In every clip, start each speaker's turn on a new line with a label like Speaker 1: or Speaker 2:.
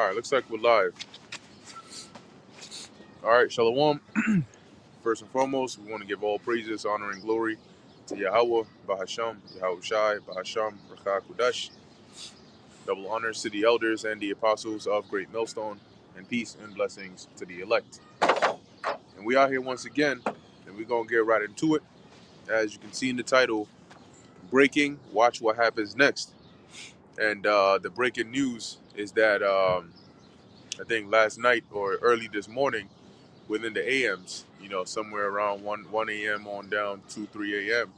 Speaker 1: All right, looks like we're live. All right, Shalom. First and foremost, we want to give all praises, honor, and glory to Yahweh, Bahasham, Yahweh Shai, Bahasham, Rakha Kudash. Double honors to the elders and the apostles of Great Millstone, and peace and blessings to the elect. And we are here once again, and we're going to get right into it. As you can see in the title, Breaking, Watch What Happens Next. And the breaking news is that I think last night or early this morning, within the AMs, somewhere around 1 a.m. on down to 3 a.m.,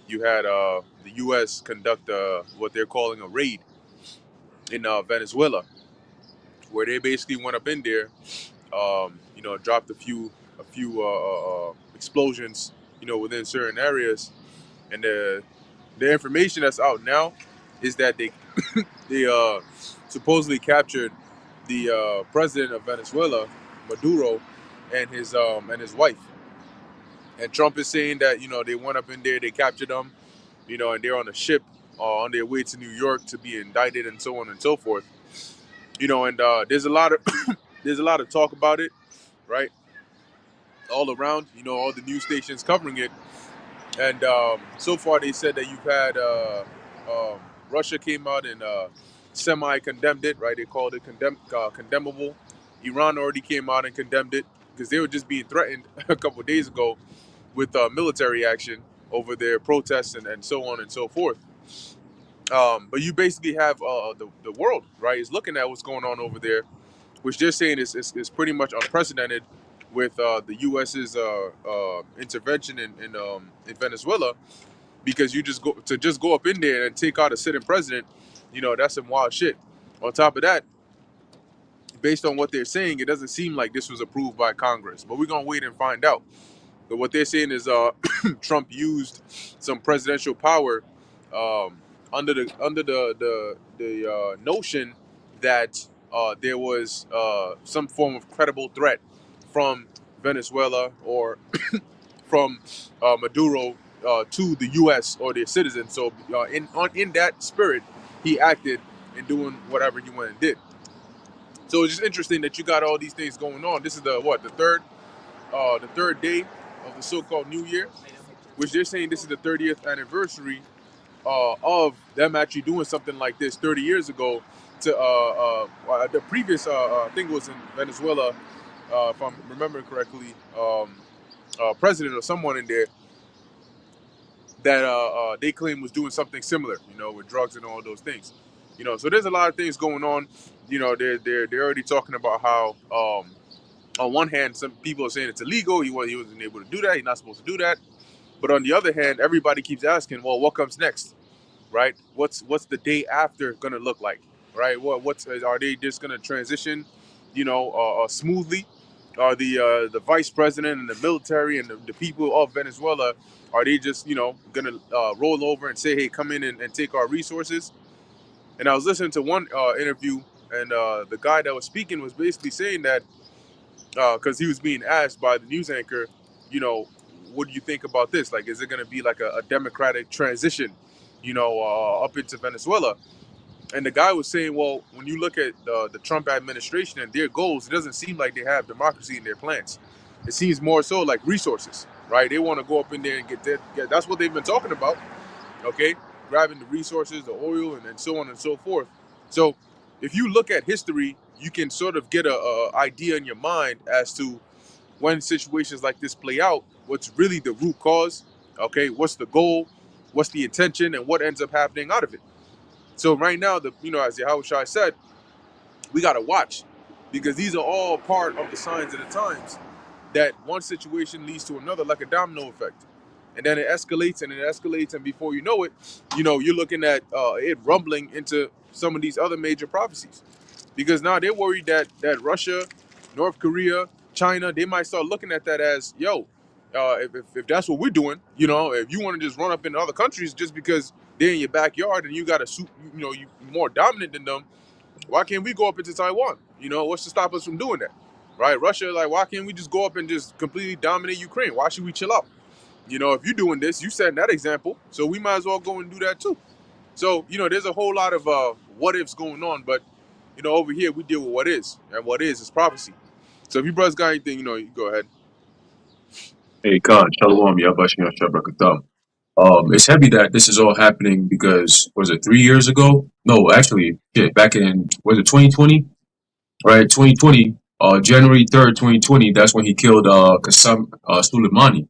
Speaker 1: you had the U.S. conduct what they're calling a raid in Venezuela, where they basically went up in there, dropped a few explosions, within certain areas, and the information that's out now is that they supposedly captured the president of Venezuela, Maduro, and his wife. And Trump is saying that they went up in there, they captured them, and they're on a ship on their way to New York to be indicted and so on and so forth. And there's a lot of there's a lot of talk about it, right? All around, all the news stations covering it. And so far, they said that you've had Russia came out and semi-condemned it, right? They called it condemnable. Iran already came out and condemned it because they were just being threatened a couple of days ago with military action over their protests and so on and so forth. But you basically have the world, right, is looking at what's going on over there, which they're saying is pretty much unprecedented with the U.S.'s intervention in Venezuela, because you just go up in there and take out a sitting president, that's some wild shit. On top of that, based on what they're saying, it doesn't seem like this was approved by Congress, but we're gonna wait and find out. But what they're saying is Trump used some presidential power um, under the notion that there was some form of credible threat from Venezuela or from Maduro to the U.S. or their citizens. So in that spirit, he acted in doing whatever he went and did. So it's just interesting that you got all these things going on. This is the third day of the so-called New Year, which they're saying this is the 30th anniversary of them actually doing something like this 30 years ago. To the previous thing was in Venezuela, if I'm remembering correctly, president or someone in there that they claim was doing something similar, with drugs and all those things. So there's a lot of things going on. They're already talking about how on one hand, some people are saying it's illegal. He wasn't able to do that. He's not supposed to do that. But on the other hand, everybody keeps asking, well, what comes next, right? What's the day after going to look like, right? Are they just going to transition, smoothly? Are the vice president and the military and the people of Venezuela, are they just going to roll over and say, hey, come in and take our resources? And I was listening to one interview, and the guy that was speaking was basically saying that because he was being asked by the news anchor, what do you think about this? Like, is it going to be like a democratic transition, up into Venezuela? And the guy was saying, well, when you look at the Trump administration and their goals, it doesn't seem like they have democracy in their plans. It seems more so like resources, right? They want to go up in there and get that's what they've been talking about, okay? Grabbing the resources, the oil, and so on and so forth. So if you look at history, you can sort of get a idea in your mind as to when situations like this play out, what's really the root cause, okay? What's the goal, what's the intention, and what ends up happening out of it. So right now, as Yahweh Shai said, we got to watch, because these are all part of the signs of the times, that one situation leads to another like a domino effect. And then it escalates and it escalates, and before you know it, you're looking at it rumbling into some of these other major prophecies. Because now they're worried that Russia, North Korea, China, they might start looking at that as, yo, if that's what we're doing, if you want to just run up into other countries just because they're in your backyard and you got a suit, you're more dominant than them, why can't we go up into Taiwan? What's to stop us from doing that? Right? Russia, like, why can't we just go up and just completely dominate Ukraine? Why should we chill out? If you're doing this, you set that example, so we might as well go and do that too. So, there's a whole lot of what ifs going on, but over here we deal with what is, and what is prophecy. So if you brothers got anything, you go ahead.
Speaker 2: Hey, Khan, Shalom, Yabashim Yashabakatam. It's heavy that this is all happening because, was it 3 years ago? No, actually, shit, back in, was it 2020? Right, 2020, January 3rd, 2020, that's when he killed Qasem Soleimani,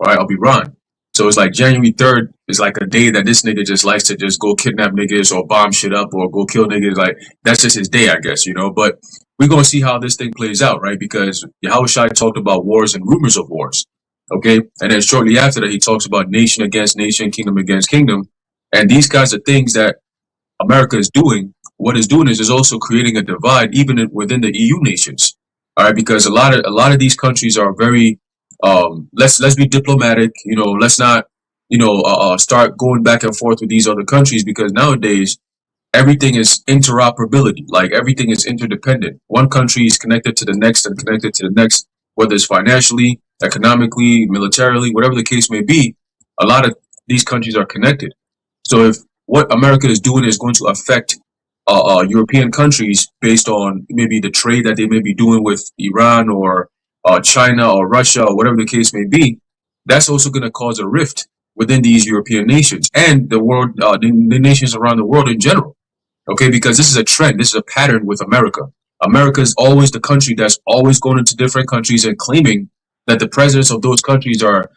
Speaker 2: right, of Iran. So it's like January 3rd is like a day that this nigga just likes to just go kidnap niggas or bomb shit up or go kill niggas. Like, that's just his day, I guess, But we're going to see how this thing plays out, right? Because Yahushua talked about wars and rumors of wars, okay? And then shortly after that, he talks about nation against nation, kingdom against kingdom. And these kinds of things that America is doing, what it's doing is also creating a divide even within the EU nations. All right, because a lot of these countries are very let's be diplomatic, let's not start going back and forth with these other countries because nowadays everything is interoperability, like everything is interdependent. One country is connected to the next and connected to the next, whether it's financially, economically, militarily, whatever the case may be. A lot of these countries are connected. So if what America is doing is going to affect European countries based on maybe the trade that they may be doing with Iran or China or Russia or whatever the case may be, that's also going to cause a rift within these European nations and the world, the nations around the world in general. Okay, because this is a trend, this is a pattern with America. America is always the country that's always going into different countries and claiming that the presidents of those countries are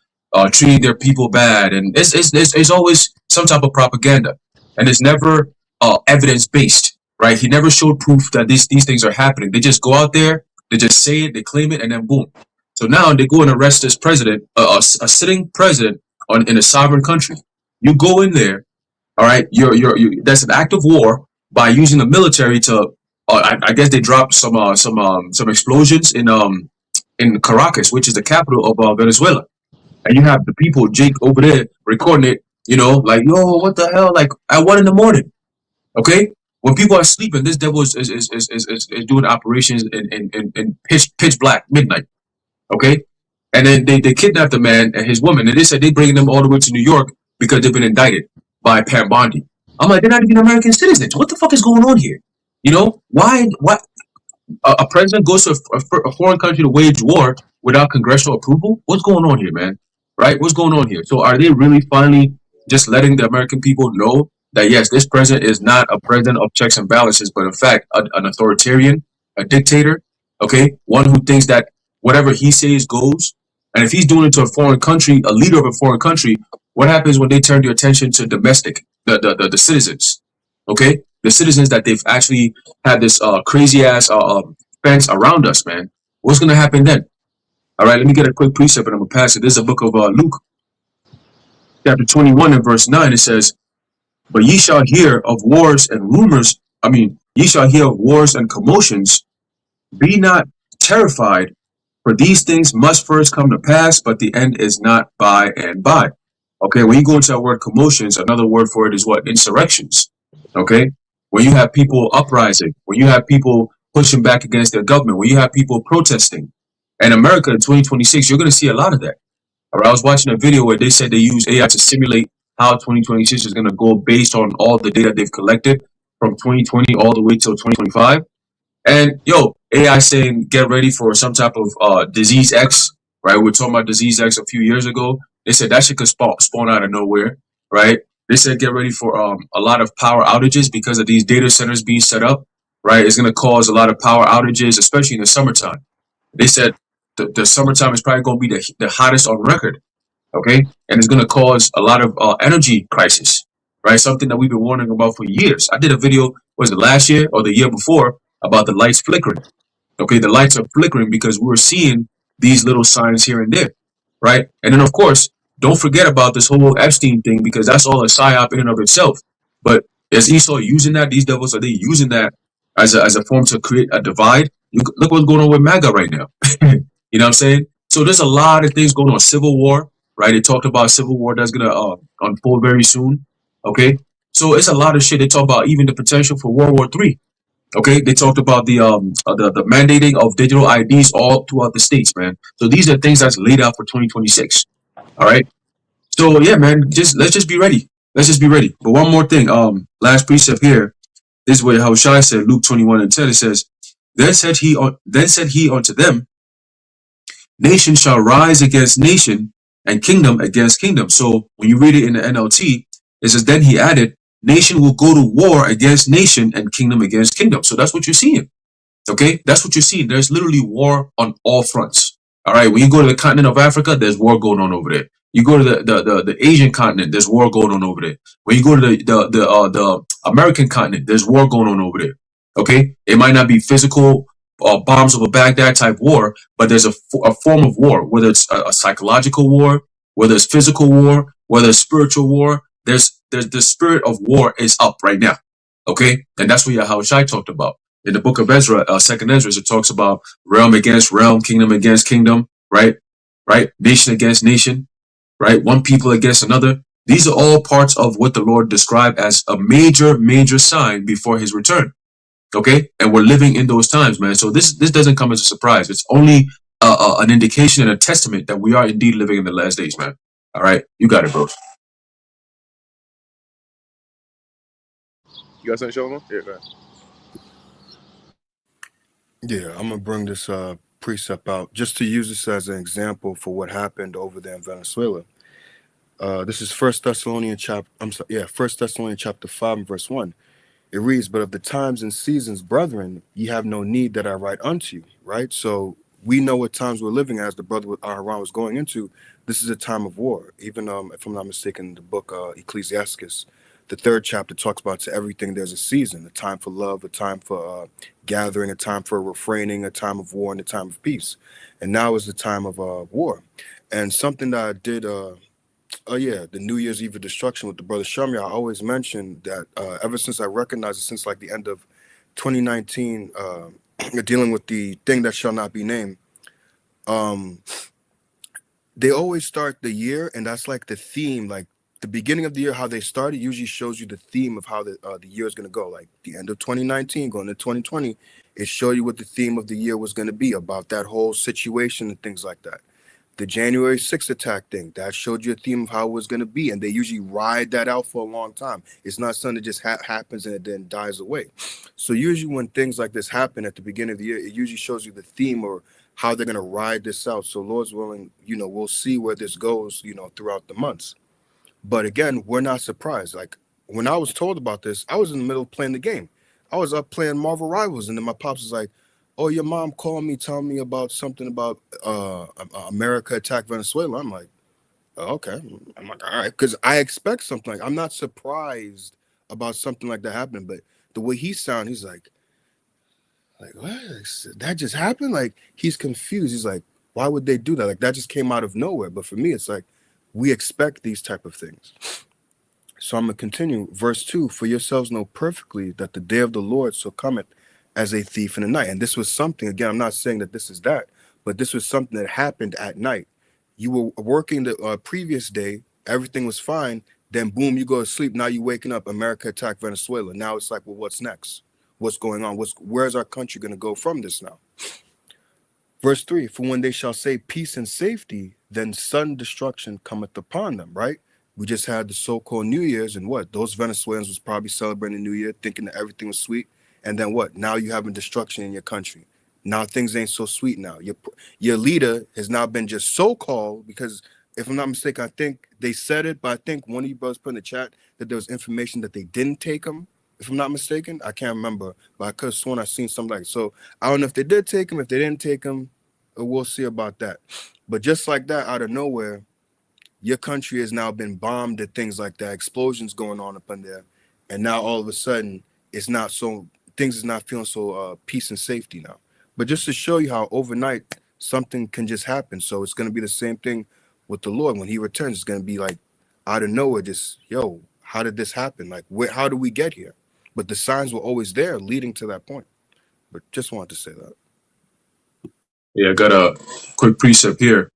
Speaker 2: treating their people bad, and it's always some type of propaganda, and it's never evidence based, right? He never showed proof that these things are happening. They just go out there, they just say it, they claim it, and then boom. So now they go and arrest this president, a sitting president in a sovereign country. You go in there, all right. That's an act of war by using the military to. I guess they dropped some explosions in Caracas, which is the capital of Venezuela. And you have the people, Jake, over there recording it, like, yo, what the hell? Like at 1 a.m. Okay? When people are sleeping, this devil is doing operations in pitch black, midnight. Okay? And then they kidnapped the man and his woman, and they said they bringing them all the way to New York because they've been indicted by Pam Bondi. I'm like, they're not even American citizens. What the fuck is going on here? Why a president goes to a foreign country to wage war without congressional approval? What's going on here, man? Right? What's going on here? So are they really finally just letting the American people know that, yes, this president is not a president of checks and balances, but in fact, an authoritarian, a dictator, okay? One who thinks that whatever he says goes. And if he's doing it to a foreign country, a leader of a foreign country, what happens when they turn their attention to domestic, the citizens, okay? The citizens that they've actually had this crazy ass fence around us, man. What's going to happen then? All right, let me get a quick precept and I'm going to pass it. This is a book of Luke, chapter 21 and verse 9. It says, but ye shall hear of wars and rumors. Ye shall hear of wars and commotions. Be not terrified, for these things must first come to pass, but the end is not by and by. Okay, when you go into that word commotions, another word for it is what? Insurrections. Okay, when you have people uprising, when you have people pushing back against their government, when you have people protesting. And America in 2026, you're going to see a lot of that. All right, I was watching a video where they said they use AI to simulate how 2026 is going to go based on all the data they've collected from 2020 all the way till 2025. And AI saying get ready for some type of disease X, right? We were talking about disease X a few years ago. They said that shit could spawn out of nowhere, right? They said get ready for a lot of power outages because of these data centers being set up, right? It's going to cause a lot of power outages, especially in the summertime. They said the summertime is probably going to be the hottest on record, okay? And it's going to cause a lot of energy crisis, right? Something that we've been warning about for years. I did a video, was it last year or the year before, about the lights flickering. Okay, the lights are flickering because we're seeing these little signs here and there, right? And then, of course, don't forget about this whole Epstein thing because that's all a psyop in and of itself. But is Esau using that? These devils, are they using that as a form to create a divide? Look what's going on with MAGA right now. You know what I'm saying? So there's a lot of things going on. Civil war, right? They talked about civil war that's going to unfold very soon, okay? So it's a lot of shit. They talk about even the potential for World War III. Okay, they talked about the mandating of digital IDs all throughout the states, man. So these are things that's laid out for 2026. All right. So yeah, man, let's just be ready. Let's just be ready. But one more thing, last precept here. This is what Yahushua said, Luke 21:10. It says, then said he unto them, nation shall rise against nation, and kingdom against kingdom. So when you read it in the NLT, it says, then he added, nation will go to war against nation and kingdom against kingdom. So that's what you're seeing. Okay, that's what you're seeing. There's literally war on all fronts. All right, when you go to the continent of Africa, there's war going on over there. You go to the Asian continent, there's war going on over there. When you go to the American continent, there's war going on over there. Okay, it might not be physical bombs over Baghdad type war, but there's a form of war, whether it's a psychological war, whether it's physical war, whether it's spiritual war. There's the spirit of war is up right now. Okay, and that's what Yahushua talked about. In the book of Ezra, second Ezra, it talks about realm against realm, kingdom against kingdom, right? Right? Nation against nation, right? One people against another. These are all parts of what the Lord described as a major sign before his return. Okay? And we're living in those times, man. So this doesn't come as a surprise. It's only an indication and a testament that we are indeed living in the last days, man. All right? You got it, bro.
Speaker 1: You got something, Shalom? Yeah, go ahead.
Speaker 3: Yeah, I'm gonna bring this precept out just to use this as an example for what happened over there in Venezuela. This is First Thessalonians chapter 5 and verse 1. It reads, "But of the times and seasons, brethren, ye have no need that I write unto you." Right? So we know what times we're living as the brother with Aharon was going into. This is a time of war. Even if I'm not mistaken, the book Ecclesiastes, the 3rd chapter talks about to everything there's a season, a time for love, a time for gathering, a time for refraining, a time of war, and a time of peace. And now is the time of war. And something that I did the New Year's Eve of destruction with the brother Shamya, I always mentioned that ever since I recognized it, since like the end of 2019, dealing with the thing that shall not be named, they always start the year, and that's like the theme, like the beginning of the year, how they started usually shows you the theme of how the year is going to go. Like the end of 2019 going to 2020, it showed you what the theme of the year was going to be about that whole situation and things like that. The January 6th attack thing, that showed you a theme of how it was going to be. And they usually ride that out for a long time. It's not something that just happens and it then dies away. So usually when things like this happen at the beginning of the year, it usually shows you the theme or how they're going to ride this out. So Lord's willing, we'll see where this goes, throughout the months. But again, we're not surprised. Like when I was told about this, I was in the middle of playing the game. I was up playing Marvel Rivals, and then my pops was like, "Oh, your mom called me, telling me about something about America attacked Venezuela." I'm like, "Oh, okay." I'm like, "All right," because I expect something. Like I'm not surprised about something like that happening. But the way he sounded, he's like, "What? That just happened?" Like he's confused. He's like, "Why would they do that? Like that just came out of nowhere." But for me, it's like we expect these type of things. So I'm going to continue. Verse 2, "For yourselves know perfectly that the day of the Lord so cometh as a thief in the night." And this was something, again, I'm not saying that this is that, but this was something that happened at night. You were working the previous day, everything was fine, then boom, you go to sleep, now you're waking up, America attacked Venezuela. Now it's like, well, what's next? What's going on? Where's our country going to go from this now? Verse 3, "For when they shall say peace and safety, then sudden destruction cometh upon them," right? We just had the so-called New Year's, and what? Those Venezuelans was probably celebrating New Year, thinking that everything was sweet. And then what? Now you having destruction in your country. Now things ain't so sweet now. Your leader has now been just so-called, because if I'm not mistaken, I think they said it, but I think one of you brothers put in the chat that there was information that they didn't take him. If I'm not mistaken, I can't remember, but I could have sworn I seen something like it. So I don't know if they did take him, if they didn't take him, we'll see about that. But just like that, out of nowhere, your country has now been bombed and things like that, explosions going on up in there, and now all of a sudden things is not feeling so peace and safety now. But just to show you how overnight something can just happen. So it's going to be the same thing with the Lord when he returns. It's going to be like out of nowhere, just how did this happen? Like how do we get here? But the signs were always there leading to that point. But just wanted to say that.
Speaker 2: Yeah, I got a quick precept here.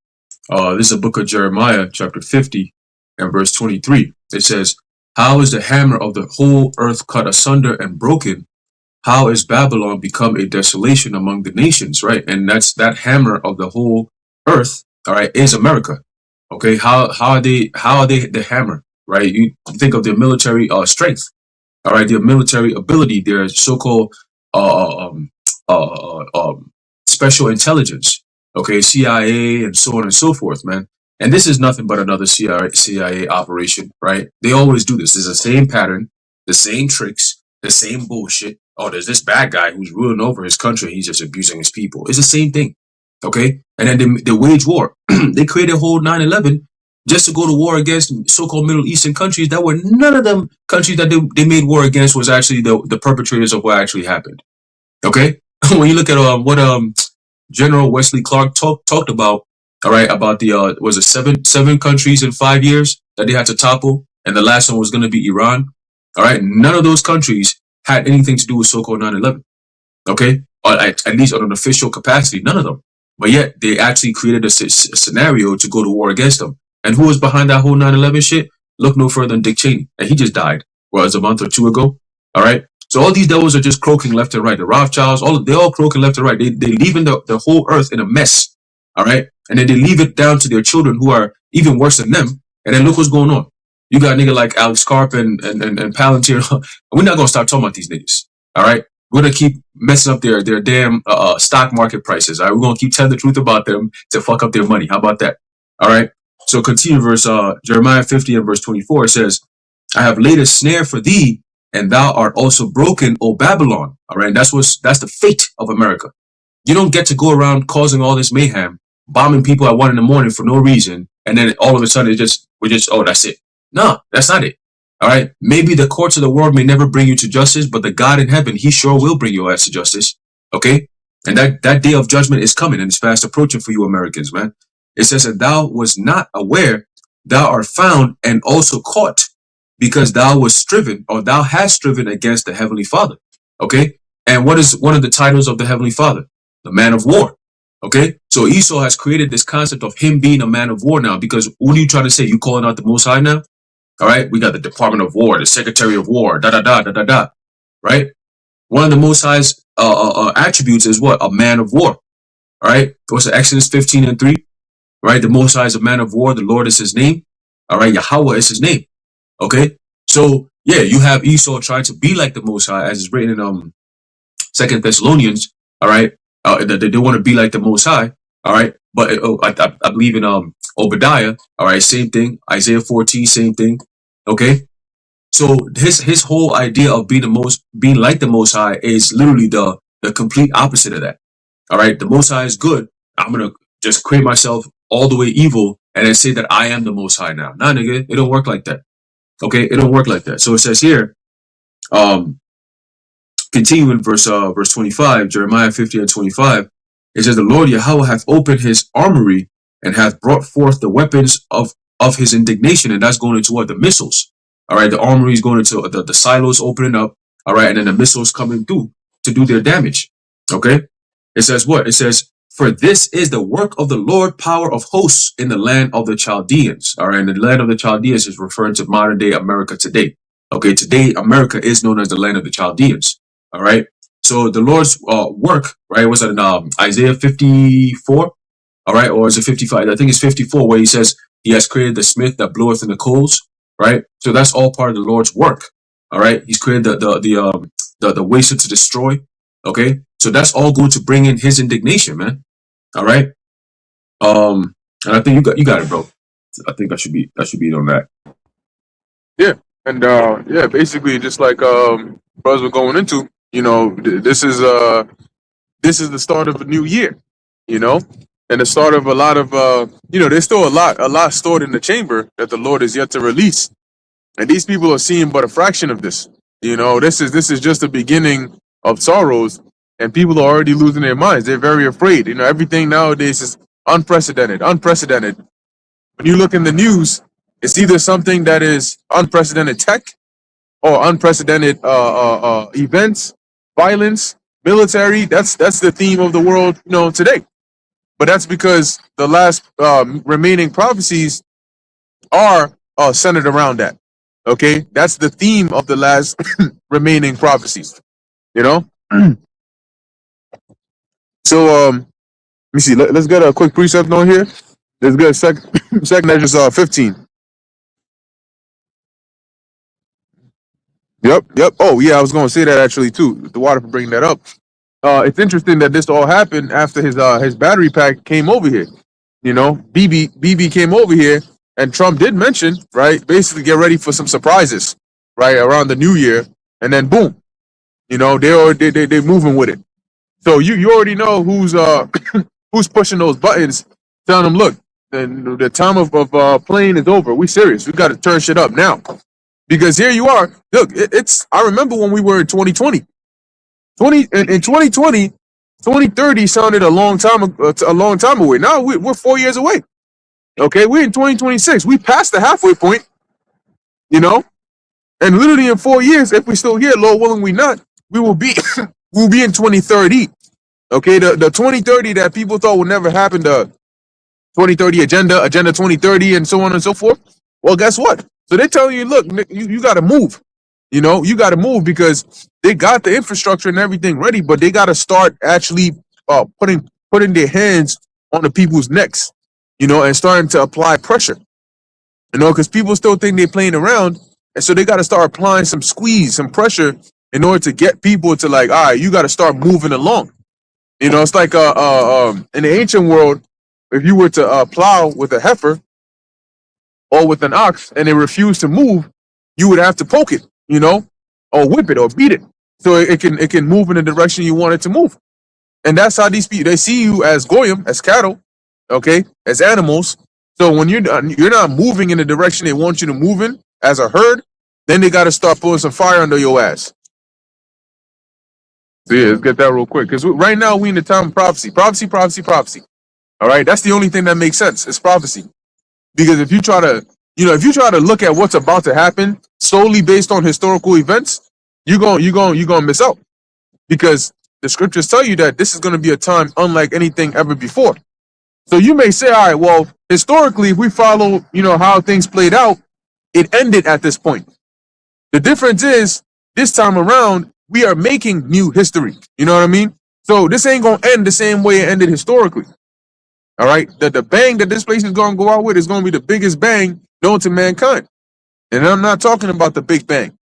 Speaker 2: This is a book of Jeremiah, chapter 50 and verse 23. It says, "How is the hammer of the whole earth cut asunder and broken? How is Babylon become a desolation among the nations?" Right? And that hammer of the whole earth, all right, is America. Okay, how are they the hammer? Right? You think of their military strength. all right, their military ability, their so-called uh, um, uh, uh, um, special intelligence, okay, CIA and so on and so forth, man. And this is nothing but another CIA operation, right? They always do this. It's the same pattern, the same tricks, the same bullshit. Oh, there's this bad guy who's ruling over his country. He's just abusing his people. It's the same thing, okay? And then they wage war. They created a whole 9/11 just to go to war against so-called Middle Eastern countries that were none of them countries that they made war against was actually the perpetrators of what actually happened. Okay? When you look at what General Wesley Clark talked about, all right, about the was it seven countries in 5 years that they had to topple, and the last one was going to be Iran. All right, none of those countries had anything to do with so-called 9/11. Okay, or at least on an official capacity, none of them. But yet they actually created a scenario to go to war against them. And who was behind that whole 9/11 shit? Look no further than Dick Cheney, and he just died. Well, it was a month or two ago. All right. So all these devils are just croaking left and right. The Rothschilds, they're all croaking left and right. They leaving the whole earth in a mess. All right. And then they leave it down to their children who are even worse than them. And then look what's going on. You got a nigga like Alex Karp and Palantir. We're not gonna stop talking about these niggas. All right. We're gonna keep messing up their damn stock market prices. All right. We're gonna keep telling the truth about them to fuck up their money. How about that? All right. So continue verse Jeremiah 50 and verse 24. It says, I have laid a snare for thee, and thou art also broken, O Babylon. All right, that's the fate of America. You don't get to go around causing all this mayhem, bombing people at 1 a.m. for no reason, and then all of a sudden oh, that's it. No, that's not it. All right, maybe the courts of the world may never bring you to justice, but the God in heaven, he sure will bring your ass to justice. Okay, and that day of judgment is coming, and it's fast approaching for you Americans, man. It says that thou was not aware, thou art found and also caught, because thou was striven, or thou hast striven against the Heavenly Father. Okay? And what is one of the titles of the Heavenly Father? The man of war. Okay? So Esau has created this concept of him being a man of war now, because what are you trying to say? You calling out the Most High now? All right? We got the Department of War, the Secretary of War, right? One of the Most High's attributes is what? A man of war. All right? What's it? Exodus 15 and 3. Right? The Most High is a man of war. The Lord is his name. All right? Yahweh is his name. Okay? So, yeah, you have Esau trying to be like the Most High, as is written in 2 Thessalonians. All right? They want to be like the Most High. All right? But I believe in Obadiah. All right? Same thing. Isaiah 14, same thing. Okay? So his whole idea of being like the Most High is literally the complete opposite of that. All right? The Most High is good. I'm going to just create myself all the way evil and then say that I am the Most High now. Nah, nigga, it don't work like that. Okay, it don't work like that. So it says here, continuing verse 25, Jeremiah 50 and 25, it says, the Lord Yahweh hath opened his armory and hath brought forth the weapons of his indignation. And that's going into what? The missiles. All right, the armory is going into the silos opening up. All right, and then the missiles coming through to do their damage. Okay, it says what? It says, for this is the work of the Lord, power of hosts in the land of the Chaldeans. All right, and the land of the Chaldeans is referring to modern day America today. Okay, today America is known as the land of the Chaldeans. All right, so the Lord's work, right, was in Isaiah 54. All right, or is it 55? I think it's 54, where he says he has created the smith that bloweth in the coals. Right, so that's all part of the Lord's work. All right, he's created the waster to destroy. Okay, so that's all going to bring in his indignation, man. All right. And I think you got it, bro. I think I should be it on that.
Speaker 1: Yeah, and yeah, basically just like brothers were going into, this is the start of a new year, and the start of a lot of there's still a lot stored in the chamber that the Lord is yet to release, and these people are seeing but a fraction of this. This is just the beginning of sorrows, and people are already losing their minds. They're very afraid. Everything nowadays is unprecedented. When you look in the news, it's either something that is unprecedented tech or unprecedented events, violence, military. That's the theme of the world, today. But that's because the last remaining prophecies are centered around that. Okay, that's the theme of the last remaining prophecies. So let me see. Let's get a quick precept on here. Let's get second Ezra 15. Yep, yep. Oh yeah, I was going to say that actually too. The water for bringing that up. It's interesting that this all happened after his battery pack came over here. You know, BB came over here, and Trump did mention, right, basically get ready for some surprises, right, around the new year, and then boom, you know, they're moving with it. So you already know who's pushing those buttons, telling them, look, the time of playing is over. We serious. We got to turn shit up now because here you are. Look, it's. I remember when we were in 2020. 2020, 2030 sounded a long time away. Now we're 4 years away. Okay, we're in 2026. We passed the halfway point, you know, and literally in 4 years, if we're still here, Lord willing, we not, we will be we'll be in 2030. Okay, the 2030 that people thought would never happen, the 2030 agenda 2030, and so on and so forth. Well, guess what? So they're telling you, look, you got to move. You know, you got to move because they got the infrastructure and everything ready, but they got to start actually putting their hands on the people's necks, you know, and starting to apply pressure, you know, because people still think they're playing around, and so they got to start applying some squeeze, some pressure in order to get people to like, all right, you got to start moving along. You know, it's like in the ancient world, if you were to plow with a heifer or with an ox and it refused to move, you would have to poke it, you know, or whip it or beat it so it can move in the direction you want it to move. And that's how these people, they see you as goyim, as cattle, okay, as animals. So when you're not moving in the direction they want you to move in as a herd, then they got to start pulling some fire under your ass. So yeah, let's get that real quick because right now we in the time of prophecy, prophecy, prophecy, prophecy. All right, that's the only thing that makes sense. It's prophecy. Because if you try to, you know, if you try to look at what's about to happen solely based on historical events, you're gonna miss out. Because the scriptures tell you that this is gonna be a time unlike anything ever before. So you may say, all right, well, historically, if we follow, you know, how things played out, it ended at this point. The difference is this time around, we are making new history. You know what I mean? So this ain't gonna end the same way it ended historically. All right, the bang that this place is going to go out with is going to be the biggest bang known to mankind. And I'm not talking about the Big Bang.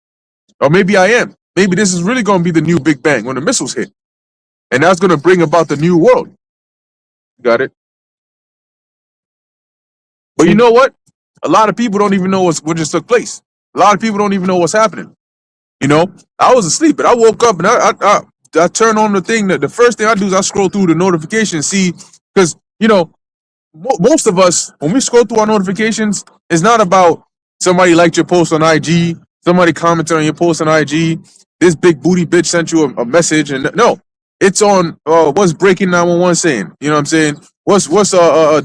Speaker 1: Or maybe I am. Maybe this is really going to be the new Big Bang when the missiles hit. And that's going to bring about the new world. Got it? But you know what? A lot of people don't even know what just took place. A lot of people don't even know what's happening. You know, I was asleep, but I woke up and I turned on the thing. That the first thing I do is I scroll through the notifications, see, because, you know, most of us, when we scroll through our notifications, it's not about somebody liked your post on IG, somebody commented on your post on IG, this big booty bitch sent you a message, and no, it's on what's breaking 911 saying. You know what I'm saying? What's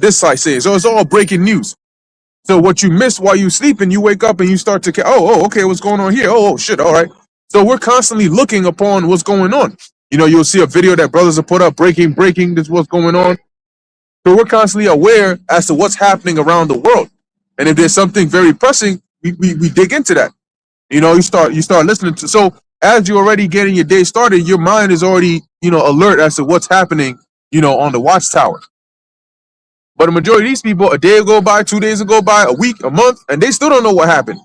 Speaker 1: this site saying? So it's all breaking news. So what you miss while you sleeping, you wake up and you start to okay, what's going on here? Oh shit, all right. So we're constantly looking upon what's going on. You know, you'll see a video that brothers have put up, breaking, this is what's going on. So we're constantly aware as to what's happening around the world. And if there's something very pressing, we dig into that. You know, you start listening to. So as you're already getting your day started, your mind is already, you know, alert as to what's happening, you know, on the watchtower. But the majority of these people, a day go by, 2 days go by, a week, a month, and they still don't know what happened.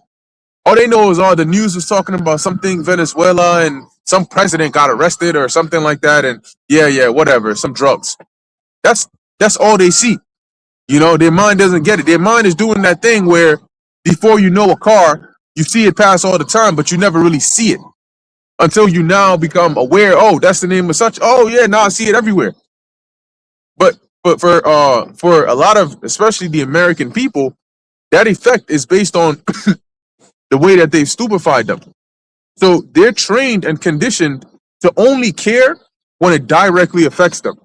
Speaker 1: All they know is all the news is talking about something Venezuela and some president got arrested or something like that. And yeah, whatever, some drugs. That's all they see. You know, their mind doesn't get it. Their mind is doing that thing where before you know a car, you see it pass all the time, but you never really see it until you now become aware. Oh, that's the name of such. Oh yeah, now I see it everywhere. But for a lot of, especially the American people, that effect is based on the way that they've stupefied them. So they're trained and conditioned to only care when it directly affects them.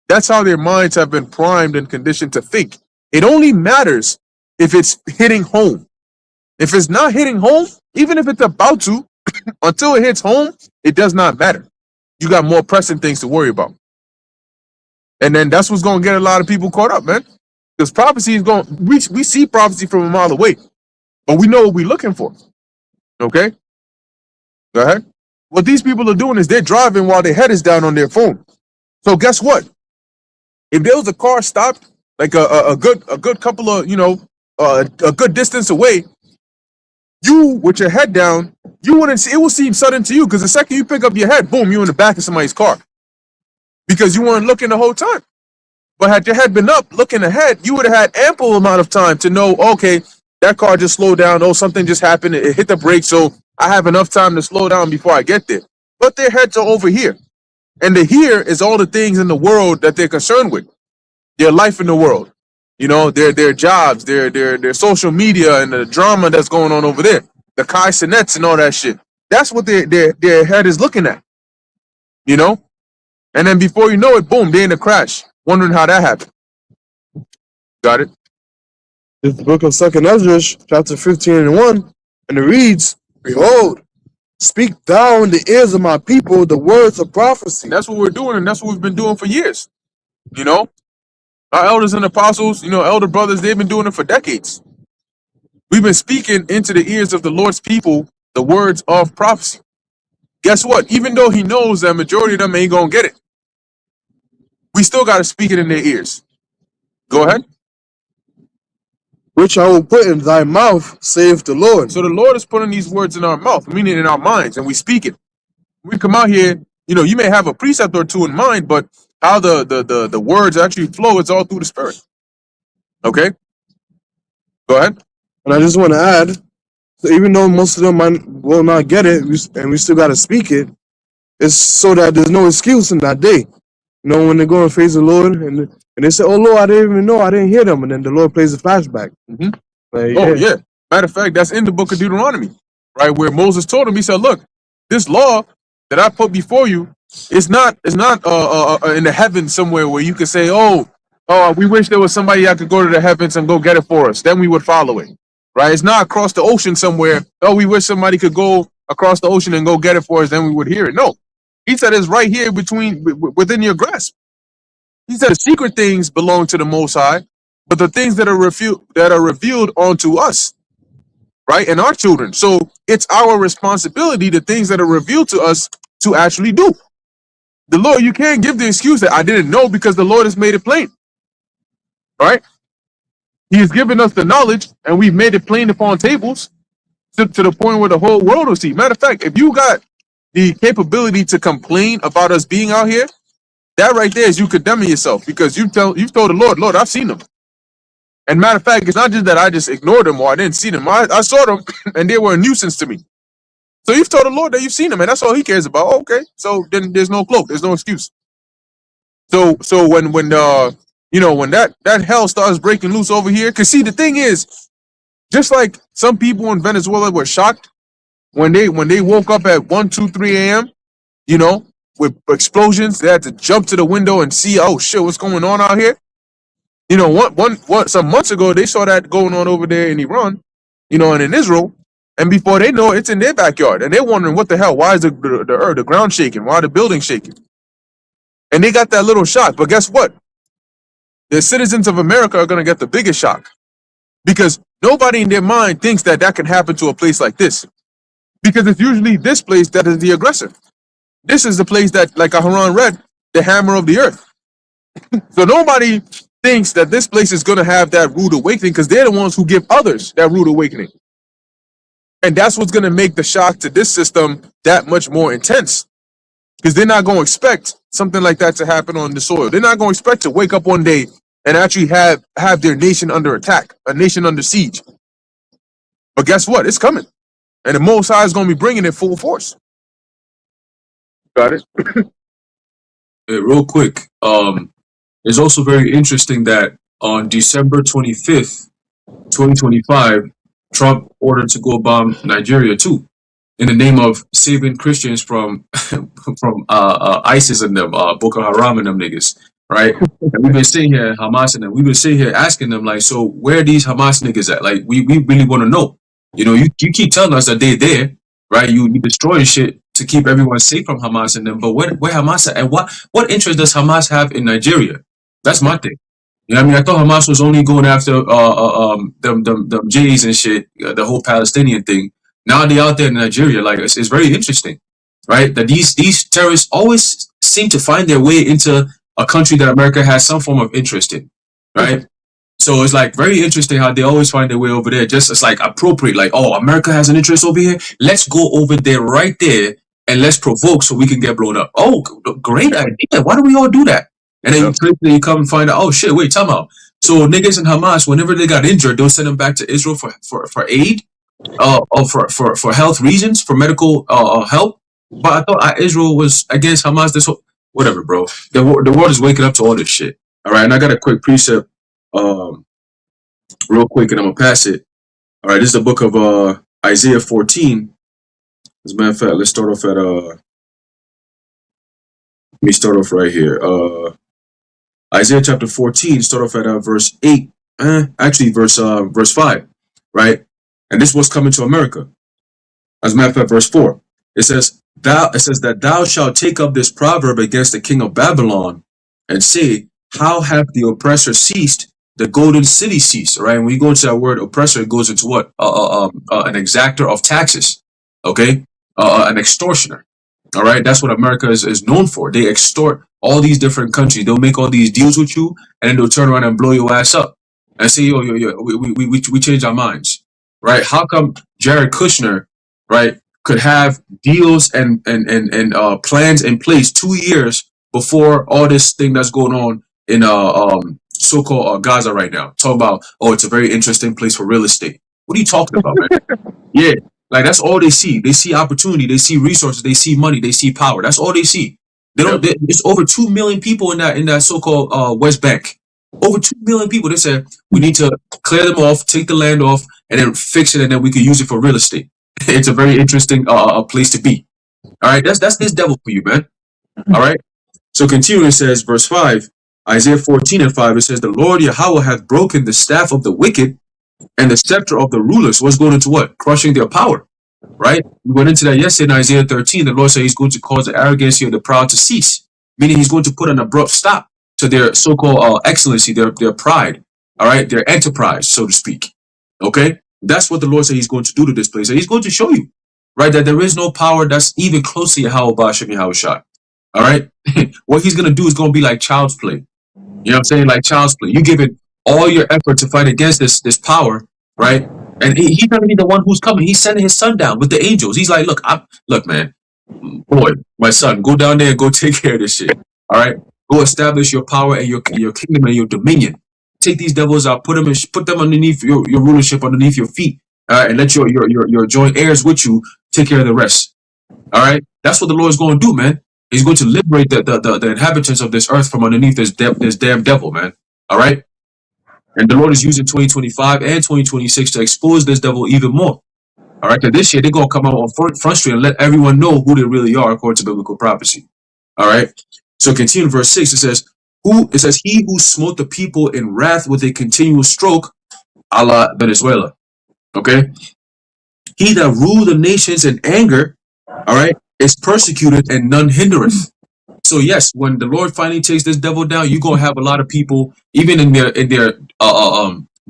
Speaker 1: That's how their minds have been primed and conditioned to think. It only matters if it's hitting home. If it's not hitting home, even if it's about to, until it hits home, it does not matter. You got more pressing things to worry about. And then that's what's going to get a lot of people caught up, man. Because prophecy is going, we see prophecy from a mile away, but we know what we're looking for. Okay? Go ahead. What these people are doing is they're driving while their head is down on their phone. So guess what? If there was a car stopped, like a good couple of, you know, a good distance away, You with your head down, you wouldn't see, it will seem sudden to you because the second you pick up your head, boom, you're in the back of somebody's car because you weren't looking the whole time. But had your head been up, looking ahead, you would have had ample amount of time to know, okay, that car just slowed down. Oh, something just happened. It hit the brake, so I have enough time to slow down before I get there. But their heads are over here. And the here is all the things in the world that they're concerned with. Their life in the world. You know, their jobs, their social media and the drama that's going on over there. The Kai Sinets and all that shit. That's what their head is looking at. You know? And then before you know it, boom, they're in a crash. Wondering how that happened. Got it?
Speaker 4: It's the book of Second Ezra, chapter 15 and 1, and it reads, Behold, speak thou in the ears of my people the words of prophecy.
Speaker 1: And that's what we're doing, and that's what we've been doing for years. You know? Our elders and apostles, you know, elder brothers, they've been doing it for decades. We've been speaking into the ears of the Lord's people the words of prophecy. Guess what? Even though he knows that majority of them ain't gonna get it, we still gotta speak it in their ears. Go ahead.
Speaker 4: Which I will put in thy mouth, saith the Lord.
Speaker 1: So the Lord is putting these words in our mouth, meaning in our minds, and we speak it. We come out here, you know, you may have a precept or two in mind, but how the words actually flow, it's all through the Spirit. Okay? Go ahead.
Speaker 4: And I just want to add, so even though most of them will not get it, and we still got to speak it, it's so that there's no excuse in that day. You know, when they go and face the Lord, and they say, oh, Lord, I didn't even know, I didn't hear them. And then the Lord plays a flashback.
Speaker 1: Mm-hmm.
Speaker 4: Like,
Speaker 1: oh, yeah. Matter of fact, that's in the book of Deuteronomy, right? Where Moses told him, he said, look, this law that I put before you is not in the heavens somewhere where you could say, oh, we wish there was somebody that could go to the heavens and go get it for us. Then we would follow it, right? It's not across the ocean somewhere. Oh, we wish somebody could go across the ocean and go get it for us. Then we would hear it. No, he said it's right here within your grasp. He said the secret things belong to the Most High, but the things that are revealed onto us, right, and our children. So it's our responsibility, the things that are revealed to us, to actually do. The Lord, you can't give the excuse that I didn't know because the Lord has made it plain, right? He has given us the knowledge, and we've made it plain upon tables to the point where the whole world will see. Matter of fact, if you got the capability to complain about us being out here, that right there is you condemning yourself because you've told the Lord, I've seen them. And matter of fact, it's not just that I just ignored them or I didn't see them. I saw them and they were a nuisance to me. So you've told the Lord that you've seen them, and that's all he cares about. Okay, so then there's no cloak, there's no excuse. So when that hell starts breaking loose over here, because see, the thing is, just like some people in Venezuela were shocked when they woke up at 1, 2, 3 a.m., you know, with explosions, they had to jump to the window and see, oh shit, what's going on out here? You know, some months ago, they saw that going on over there in Iran, you know, and in Israel. And before they know it, it's in their backyard. And they're wondering, what the hell? Why is the earth, the ground shaking? Why are the buildings shaking? And they got that little shock. But guess what? The citizens of America are going to get the biggest shock. Because nobody in their mind thinks that that can happen to a place like this. Because it's usually this place that is the aggressor. This is the place that, like Aharon read, the hammer of the earth. So nobody thinks that this place is going to have that rude awakening because they're the ones who give others that rude awakening. And that's what's going to make the shock to this system that much more intense. Because they're not going to expect something like that to happen on the soil. They're not going to expect to wake up one day and actually have their nation under attack, a nation under siege. But guess what? It's coming. And the Most High is going to be bringing it full force. Got it?
Speaker 2: Hey, real quick, it's also very interesting that on December 25th, 2025, Trump ordered to go bomb Nigeria too, in the name of saving Christians from ISIS and them, Boko Haram and them niggas, right? And we've been sitting here, Hamas and them, we've been sitting here asking them, like, so where are these Hamas niggas at? Like, we really want to know. You know, you keep telling us that they're there, right? You destroying shit to keep everyone safe from Hamas and them, but where Hamas at? And what interest does Hamas have in Nigeria? That's my thing. You know what I mean? I thought Hamas was only going after them Jays and shit, the whole Palestinian thing. Now they're out there in Nigeria. Like, it's very interesting, right? That these terrorists always seem to find their way into a country that America has some form of interest in, right? So it's like very interesting how they always find their way over there. Just it's like appropriate, like, oh, America has an interest over here. Let's go over there right there and let's provoke so we can get blown up. Oh, great idea. Why do we all do that? And then
Speaker 1: Yep.
Speaker 2: you come and find out, oh shit, wait, time out. So niggas in Hamas, whenever they got injured, they'll send them back to Israel for aid, or for health reasons, for medical help. But I thought Israel was against Hamas. This whole, whatever, bro. The world is waking up to all this shit. All right, and I got a quick precept, real quick, and I'm gonna pass it. All right, this is the book of Isaiah 14. As a matter of fact, let's start off at let me start off right here. Isaiah chapter 14, start off at verse 8. Actually, verse 5, right? And this was coming to America. As a matter of fact, verse 4. It says that thou shalt take up this proverb against the king of Babylon and say, how hath the oppressor ceased? The golden city ceased. All right. When we go into that word oppressor, it goes into what? An exactor of taxes. Okay. An extortioner. All right. That's what America is known for. They extort all these different countries. They'll make all these deals with you, and then they'll turn around and blow your ass up and say, yo, we changed our minds. Right. How come Jared Kushner, right, could have deals and plans in place 2 years before all this thing that's going on in so-called Gaza right now? Talk about, oh, it's a very interesting place for real estate. What are you talking about, man? Yeah, like that's all they see. They see opportunity, they see resources, they see money, they see power. That's all they see. They don't. It's over 2 million people in that so-called West Bank. Over 2 million people. They said we need to clear them off, take the land off, and then fix it, and then we can use it for real estate. It's a very interesting place to be. All right, that's this devil for you, man. All right. So continuing, it says, verse 5, Isaiah 14 and 5, it says, the Lord Yahweh hath broken the staff of the wicked, and the scepter of the rulers was going into what? Crushing their power. Right? We went into that yesterday in Isaiah 13. The Lord said he's going to cause the arrogancy of the proud to cease, meaning he's going to put an abrupt stop to their so-called excellency, their pride, all right, their enterprise, so to speak. Okay? That's what the Lord said he's going to do to this place. And he's going to show you, right, that there is no power that's even close to Yahweh Ba'ashem Yahushua. All right? What he's going to do is going to be like child's play. You know what I'm saying? Like child's play. You give it all your effort to fight against this power, right? And he's going to be the one who's coming. He's sending his son down with the angels. He's like, look, man, boy, my son, go down there and go take care of this shit. All right? Go establish your power and your kingdom and your dominion. Take these devils out, put them underneath your rulership, underneath your feet, all right, and let your joint heirs with you take care of the rest. All right? That's what the Lord is going to do, man. He's going to liberate the inhabitants of this earth from underneath this damn devil, man. All right? And the Lord is using 2025 and 2026 to expose this devil even more. All right? Because this year, they're going to come out on front street and let everyone know who they really are according to biblical prophecy. All right? So continue verse 6. It says, he who smote the people in wrath with a continual stroke, a la Venezuela. Okay? He that ruled the nations in anger, all right, is persecuted and none hindereth. So yes, when the Lord finally takes this devil down, you're gonna have a lot of people, even in their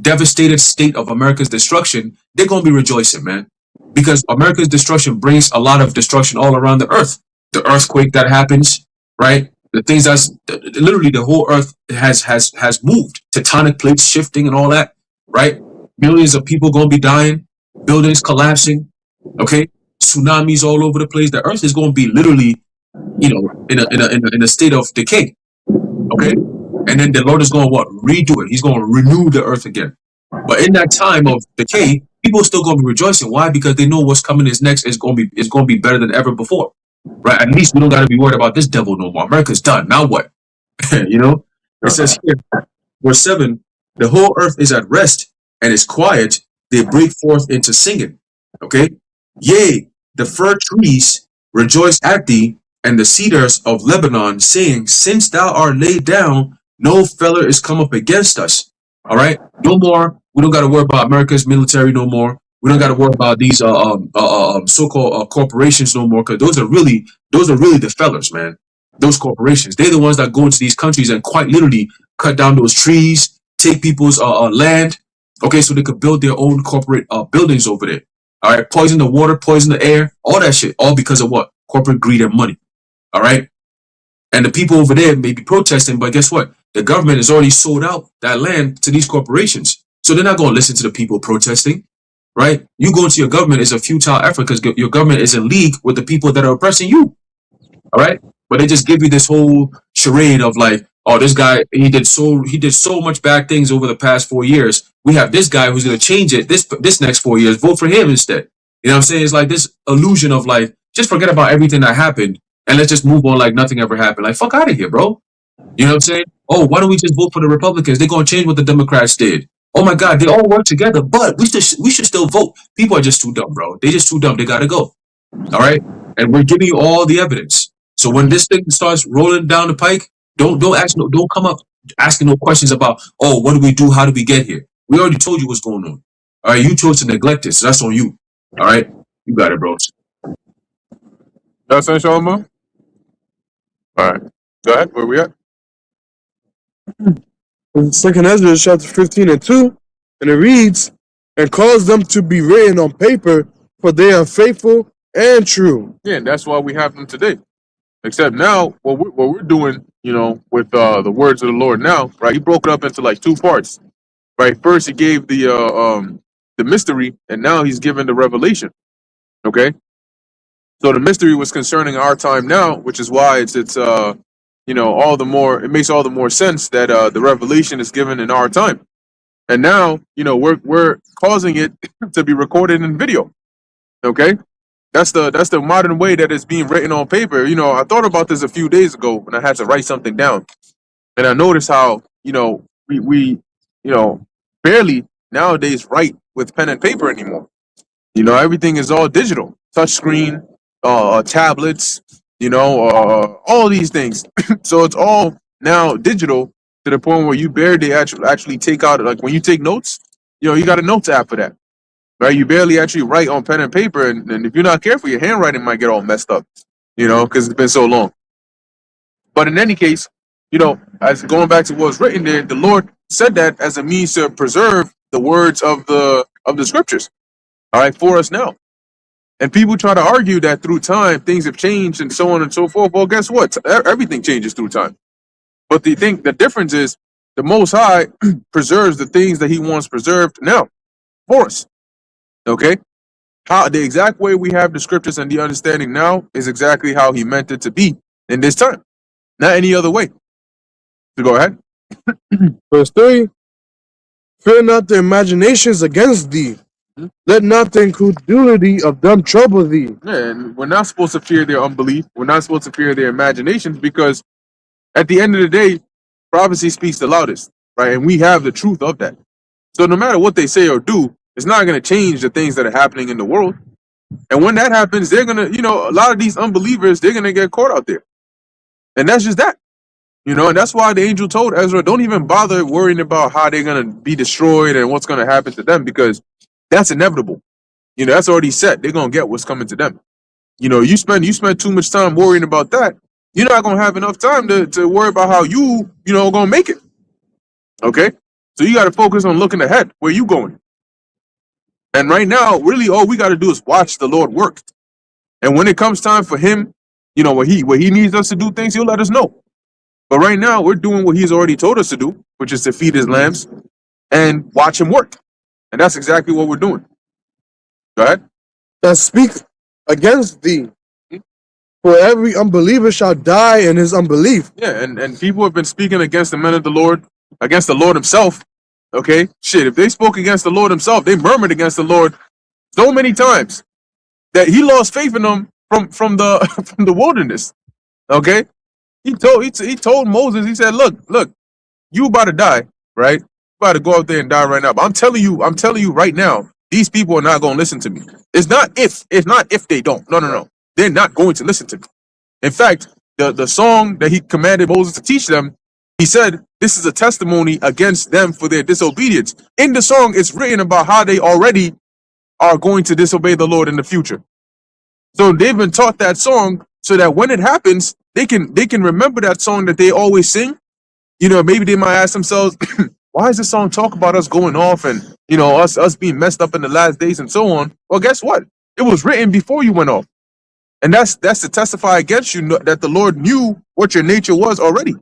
Speaker 2: devastated state of America's destruction, they're gonna be rejoicing, man, because America's destruction brings a lot of destruction all around the earth. The earthquake that happens, right? The things that's literally the whole earth has moved. Tectonic plates shifting and all that, right? Millions of people gonna be dying, buildings collapsing, okay? Tsunamis all over the place. The earth is gonna be literally, you know, in a state of decay. Okay? And then the Lord is going to what? Redo it. He's going to renew the earth again. But in that time of decay, people are still going to be rejoicing. Why? Because they know what's coming is next is going to be better than ever before. Right? At least we don't got to be worried about this devil no more. America's done. Now what? You know? It says here, verse 7, the whole earth is at rest and is quiet. They break forth into singing. Okay? Yea, the fir trees rejoice at thee, and the cedars of Lebanon, saying, since thou art laid down, no feller is come up against us. All right, no more. We don't got to worry about America's military no more. We don't got to worry about these so-called corporations no more, because those are really the fellers, man. Those corporations, they're the ones that go into these countries and quite literally cut down those trees, take people's land, okay, so they could build their own corporate buildings over there. All right, poison the water, poison the air, all that shit, all because of what? Corporate greed and money. All right, and the people over there may be protesting, but guess what? The government has already sold out that land to these corporations. So they're not going to listen to the people protesting, right? You going to your government is a futile effort because your government is in league with the people that are oppressing you, all right? But they just give you this whole charade of like, oh, this guy, he did so much bad things over the past 4 years. We have this guy who's going to change it this next 4 years. Vote for him instead. You know what I'm saying? It's like this illusion of like, just forget about everything that happened and let's just move on like nothing ever happened. Like, fuck out of here, bro. You know what I'm saying? Oh, why don't we just vote for the Republicans? They're going to change what the Democrats did. Oh my God, they all work together, but we should still vote. People are just too dumb, bro. They just too dumb. They got to go. All right? And we're giving you all the evidence. So when this thing starts rolling down the pike, don't come up asking no questions about, oh, what do we do? How do we get here? We already told you what's going on. All right, you chose to neglect it, so that's on you. All right, you got it, bro.
Speaker 1: That's it, Shalom. All right, go ahead. Where we at?
Speaker 4: In 2nd Ezra chapter 15 and 2, and it reads, and cause them to be written on paper, for they are faithful and true.
Speaker 1: Yeah, and that's why we have them today. Except now, what we're doing, you know, with the words of the Lord now, right? He broke it up into like two parts, right? First, he gave the mystery, and now he's given the revelation. Okay, so the mystery was concerning our time now, which is why it's you know, all the more it makes all the more sense that the revelation is given in our time, and now you know we're causing it to be recorded in video. Okay. That's the modern way that it's being written on paper. You know, I thought about this a few days ago when I had to write something down, and I noticed how you know we you know barely nowadays write with pen and paper anymore. You know, everything is all digital, touch screen, tablets. You know, all these things. So it's all now digital to the point where you barely actually take out like when you take notes. You know, you got a notes app for that. Right, you barely actually write on pen and paper, and if you're not careful, your handwriting might get all messed up, you know, because it's been so long. But in any case, you know, as going back to what's written there, the Lord said that as a means to preserve the words of the scriptures, all right, for us now. And people try to argue that through time things have changed and so on and so forth. Well, guess what? Everything changes through time. But the difference is the Most High preserves the things that He wants preserved now for us. Okay, how the exact way we have the scriptures and the understanding now is exactly how He meant it to be in this time, not any other way. So go ahead.
Speaker 4: Verse 3, fear not the imaginations against thee. Let not the incredulity of them trouble thee.
Speaker 1: Yeah, and we're not supposed to fear their unbelief. We're not supposed to fear their imaginations because at the end of the day, prophecy speaks the loudest, right? And we have the truth of that. So no matter what they say or do, it's not going to change the things that are happening in the world. And when that happens, they're going to, you know, a lot of these unbelievers, they're going to get caught out there. And that's just that, you know, and that's why the angel told Ezra, don't even bother worrying about how they're going to be destroyed and what's going to happen to them, because that's inevitable. You know, that's already set. They're going to get what's coming to them. You know, you spend too much time worrying about that. You're not going to have enough time to worry about how you know, going to make it. Okay. So you got to focus on looking ahead. Where you going? And right now, really, all we got to do is watch the Lord work. And when it comes time for Him, you know, where he needs us to do things, He'll let us know. But right now, we're doing what He's already told us to do, which is to feed His lambs and watch Him work. And that's exactly what we're doing. Go ahead.
Speaker 4: That speak against thee. For every unbeliever shall die in his unbelief.
Speaker 1: Yeah, and people have been speaking against the men of the Lord, against the Lord Himself. Okay, shit, if they spoke against the Lord Himself, they murmured against the Lord so many times that He lost faith in them from the from the wilderness. Okay, he told Moses, he said, look, you about to die, right? You about to go out there and die right now. But I'm telling you right now, these people are not going to listen to me. It's not if they don't. No. They're not going to listen to me. In fact, the song that He commanded Moses to teach them, He said, this is a testimony against them for their disobedience. In the song, it's written about how they already are going to disobey the Lord in the future. So they've been taught that song so that when it happens, they can remember that song that they always sing. You know, maybe they might ask themselves, why does this song talk about us going off and, you know, us being messed up in the last days and so on? Well, guess what? It was written before you went off. And that's to testify against you that the Lord knew what your nature was already.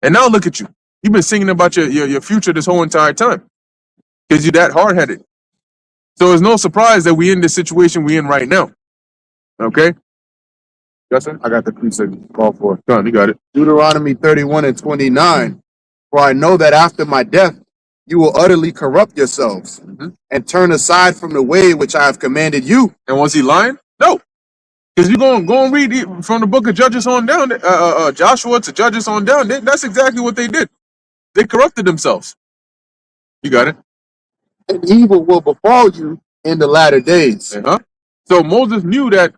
Speaker 1: And now look at you. You've been singing about your future this whole entire time because you're that hard headed. So it's no surprise that we're in this situation we're in right now. Okay, Justin,
Speaker 4: I got the precept call for.
Speaker 1: John, you got it.
Speaker 4: Deuteronomy 31:29. For I know that after my death, you will utterly corrupt yourselves and turn aside from the way which I have commanded you.
Speaker 1: And was he lying? No, because you're going to go and read from the book of Judges on down, Joshua to Judges on down. That's exactly what they did. They corrupted themselves. You got it.
Speaker 4: And evil will befall you in the latter days.
Speaker 1: Uh-huh. So Moses knew that.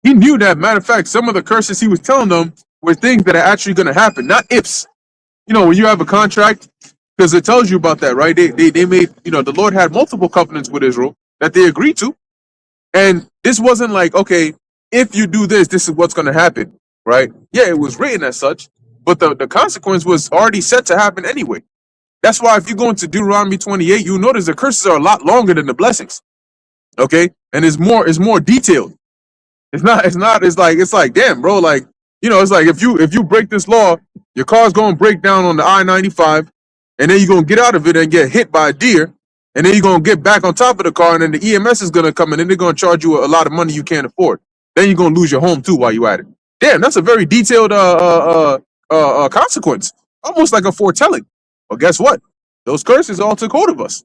Speaker 1: He knew that. Matter of fact, some of the curses he was telling them were things that are actually going to happen, not ifs. You know, when you have a contract, because it tells you about that, right? They made, the Lord had multiple covenants with Israel that they agreed to. And this wasn't like, okay, if you do this, this is what's going to happen, right? Yeah, it was written as such, but the consequence was already set to happen anyway. That's why if you go into Deuteronomy 28, you'll notice the curses are a lot longer than the blessings, okay? And it's more detailed. It's like, damn, bro, like, it's like if you break this law, your car's going to break down on the I-95, and then you're going to get out of it and get hit by a deer, and then you're going to get back on top of the car, and then the EMS is going to come in, and they're going to charge you a lot of money you can't afford. Then you're going to lose your home, too, while you're at it. Damn, that's a very detailed consequence, almost like a foretelling. But guess what? Those curses all took hold of us,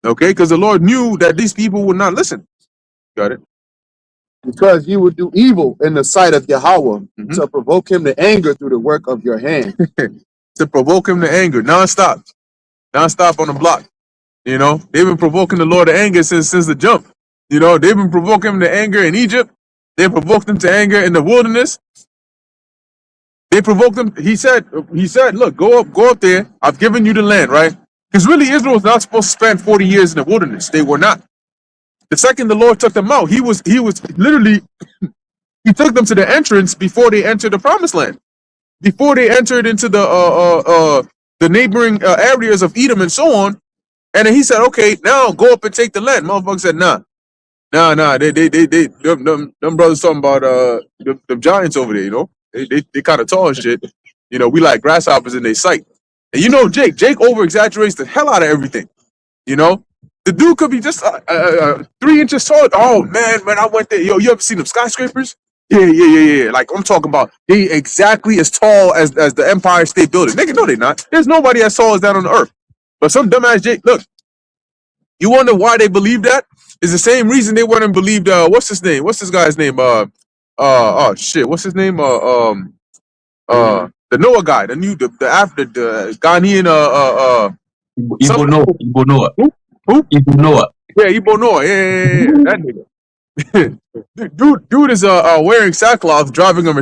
Speaker 1: okay? Because the Lord knew that these people would not listen. Got it?
Speaker 4: Because you would do evil in the sight of Yahweh to provoke him to anger through the work of your hand.
Speaker 1: To provoke him to anger, nonstop on the block. They've been provoking the Lord to anger since the jump. They've been provoking him to anger in Egypt. They provoked him to anger in the wilderness. They provoked him. He said, look, go up there. I've given you the land, right? Because really, Israel was not supposed to spend 40 years in the wilderness. They were not. The second the Lord took them out, he was literally, he took them to the entrance before they entered the promised land. Before they entered into the neighboring areas of Edom and so on. And then he said, okay, now go up and take the land. Motherfucker said, nah. Them brothers talking about the giants over there, They kind of tall and shit. We like grasshoppers in their sight. And Jake over exaggerates the hell out of everything. The dude could be just 3 inches tall. Oh man, I went there. Yo, you ever seen them skyscrapers? Yeah. Like I'm talking about, they exactly as tall as the Empire State Building. Nigga, no, they not. There's nobody as tall as that on the earth. But some dumbass Jake, look, you wonder why they believe that? It's the same reason they wouldn't believe what's his name? What's this guy's name? Oh shit, what's his name? The Noah guy, the Ghanaian
Speaker 2: Ibo Noah.
Speaker 1: Who?
Speaker 2: Ibo Noah.
Speaker 1: Yeah, Ibo Noah. Yeah, that nigga. Dude is wearing sackcloth, driving a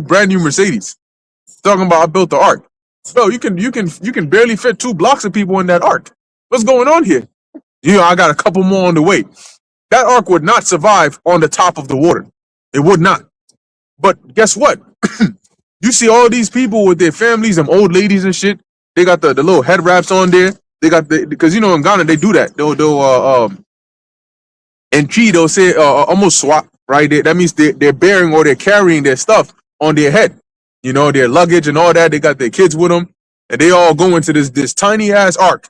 Speaker 1: brand new Mercedes. Talking about I built the ark. Bro, you can barely fit 2 blocks of people in that ark. What's going on here? I got a couple more on the way. That ark would not survive on the top of the water. It would not. But guess what? You see all these people with their families, them old ladies and shit. They got the little head wraps on there. They got because in Ghana they do that. They'll in Chi they'll say almost swap, right? That means they're bearing or they're carrying their stuff on their head. Their luggage and all that. They got their kids with them, and they all go into this tiny ass ark.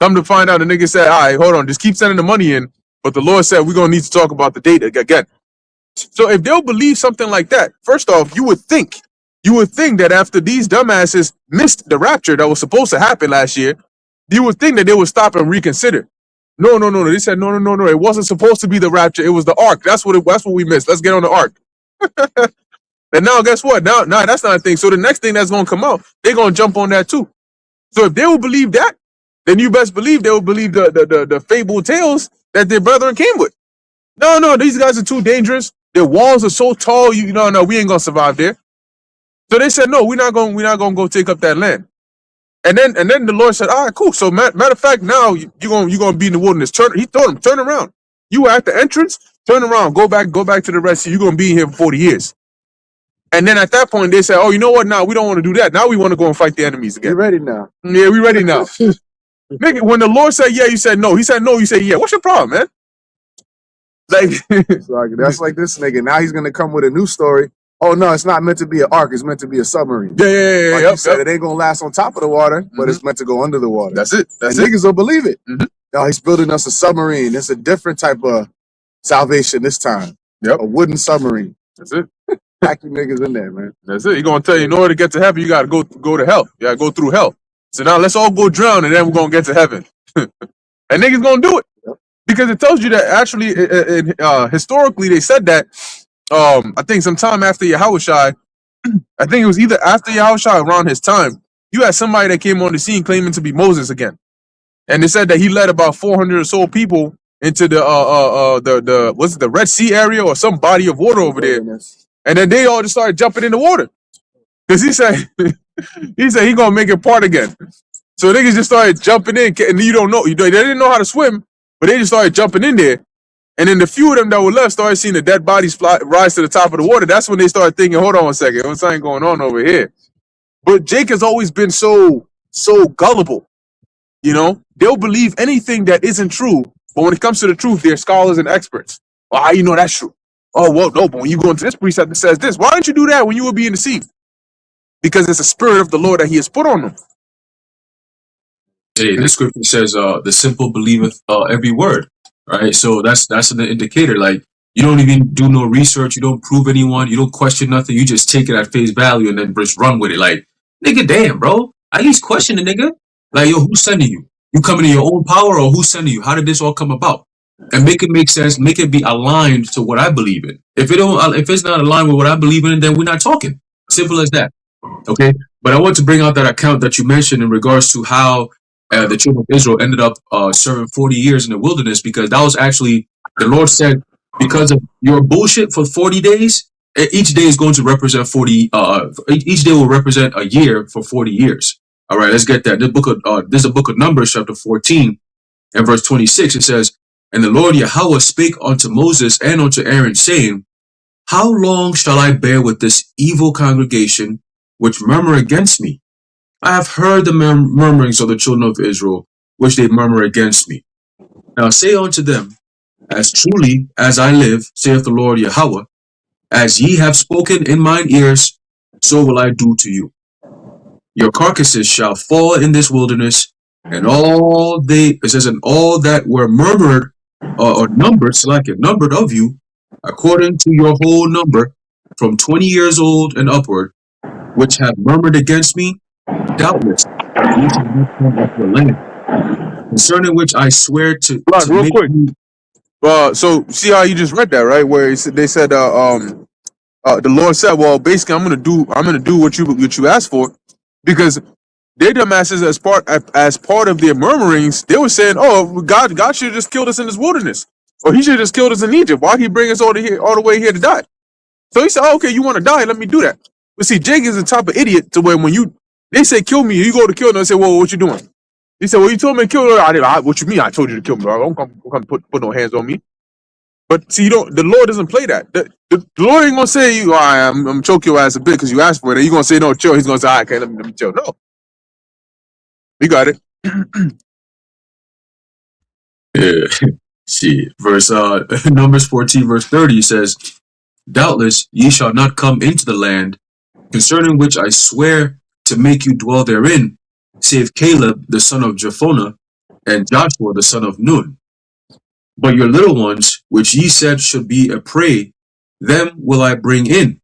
Speaker 1: Come to find out, the nigga said, all right, hold on, just keep sending the money in. But the Lord said, we're going to need to talk about the date again. So if they'll believe something like that, first off, you would think that after these dumbasses missed the rapture that was supposed to happen last year, you would think that they would stop and reconsider. No. They said, no. It wasn't supposed to be the rapture. It was the ark. That's what we missed. Let's get on the ark. And now guess what? Now that's not a thing. So the next thing that's going to come out, they're going to jump on that too. So if they will believe that, then you best believe they will believe the fabled tales that their brethren came with. No, these guys are too dangerous. Their walls are so tall. No, we ain't gonna survive there. So they said, no, we're not gonna go take up that land. And then the Lord said, all right, cool. So matter of fact, now you're gonna be in the wilderness. He told him, turn around. You were at the entrance. Turn around. Go back to the Red Sea. You're gonna be here for 40 years. And then at that point, they said, oh, you know what? Now we don't want to do that. Now we want to go and fight the enemies again.
Speaker 4: You ready now?
Speaker 1: Yeah, we ready now. Nigga, when the Lord said yeah, you said no. He said no, you said yeah. What's your problem, man? Like
Speaker 4: That's like this nigga. Now he's gonna come with a new story.
Speaker 5: Oh no, it's not meant to be an ark. It's meant to be a submarine.
Speaker 1: Yeah,
Speaker 5: Like
Speaker 1: yep,
Speaker 5: you said,
Speaker 1: yep.
Speaker 5: it ain't gonna last on top of the water, but it's meant to go under the water.
Speaker 1: That's it. That's
Speaker 5: And
Speaker 1: it.
Speaker 5: niggas will believe it.
Speaker 1: Mhm.
Speaker 5: No, he's building us a submarine. It's a different type of salvation this time.
Speaker 1: Yep.
Speaker 5: A wooden submarine.
Speaker 1: That's it.
Speaker 5: Pack you niggas in there, man.
Speaker 1: That's it. He's gonna tell you in order to get to heaven, you gotta go to hell. You gotta go through hell. So now let's all go drown and then we're gonna get to heaven. And niggas gonna do it.
Speaker 5: Yep.
Speaker 1: Because it tells you that actually historically they said that I think sometime after Yahushua, I think it was either after Yahushua around his time, you had somebody that came on the scene claiming to be Moses again. And they said that he led about 400 or so people into the what's it, the Red Sea area or some body of water over there.
Speaker 5: Wilderness.
Speaker 1: And then they all just started jumping in the water. Because he said he gonna make it part again. So niggas just started jumping in, and you don't know, they didn't know how to swim, but they just started jumping in there. And then the few of them that were left started seeing the dead bodies rise to the top of the water. That's when they started thinking, hold on a second, what's something going on over here? But Jake has always been so gullible. You know, they'll believe anything that isn't true, but when it comes to the truth, they're scholars and experts. Well, how you know that's true? Oh, well, no, but when you go into this precept that says this, why didn't you do that when you were being deceived? Because it's the spirit of the Lord that he has put on them.
Speaker 2: Hey, the scripture says, "The simple believeth every word." Right, so that's an indicator. Like, you don't even do no research, you don't prove anyone, you don't question nothing. You just take it at face value and then just run with it. Like, nigga, damn, bro. At least question the nigga. Like, yo, who's sending you? You coming in your own power, or who's sending you? How did this all come about? And make it make sense. Make it be aligned to what I believe in. If it's not aligned with what I believe in, then we're not talking. Simple as that. Okay, but I want to bring out that account that you mentioned in regards to how the children of Israel ended up serving 40 years in the wilderness, because that was actually, the Lord said, because of your bullshit for 40 days, each day is going to represent 40, each day will represent a year for 40 years. All right, let's get that. This is a book of Numbers, chapter 14 and verse 26. It says, "And the Lord Yahweh spake unto Moses and unto Aaron, saying, How long shall I bear with this evil congregation which murmur against me? I have heard the murmurings of the children of Israel, which they murmur against me. Now say unto them, As truly as I live, saith the Lord Yahweh, as ye have spoken in mine ears, so will I do to you. Your carcasses shall fall in this wilderness, and all that were murmured or numbered of you, according to your whole number, from 20 years old and upward, which have murmured against me, doubtless ye shall not come up the land, concerning which I swear to
Speaker 1: Real
Speaker 2: make
Speaker 1: quick.
Speaker 2: you."
Speaker 1: So see how you just read that, right? Where they said, the Lord said, well, basically, I'm gonna do what you asked for, because their dumbasses, as part of their murmurings, they were saying, oh, God should have just killed us in this wilderness, or he should have just killed us in Egypt. Why he bring us all the way here to die? So he said, oh, okay, you want to die? Let me do that. But see, Jake is the type of idiot to where when they say kill me, you go to kill them, and say, well, what you doing? He said, well, you told me to kill her. What you mean? I told you to kill me. Don't come put no hands on me. But see, the Lord doesn't play that. The Lord ain't gonna say, all right, I'm choke your ass a bit because you asked for it. And you're gonna say, no, chill. He's gonna say, all right, okay, let me chill. No, we got it.
Speaker 2: Yeah. See, verse Numbers 14, verse 30 says, "Doubtless ye shall not come into the land, concerning which I swear to make you dwell therein, save Caleb the son of Jephunneh, and Joshua the son of Nun. But your little ones, which ye said should be a prey, them will I bring in,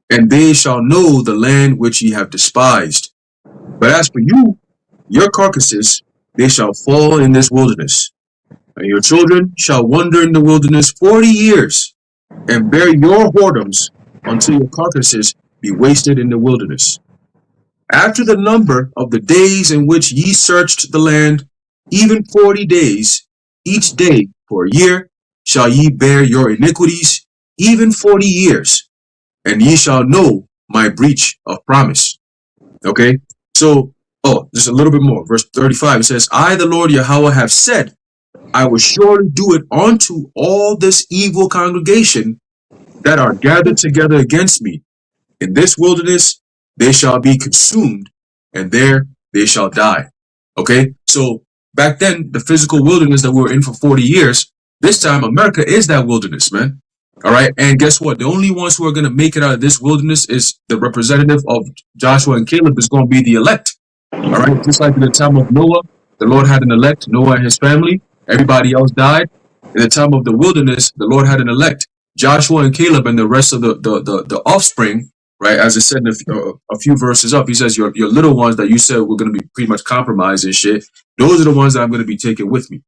Speaker 2: and they shall know the land which ye have despised. But as for you, your carcasses, they shall fall in this wilderness. And your children shall wander in the wilderness 40 years, and bear your whoredoms until your carcasses be wasted in the wilderness. After the number of the days in which ye searched the land, even 40 days, each day for a year, shall ye bear your iniquities, even 40 years, and ye shall know my breach of promise." Okay, so, just a little bit more. Verse 35, it says, "I, the Lord Yahweh, have said, I will surely do it unto all this evil congregation that are gathered together against me. In this wilderness they shall be consumed, and there they shall die." Okay, so back then, the physical wilderness that we were in for 40 years, this time America is that wilderness, man. All right. And guess what? The only ones who are going to make it out of this wilderness is the representative of Joshua and Caleb is going to be the elect. All right. Just like in the time of Noah, the Lord had an elect, Noah and his family. Everybody else died. In the time of the wilderness, the Lord had an elect, Joshua and Caleb, and the rest of the offspring. Right, as it said in a few verses up, he says your little ones that you said were going to be pretty much compromised and shit. Those are the ones that I'm going to be taking with me.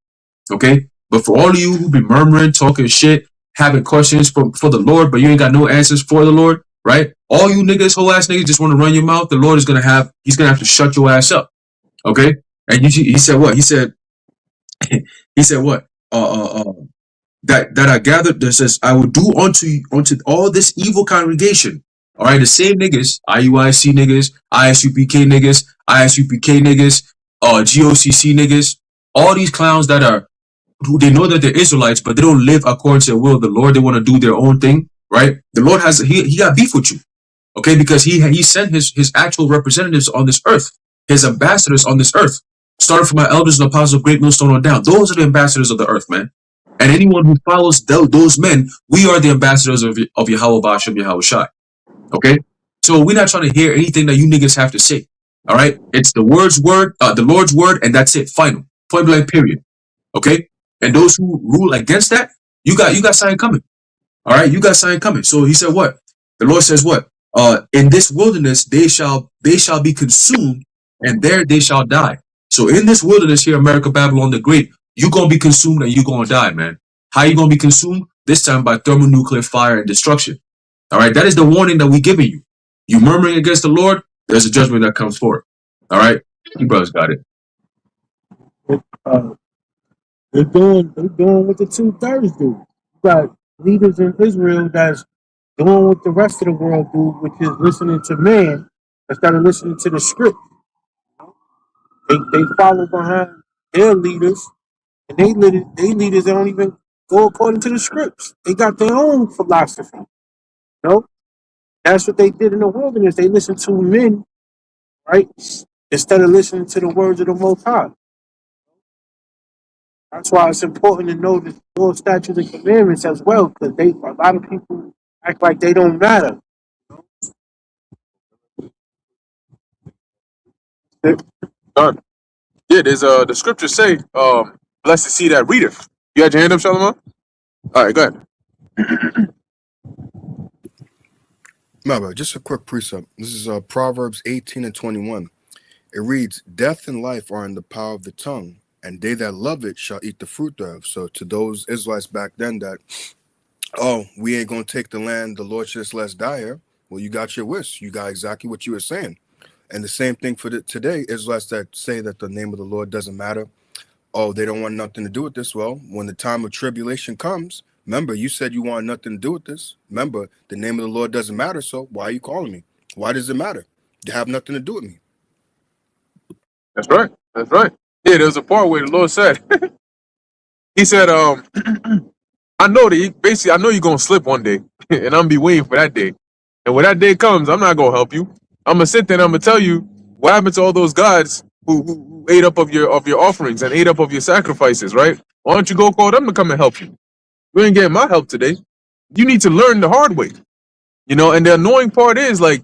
Speaker 2: Okay, but for all of you who be murmuring, talking shit, having questions for the Lord, but you ain't got no answers for the Lord, right? All you niggas, whole ass niggas, just want to run your mouth. The Lord is he's gonna have to shut your ass up. Okay, and he said what? He said what? That I gathered that says I will do unto all this evil congregation. All right, the same niggas, IUIC niggas, ISUPK niggas, ISUPK niggas, GOCC niggas, all these clowns that are who they know that they're Israelites, but they don't live according to the will of the Lord. They want to do their own thing, right? The Lord he got beef with you, okay? Because he sent his actual representatives on this earth, his ambassadors on this earth, starting from our elders and apostles of Great Millstone on down. Those are the ambassadors of the earth, man. And anyone who follows those men, we are the ambassadors of Yahweh Ba'ashem Yahweh Shai. Okay? So we're not trying to hear anything that you niggas have to say. All right? It's the Lord's word, and that's it. Final. Point blank, period. Okay? And those who rule against that, you got something coming. All right? You got something coming. So he said what? The Lord says what? In this wilderness they shall be consumed, and there they shall die. So in this wilderness here, America, Babylon the Great, you're going to be consumed and you're going to die, man. How you going to be consumed? This time by thermonuclear fire and destruction. All right, that is the warning that we're giving you. You murmuring against the Lord, there's a judgment that comes forth. All right, you brothers got it.
Speaker 6: Uh, they're doing what the 2/3 do. You got leaders in Israel that's doing what the rest of the world do, which is listening to man instead of listening to the script. They follow behind their leaders, and they leaders don't even go according to the scripts. They got their own philosophy. You know? That's what they did in the wilderness. They listened to men, right? Instead of listening to the words of the Most High. That's why it's important to know the Lord's statutes and commandments as well, because a lot of people act like they don't matter.
Speaker 1: Done. Yeah, there's the scriptures say, blessed is he that readeth. You had your hand up, Shalom? All right, go ahead.
Speaker 3: No, but just a quick precept. This is Proverbs 18 and 21. It reads, "Death and life are in the power of the tongue, and they that love it shall eat the fruit thereof." So to those Israelites back then that, oh, we ain't going to take the land, the Lord just let us die here. Well, you got your wish. You got exactly what you were saying. And the same thing for today, Israelites that say that the name of the Lord doesn't matter. Oh, they don't want nothing to do with this. Well, when the time of tribulation comes, remember, you said you want nothing to do with this. Remember, the name of the Lord doesn't matter, so why are you calling me? Why does it matter? You have nothing to do with me.
Speaker 1: That's right. That's right. Yeah, there's a part where the Lord said, he said, I know that I know you're going to slip one day, and I'm going to be waiting for that day. And when that day comes, I'm not going to help you. I'm going to sit there and I'm going to tell you what happened to all those gods who ate up of your offerings and ate up of your sacrifices, right? Why don't you go call them to come and help you? You ain't getting my help today. You need to learn the hard way. You know, and the annoying part is, like,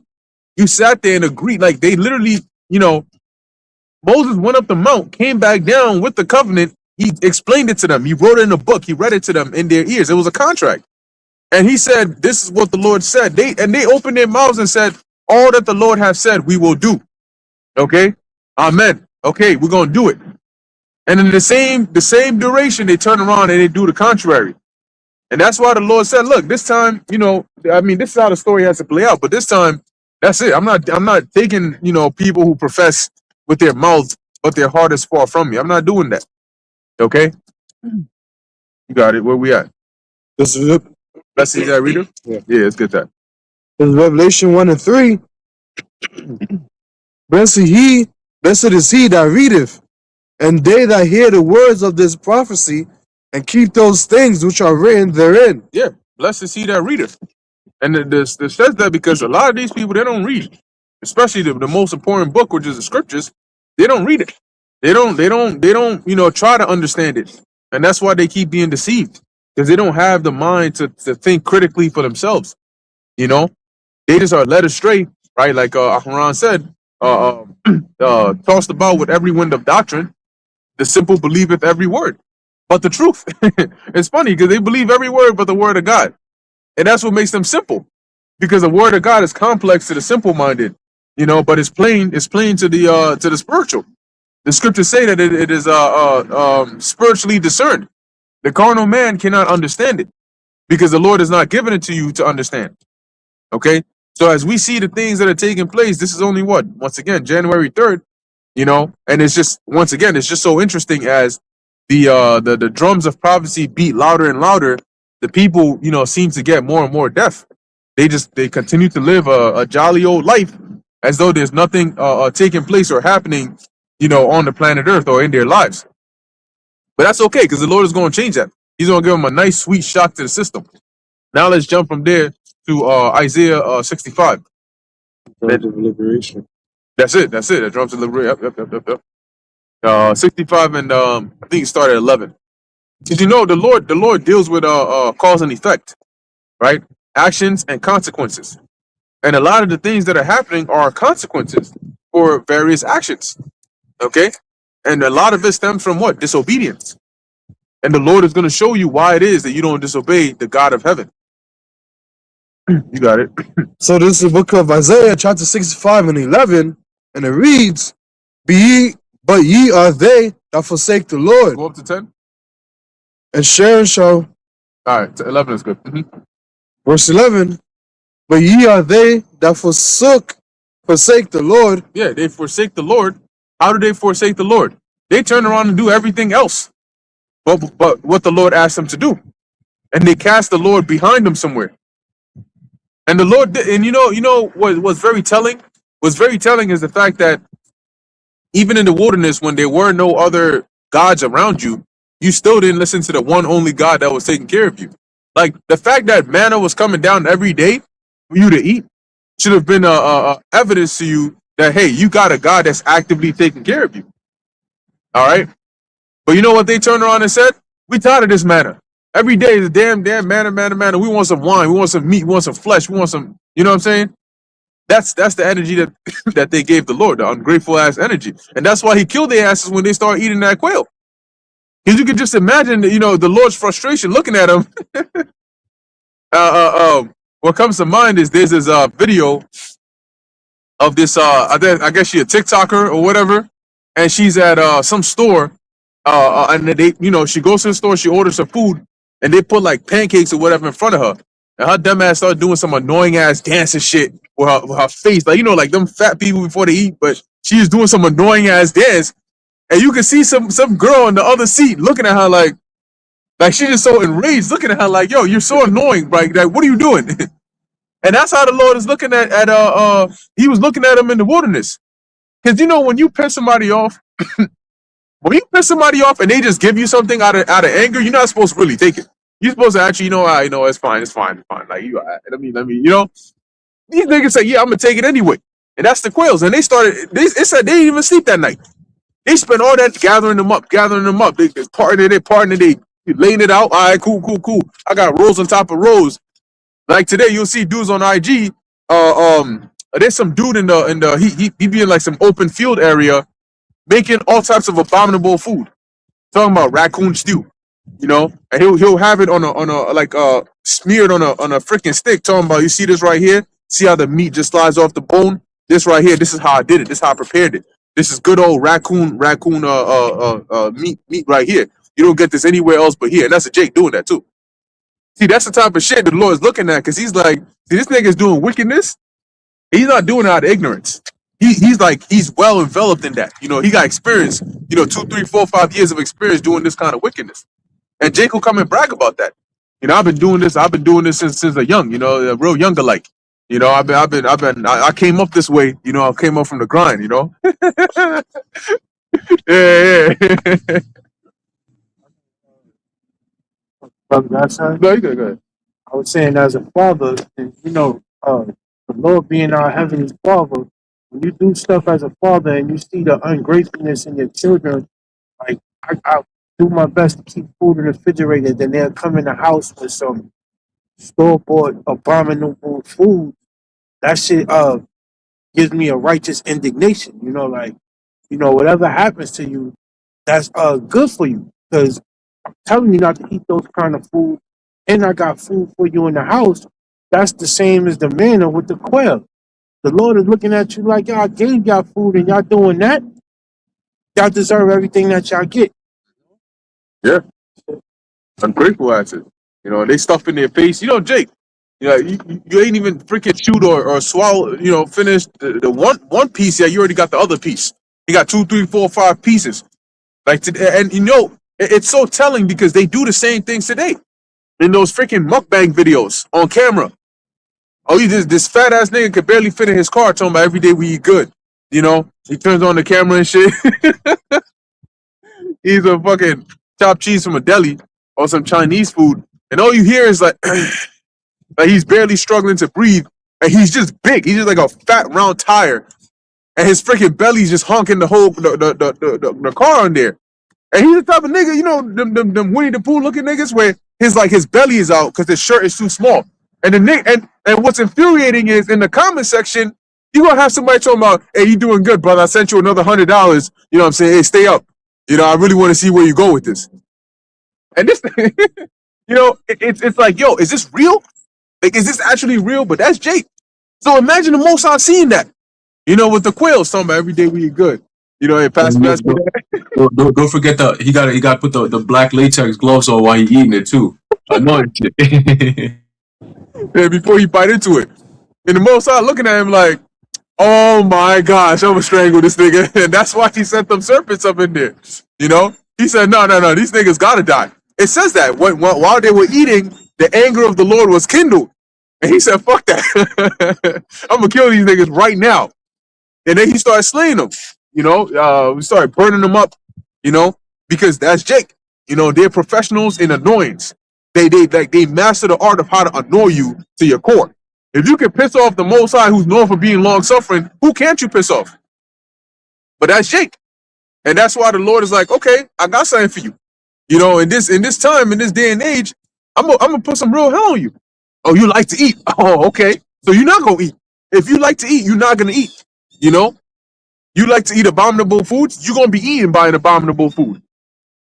Speaker 1: you sat there and agreed, like, they literally, you know, Moses went up the mount, came back down with the covenant. He explained it to them. He wrote it in a book. He read it to them in their ears. It was a contract. And he said, this is what the Lord said. They opened their mouths and said, all that the Lord has said, we will do. Okay? Amen. Okay, we're going to do it. And in the same duration, they turn around and they do the contrary. And that's why the Lord said, look, this time, you know, I mean, this is how the story has to play out. But this time, that's it. I'm not taking, you know, people who profess with their mouths, but their heart is far from me. I'm not doing that. Okay? You got it. Where we at?
Speaker 4: This is
Speaker 1: Let's see that, reader. Yeah, let's get that.
Speaker 4: Revelation 1 and 3. Blessed is he that readeth, and they that hear the words of this prophecy, and keep those things which are written therein.
Speaker 1: Yeah, blessed is he that readeth. And this says that because a lot of these people, they don't read, especially the most important book, which is the scriptures. They don't read it. They don't, you know, try to understand it. And that's why they keep being deceived. because they don't have the mind to think critically for themselves. You know, they just are led astray, right? Like Aharon said, tossed about with every wind of doctrine. The simple believeth every word, but the truth. It's funny because they believe every word but the word of God, and that's what makes them simple. Because the word of God is complex to the simple-minded, you know, but it's plain. It's plain to the spiritual. The scriptures say that it is spiritually discerned. The carnal man cannot understand it because the Lord has not given it to you to understand. Okay, so as we see the things that are taking place, this is only what, once again, January 3rd, you know, and it's just, once again, it's just so interesting as the drums of prophecy beat louder and louder. The people, you know, seem to get more and more deaf. They continue to live a jolly old life as though there's nothing taking place or happening, you know, on the planet Earth or in their lives. But that's okay because the Lord is going to change that. He's going to give them a nice, sweet shock to the system. Now let's jump from there to Isaiah 65.
Speaker 6: Drums of liberation.
Speaker 1: That's it. That's it. The drums of liberation. Yep. 65 and I think it started at 11. Because you know the Lord deals with cause and effect, right? Actions and consequences. And a lot of the things that are happening are consequences for various actions. Okay? And a lot of it stems from what? Disobedience. And the Lord is going to show you why it is that you don't disobey the God of heaven. You got it.
Speaker 4: So this is the book of Isaiah, chapter 65 and 11, and it reads, but ye are they that forsake the Lord,
Speaker 1: Go up to 10.
Speaker 4: and Sharon shall,
Speaker 1: All right, 11 is good.
Speaker 4: verse 11, but ye are they that forsake the Lord.
Speaker 1: Yeah, they forsake the Lord. How do they forsake the Lord? They turn around and do everything else but what the Lord asked them to do. And they cast the Lord behind them somewhere. And the Lord, and you know what was very telling? What's very telling is the fact that even in the wilderness, when there were no other gods around you, you still didn't listen to the one only God that was taking care of you. Like the fact that manna was coming down every day for you to eat should have been evidence to you that, hey, you got a God that's actively taking care of you. All right. But you know what they turned around and said? We tired of this manna. Every day is a damn manna. We want some wine. We want some meat. We want some flesh. We want some, you know what I'm saying? That's the energy that that they gave the Lord, the ungrateful ass energy. And that's why he killed their asses when they started eating that quail. Because you can just imagine, you know, the Lord's frustration looking at them. What comes to mind is there's this video of this, I guess she a TikToker or whatever, and she's at some store, and they, you know, she goes to the store, she orders some food, and they put like pancakes or whatever in front of her, and her dumb ass started doing some annoying ass dancing shit with her face, like, you know, like them fat people before they eat, but she's doing some annoying ass dance, and you can see some girl in the other seat looking at her like she's just so enraged, looking at her like, yo, you're so annoying, right? Like, what are you doing? And that's how the Lord is looking at he was looking at him in the wilderness. Because you know, when you piss somebody off, and they just give you something out of anger, you're not supposed to really take it. You're supposed to actually, it's fine. Like, let me, you know, these niggas say, yeah, I'm gonna take it anyway. And that's the quails. And they said they didn't even sleep that night. They spent all that gathering them up. They parting it, they laying it out. All right, cool. I got rows on top of rows. Like today, you'll see dudes on IG. There's some dude in the he be in like some open field area, making all types of abominable food. Talking about raccoon stew, you know, and he'll have it on a like smeared on a freaking stick. Talking about, you see this right here? See how the meat just slides off the bone? This right here, this is how I did it. This is how I prepared it. This is good old raccoon meat right here. You don't get this anywhere else but here. And that's a Jake doing that too. See, that's the type of shit that the Lord is looking at, because he's like, see, this nigga's doing wickedness. He's not doing it out of ignorance. He's well enveloped in that. You know, he got experience, 2, 3, 4, 5 years of experience doing this kind of wickedness. And Jake will come and brag about that. You know, I've been doing this since a young, a real younger like. You know, I came up this way, I came up from the grind, Yeah.
Speaker 6: Brother Godson,
Speaker 1: No, you good, go ahead.
Speaker 6: I was saying, as a father, and the Lord being our heavenly Father, when you do stuff as a father and you see the ungratefulness in your children, like do my best to keep food in the refrigerator. Then they'll come in the house with some store bought abominable food. That shit gives me a righteous indignation. You know, like, whatever happens to you, that's good for you. Because I'm telling you not to eat those kind of food, and I got food for you in the house. That's the same as the manna with the quail. The Lord is looking at you like, y'all gave y'all food and y'all doing that. Y'all deserve everything that y'all get.
Speaker 1: Yeah, ungrateful asses. You know, they stuff in their face. You know, Jake. You ain't even freaking chewed or swallow. You know, finished the one piece. Yeah, you already got the other piece. You got 2, 3, 4, 5 pieces. Like, and it's so telling because they do the same things today in those freaking mukbang videos on camera. Oh, this fat ass nigga could barely fit in his car. Talking about every day we eat good. You know, he turns on the camera and shit. He's a fucking chopped cheese from a deli or some Chinese food, and all you hear is like, like he's barely struggling to breathe, and he's just big. He's just like a fat round tire, and his freaking belly's just honking the whole the car on there. And he's the type of nigga, you know, them Winnie the Pooh looking niggas where his belly is out because his shirt is too small. And and what's infuriating is in the comment section, you gonna have somebody talking about, hey, you doing good, brother. I sent you another $100. You know what I'm saying? Hey, stay up. You know, I really want to see where you go with this. And this, you know, it's like, yo, is this real? Like, is this actually real? But that's Jake. So imagine the most I've seen that. You know, with the quails talking about every day we eat good. You know, hey, pass me that.
Speaker 2: Don't forget he got to put the black latex gloves on while he eating it too. Annoying shit.
Speaker 1: Yeah, before he bite into it. And the most I looking at him like, oh my gosh, I'm gonna strangle this nigga. And that's why he sent them serpents up in there. You know? He said, no, these niggas gotta die. It says that while they were eating, the anger of the Lord was kindled. And he said, fuck that. I'm gonna kill these niggas right now. And then he started slaying them. You know, we started burning them up, you know, because that's Jake. You know, they're professionals in annoyance. They master the art of how to annoy you to your core. If you can piss off the Most High, who's known for being long suffering, who can't you piss off? But that's Jake, and that's why the Lord is like, okay, I got something for you. You know, in this time, in this day and age, I'm gonna put some real hell on you. Oh, you like to eat? Oh, okay. So you're not gonna eat. If you like to eat, you're not gonna eat. You know, you like to eat abominable foods, you're gonna be eaten by an abominable food.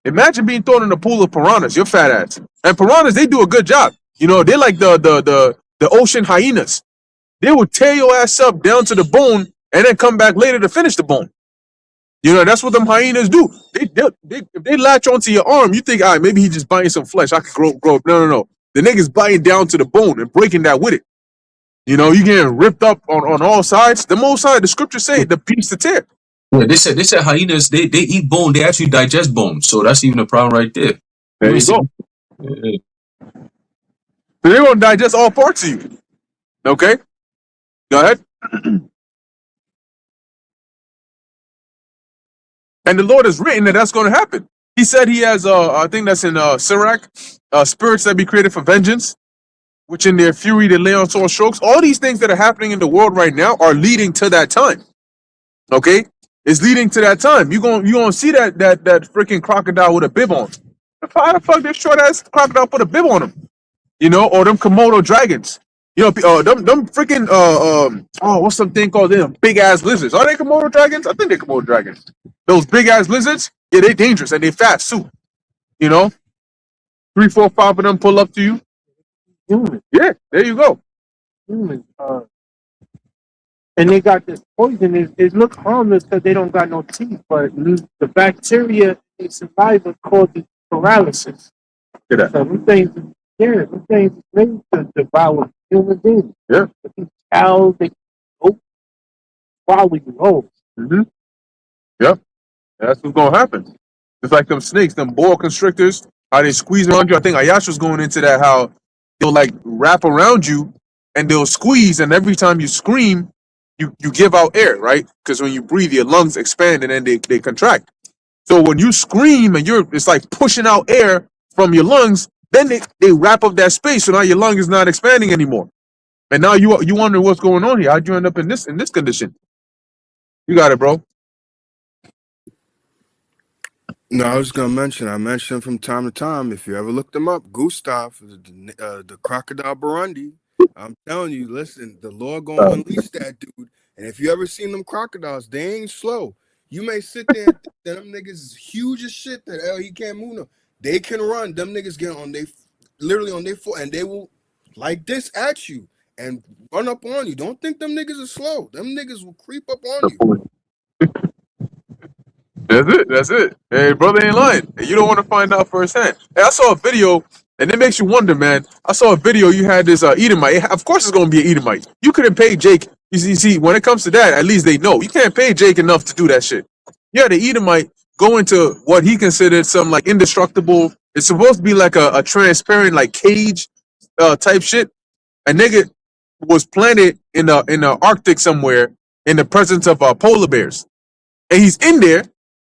Speaker 1: Imagine being thrown in a pool of piranhas, your fat ass. And piranhas, they do a good job. You know, they're like the ocean hyenas. They will tear your ass up down to the bone and then come back later to finish the bone. You know, that's what them hyenas do. If they latch onto your arm, you think, all right, maybe he just biting some flesh. I could grow. No. The nigga's biting down to the bone and breaking that with it. You know, you getting ripped up on all sides. The most side, the scriptures say, the piece to tear.
Speaker 2: Yeah, they said hyenas, they eat bone, they actually digest bone. So that's even a problem right there.
Speaker 1: There you go.
Speaker 2: Yeah.
Speaker 1: So they're gonna digest all parts of you. Okay? Go ahead. And the Lord has written that that's going to happen. He said he has, I think that's in Sirach, spirits that be created for vengeance, which in their fury they lay on sore strokes. All these things that are happening in the world right now are leading to that time. Okay? It's leading to that time. You gonna see that freaking crocodile with a bib on. How the fuck this short ass crocodile put a bib on him? You know, or them Komodo dragons. You know, them freaking what's something called them big ass lizards? Are they Komodo dragons? I think they're Komodo dragons. Those big ass lizards, yeah, they're dangerous and they fast too. You know, 3, 4, 5 of them pull up to you.
Speaker 6: Human,
Speaker 1: Yeah, there you go.
Speaker 6: human. And they got this poison. It look harmless because they don't got no teeth, but the bacteria in saliva causes paralysis.
Speaker 1: Look at that.
Speaker 6: So them things is made to devour human beings.
Speaker 1: Yeah.
Speaker 6: These cows, they swallow you whole.
Speaker 1: Mm-hmm. Yep. That's what's gonna happen. It's like them snakes, them boa constrictors, how they squeeze around you. I think Ayash was going into that, how they'll like wrap around you and they'll squeeze, and every time you scream, you give out air, right? Because when you breathe, your lungs expand and then they contract. So when you scream and it's like pushing out air from your lungs, then they wrap up that space, so now your lung is not expanding anymore. And now you wonder what's going on here. How'd you end up in this condition? You got it, bro.
Speaker 3: No, I was gonna mention. I mentioned from time to time. If you ever look them up, Gustav, the crocodile Burundi. I'm telling you, listen, the Lord gonna unleash that dude. And if you ever seen them crocodiles, they ain't slow. You may sit there and think that them niggas is huge as shit. That hell he can't move them. They can run. Them niggas get on they literally on their foot, and they will like this at you and run up on you. Don't think them niggas are slow. Them niggas will creep up on you.
Speaker 1: That's it. That's it. Hey, brother ain't lying. And you don't want to find out firsthand. Hey, I saw a video, and it makes you wonder, man. I saw a video. You had this Edomite. Of course, it's gonna be an Edomite. You couldn't pay Jake. You see, when it comes to that, at least they know you can't pay Jake enough to do that shit. Yeah, the Edomite go into what he considered some like indestructible. It's supposed to be like a transparent like cage type shit. A nigga was planted in the Arctic somewhere in the presence of polar bears, and he's in there.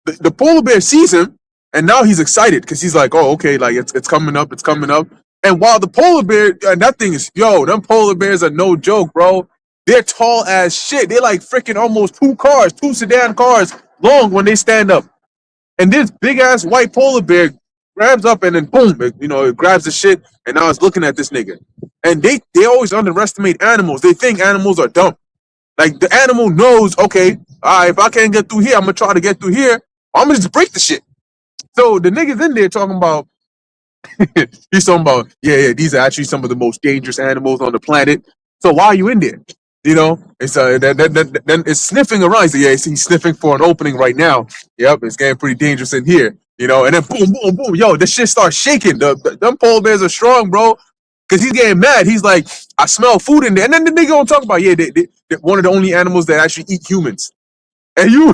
Speaker 1: The polar bear sees him, and now he's excited because he's like, "Oh, okay, like it's coming up, it's coming up." And while the polar bear, and that thing is, yo, them polar bears are no joke, bro. They're tall as shit. They're like freaking almost two sedan cars long when they stand up. And this big ass white polar bear grabs up and then boom, it grabs the shit, and now it's looking at this nigga. And they always underestimate animals. They think animals are dumb. Like the animal knows, okay, all right, if I can't get through here, I'm gonna try to get through here. I'm gonna just break the shit. So the niggas in there talking about, he's talking about, yeah, these are actually some of the most dangerous animals on the planet. So why are you in there? It's then it's sniffing around. He's like, yeah, he's sniffing for an opening right now. Yep, it's getting pretty dangerous in here. And then boom, boom, boom, yo, this shit starts shaking. Them polar bears are strong, bro. Cause he's getting mad. He's like, I smell food in there. And then the nigga gonna talk about, yeah, they're one of the only animals that actually eat humans. And you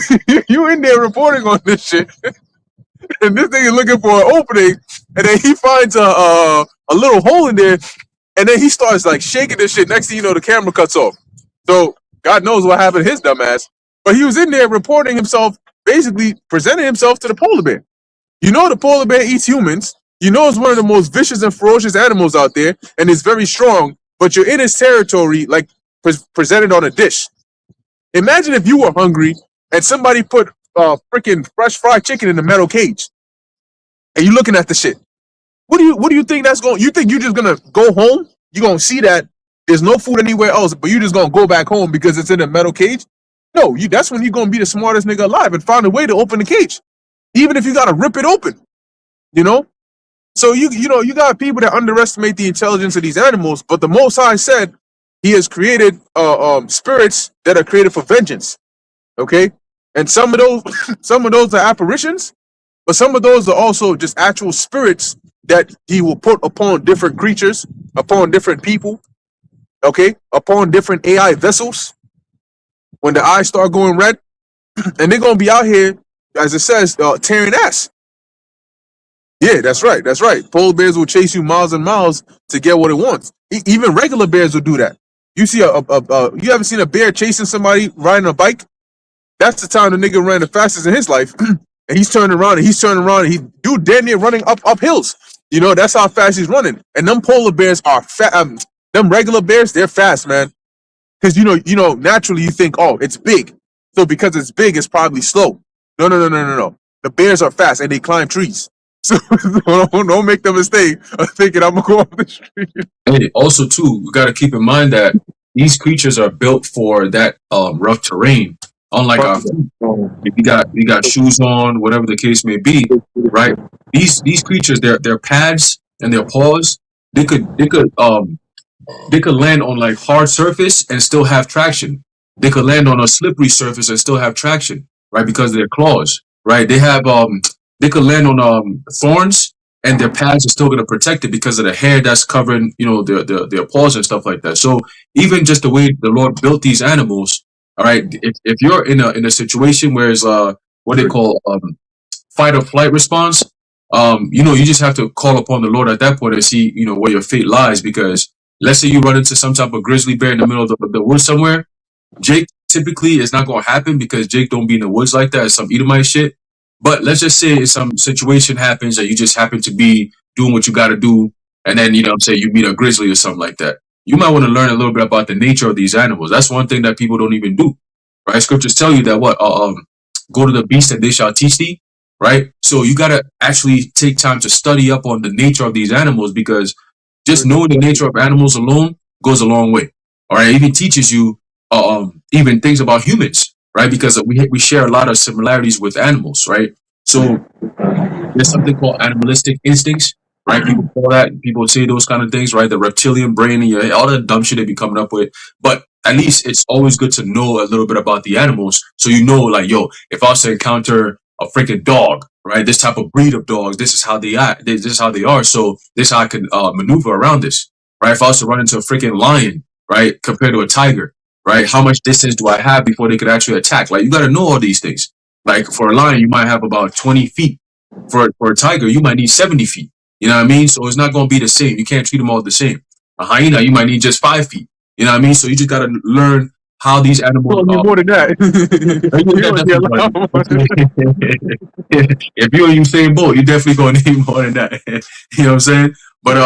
Speaker 1: you in there reporting on this shit. And this nigga looking for an opening, and then he finds a little hole in there, and then he starts like shaking this shit. Next thing you know, the camera cuts off. So God knows what happened to his dumb ass. But he was in there reporting himself, basically presenting himself to the polar bear. The polar bear eats humans. It's one of the most vicious and ferocious animals out there, and it's very strong. But you're in his territory, like presented on a dish. Imagine if you were hungry and somebody put freaking fresh fried chicken in a metal cage, and you looking at the shit. What do you think that's going? You think you're just gonna go home? You're gonna see that there's no food anywhere else, but you just gonna go back home because it's in a metal cage? No, that's when you're gonna be the smartest nigga alive and find a way to open the cage, even if you gotta rip it open. So you got people that underestimate the intelligence of these animals, but the Most High said He has created spirits that are created for vengeance. Okay, and some of those are apparitions, but some of those are also just actual spirits that He will put upon different creatures, upon different people. Okay, upon different AI vessels. When the eyes start going red, and they're gonna be out here, as it says, tearing ass. Yeah, that's right. That's right. Polar bears will chase you miles and miles to get what it wants. Even regular bears will do that. You see you haven't seen a bear chasing somebody riding a bike? That's the time the nigga ran the fastest in his life, and he's turning around and he dude damn near running up hills. That's how fast he's running. And them polar bears are fast. Them regular bears, they're fast, man. Because naturally you think, oh, it's big, so because it's big, it's probably slow. No. The bears are fast and they climb trees. So don't make the mistake of thinking I'm gonna go off the street.
Speaker 2: And also, too, we got to keep in mind that these creatures are built for that rough terrain. Unlike our feet, if you got shoes on, whatever the case may be, right? These creatures, their pads and their paws, they could land on like hard surface and still have traction. They could land on a slippery surface and still have traction, right? Because of their claws, right? They have they could land on thorns, and their pads are still going to protect it because of the hair that's covering, their paws and stuff like that. So even just the way the Lord built these animals, all right, if you're in a situation where it's what they call fight or flight response, you just have to call upon the Lord at that point and see, where your fate lies. Because let's say you run into some type of grizzly bear in the middle of the woods somewhere, Jake typically is not going to happen because Jake don't be in the woods like that. It's some Edomite shit. But let's just say some situation happens that you just happen to be doing what you got to do, and then you meet a grizzly or something like that. You might want to learn a little bit about the nature of these animals. That's one thing that people don't even do, right? Scriptures tell you that go to the beast and they shall teach thee, right? So you gotta actually take time to study up on the nature of these animals, because just knowing the nature of animals alone goes a long way. All right, it even teaches you even things about humans, right? Because we share a lot of similarities with animals, right? So there's something called animalistic instincts, right? People call that, people say those kind of things, right? The reptilian brain in your head, all that dumb shit they be coming up with. But at least it's always good to know a little bit about the animals, so you know, like, yo, if I was to encounter a freaking dog, right? This type of breed of dogs, this is how they act, this is how they are. So this is how I can maneuver around this, right? If I was to run into a freaking lion, right, compared to a tiger, right? How much distance do I have before they could actually attack? Like, you got to know all these things. Like for a lion, you might have about 20 feet. For a tiger, you might need 70 feet. You know what I mean? So it's not going to be the same. You can't treat them all the same. A hyena, you might need just 5 feet. You know what I mean? So you just got to learn how these animals
Speaker 5: You need more than that.
Speaker 2: if you're Usain Bolt, you definitely gonna need more than that. You know what I'm saying? But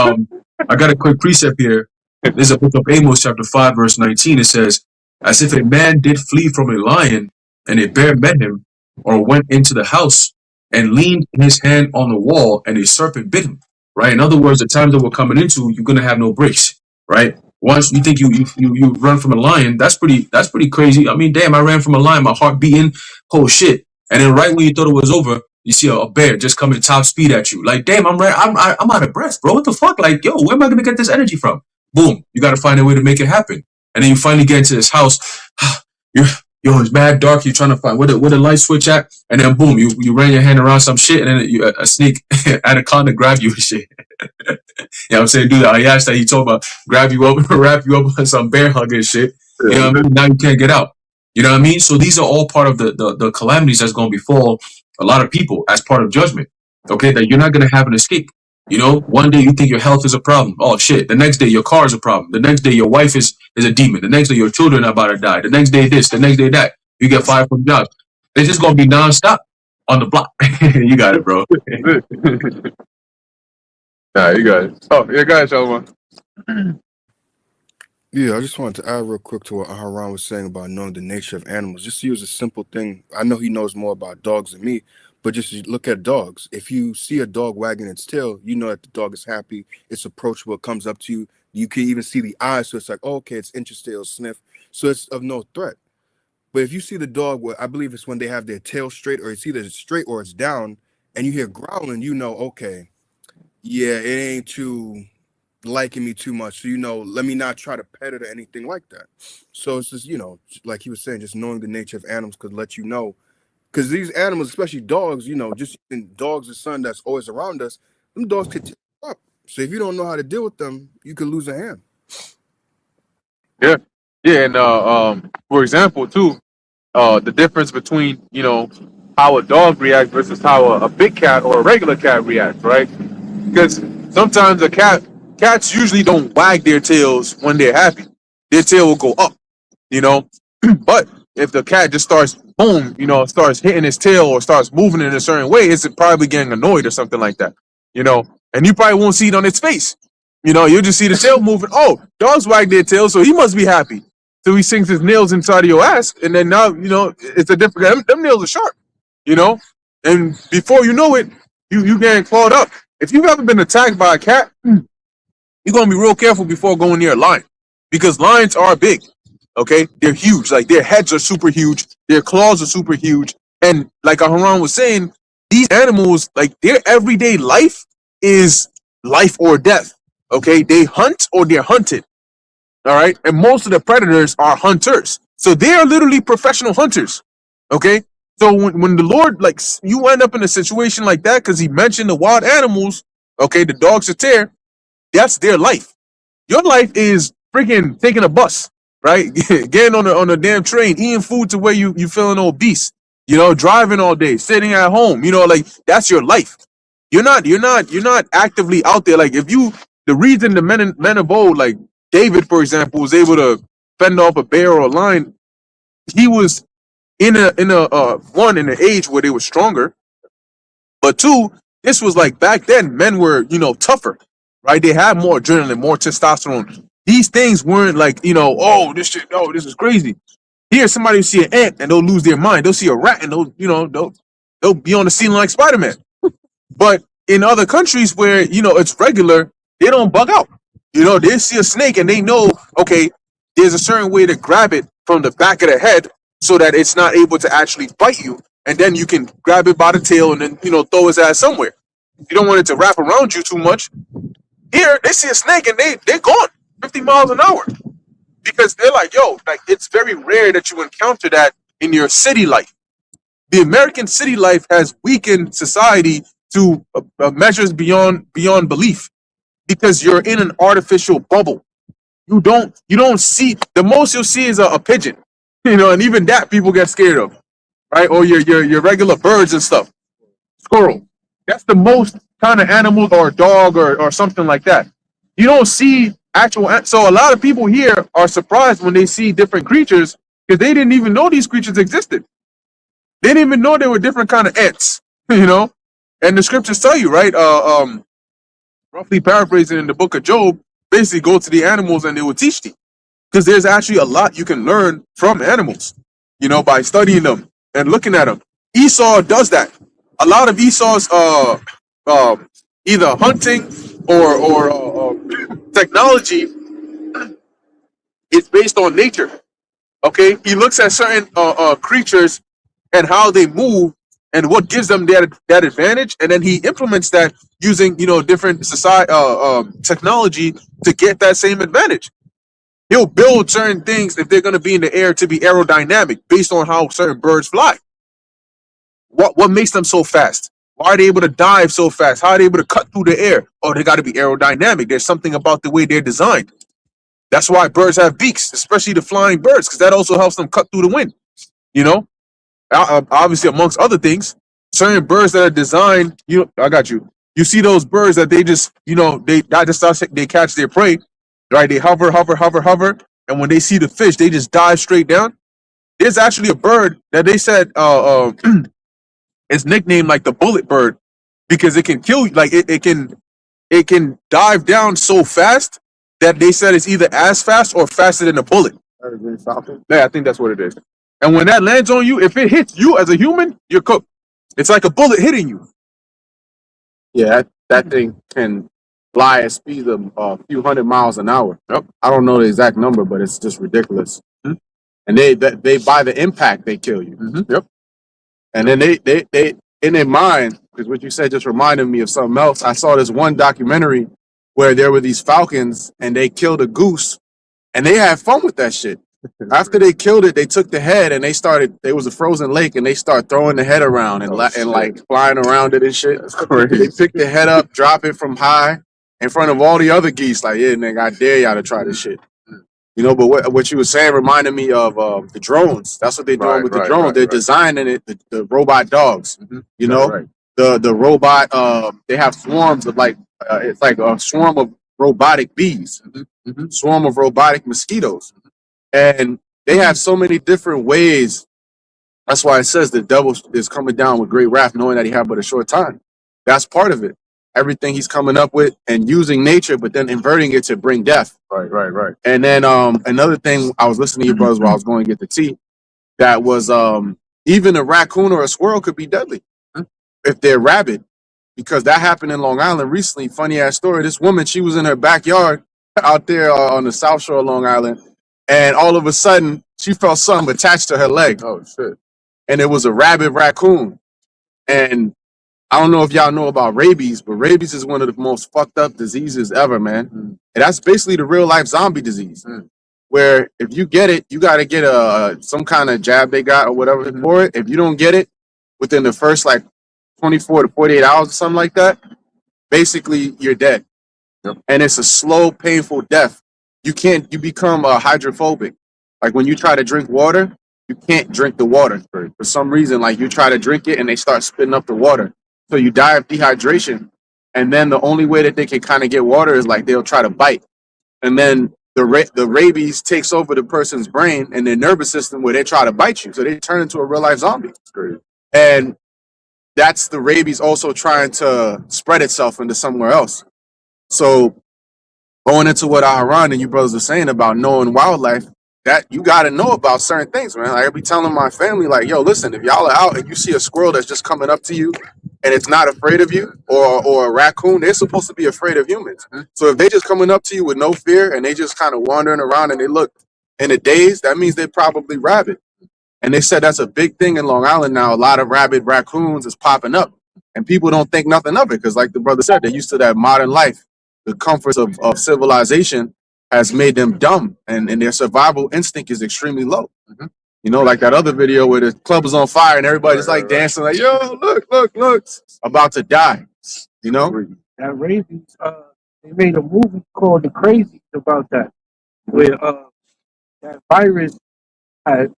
Speaker 2: I got a quick precept here. There's a book of Amos, chapter 5, verse 19. It says, "As if a man did flee from a lion, and a bear met him, or went into the house and leaned his hand on the wall, and a serpent bit him." Right? In other words, the times that we're coming into, you're gonna have no breaks. Right? Once you think you run from a lion, that's pretty crazy. I mean, damn, I ran from a lion, my heart beating, oh shit. And then right when you thought it was over, you see a bear just coming top speed at you. Like, damn, I'm out of breath, bro. What the fuck? Like, yo, where am I gonna get this energy from? Boom, you got to find a way to make it happen. And then you finally get into this house. Yo, it's mad dark. You're trying to find where the light switch at, and then boom, you ran your hand around some shit, and then a snake, anaconda grab you and shit. You know what I'm saying? Do that. I asked that he told about grab you up, wrap you up on some bear hug and shit. You know what I mean? Now you can't get out. You know what I mean? So these are all part of the calamities that's going to befall a lot of people as part of judgment. Okay, that you're not going to have an escape. You know, one day you think your health is a problem. Oh shit. The next day your car is a problem. The next day your wife is a demon. The next day your children are about to die. The next day this. The next day that. You get fired from jobs. It's just going to be nonstop on the block. You got it, bro.
Speaker 1: Nah, you got it. Oh, yeah, go ahead, Shalom.
Speaker 3: Yeah, I just wanted to add real quick to what Aharon was saying about knowing the nature of animals. Just to use a simple thing. I know he knows more about dogs than me, but just look at dogs. If you see a dog wagging its tail, you know that the dog is happy. It's approachable. It comes up to you. You can even see the eyes. So it's like, oh, okay, it's interested. It'll sniff. So it's of no threat. But if you see the dog, I believe it's when they have their tail straight, or it's either straight or it's down, and you hear growling, you know, okay, yeah, it ain't too liking me too much. So, you know, let me not try to pet it or anything like that. So it's just, you know, like he was saying, just knowing the nature of animals could let you know. Because these animals, especially dogs, you know, just in dogs, the son that's always around us, them dogs could tear you up. So if you don't know how to deal with them, you could lose a hand.
Speaker 1: Yeah. Yeah, and for example, too, the difference between, you know, how a dog reacts versus how a big cat or a regular cat reacts, right? Because sometimes cats usually don't wag their tails when they're happy. Their tail will go up, you know. But if the cat just starts boom, you know, starts hitting his tail or starts moving in a certain way, it's probably getting annoyed or something like that, you know. And you probably won't see it on its face. You know, you'll just see the tail moving. Oh, dogs wag their tail, so he must be happy. So he sinks his nails inside of your ass, and then now, you know, it's a different. Them nails are sharp, you know. And before you know it, you getting clawed up. If you've ever been attacked by a cat, you're gonna be real careful before going near a lion, because lions are big. Okay, they're huge. Like their heads are super huge, their claws are super huge, and like Aharon was saying, these animals, like their everyday life is life or death. Okay, they hunt or they're hunted. All right, and most of the predators are hunters, so they are literally professional hunters. Okay, so when the Lord, like, you end up in a situation like that because He mentioned the wild animals. Okay, the dogs are tear. That's their life. Your life is freaking taking a bus, right? Getting on a damn train, eating food to where you feeling obese. You know, driving all day, sitting at home. You know, like that's your life. You're not actively out there. Like the reason the men of old, like David, for example, was able to fend off a bear or a lion. He was in a one in an age where they were stronger, but two, this was like back then men were, you know, tougher, right? They had more adrenaline, more testosterone. These things weren't like, you know, oh, this shit, oh, this is crazy. Here, somebody will see an ant and they'll lose their mind. They'll see a rat and they'll
Speaker 5: They'll be on the ceiling like Spider-Man. But in other countries where, it's regular, they don't bug out. They see a snake and they know, okay, there's a certain way to grab it from the back of the head so that it's not able to actually bite you. And then you can grab it by the tail and then, throw his ass somewhere. You don't want it to wrap around you too much. Here, they see a snake and they're gone 50 miles an hour. Because they're like, yo, like it's very rare that you encounter that in your city life. The American city life has weakened society to measures beyond belief because you're in an artificial bubble. You don't see, the most you'll see is a pigeon, and even that people get scared of, right? Or your regular birds and stuff. Squirrel. That's the most kind of animal, or a dog or something like that. You don't see actual. So a lot of people here are surprised when they see different creatures because they didn't even know these creatures existed. They didn't even know there were different kind of ants, And the scriptures tell you, right? Roughly paraphrasing in the book of Job, basically go to the animals and they will teach thee. Because there's actually a lot you can learn from animals, by studying them and looking at them. Esau does that. A lot of Esau's either hunting or technology is based on nature. Okay, he looks at certain creatures and how they move and what gives them that advantage, and then he implements that using different society technology to get that same advantage. He'll build certain things if they're going to be in the air to be aerodynamic based on how certain birds fly. What makes them so fast? Why are they able to dive so fast? How are they able to cut through the air? Oh, they got to be aerodynamic. There's something about the way they're designed. That's why birds have beaks, especially the flying birds, because that also helps them cut through the wind. Obviously, amongst other things, certain birds that are designed. I got you. You see those birds that they just, they catch their prey, right? They hover, and when they see the fish, they just dive straight down. There's actually a bird that they said is nicknamed like the bullet bird because it can kill you. Like it can dive down so fast that they said it's either as fast or faster than a bullet. Yeah, I think that's what it is. And when that lands on you, if it hits you as a human, you're cooked. It's like a bullet hitting you.
Speaker 7: Yeah, that thing can fly at speeds of a few hundred miles an hour.
Speaker 5: Yep.
Speaker 7: I don't know the exact number, but it's just ridiculous.
Speaker 5: Mm-hmm.
Speaker 7: And they by the impact they kill you.
Speaker 5: Mm-hmm. Yep.
Speaker 7: And then they in their mind, because what you said just reminded me of something else. I saw this one documentary where there were these falcons and they killed a goose, and they had fun with that shit. After they killed it, they took the head and there was a frozen lake and they started throwing the head around and like flying around it and shit.
Speaker 5: That's crazy.
Speaker 7: They pick the head up, drop it from high in front of all the other geese. Like, yeah, nigga, I dare y'all to try this shit. But what you were saying reminded me of the drones. That's what they're doing with the drones. They're designing it, the robot dogs.
Speaker 5: Mm-hmm.
Speaker 7: The robot. They have swarms of it's like a swarm of robotic bees, swarm of robotic mosquitoes. And they have so many different ways. That's why it says the devil is coming down with great wrath, knowing that he had but a short time. That's part of it. Everything he's coming up with and using nature, but then inverting it to bring death.
Speaker 5: Right.
Speaker 7: And then another thing, I was listening to you brothers while I was going to get the tea. That was even a raccoon or a squirrel could be deadly if they're rabid, because that happened in Long Island recently. Funny ass story. This woman, she was in her backyard out there on the South Shore of Long Island. And all of a sudden, she felt something attached to her leg.
Speaker 5: Oh, shit.
Speaker 7: And it was a rabid raccoon. And I don't know if y'all know about rabies, but rabies is one of the most fucked up diseases ever, man. And that's basically the real life zombie disease. Where if you get it, you got to get some kind of jab they got or whatever for it. If you don't get it within the first 24 to 48 hours or something like that, basically you're dead.
Speaker 5: Yep.
Speaker 7: And it's a slow, painful death. You become hydrophobic. Like when you try to drink water, you can't drink the water for some reason. Like you try to drink it and they start spitting up the water. So you die of dehydration. And then the only way that they can kind of get water is like they'll try to bite. And then the rabies takes over the person's brain and their nervous system where they try to bite you. So they turn into a real life zombie. And that's the rabies also trying to spread itself into somewhere else. So going into what Aharon and you brothers are saying about knowing wildlife, that you got to know about certain things, man. Like, I be telling my family, like, yo, listen, if y'all are out and you see a squirrel that's just coming up to you and it's not afraid of you, or a raccoon, they're supposed to be afraid of humans. So if they just coming up to you with no fear and they just kind of wandering around and they look in a daze, that means they're probably rabid. And they said that's a big thing in Long Island now. A lot of rabid raccoons is popping up, and people don't think nothing of it because, like the brother said, they're used to that modern life. The comforts of civilization has made them dumb, and their survival instinct is extremely low. You know, like that other video where the club was on fire and everybody's like dancing, like, yo, look, about to die. You know?
Speaker 6: That rabies, they made a movie called The Crazies about that, where that virus had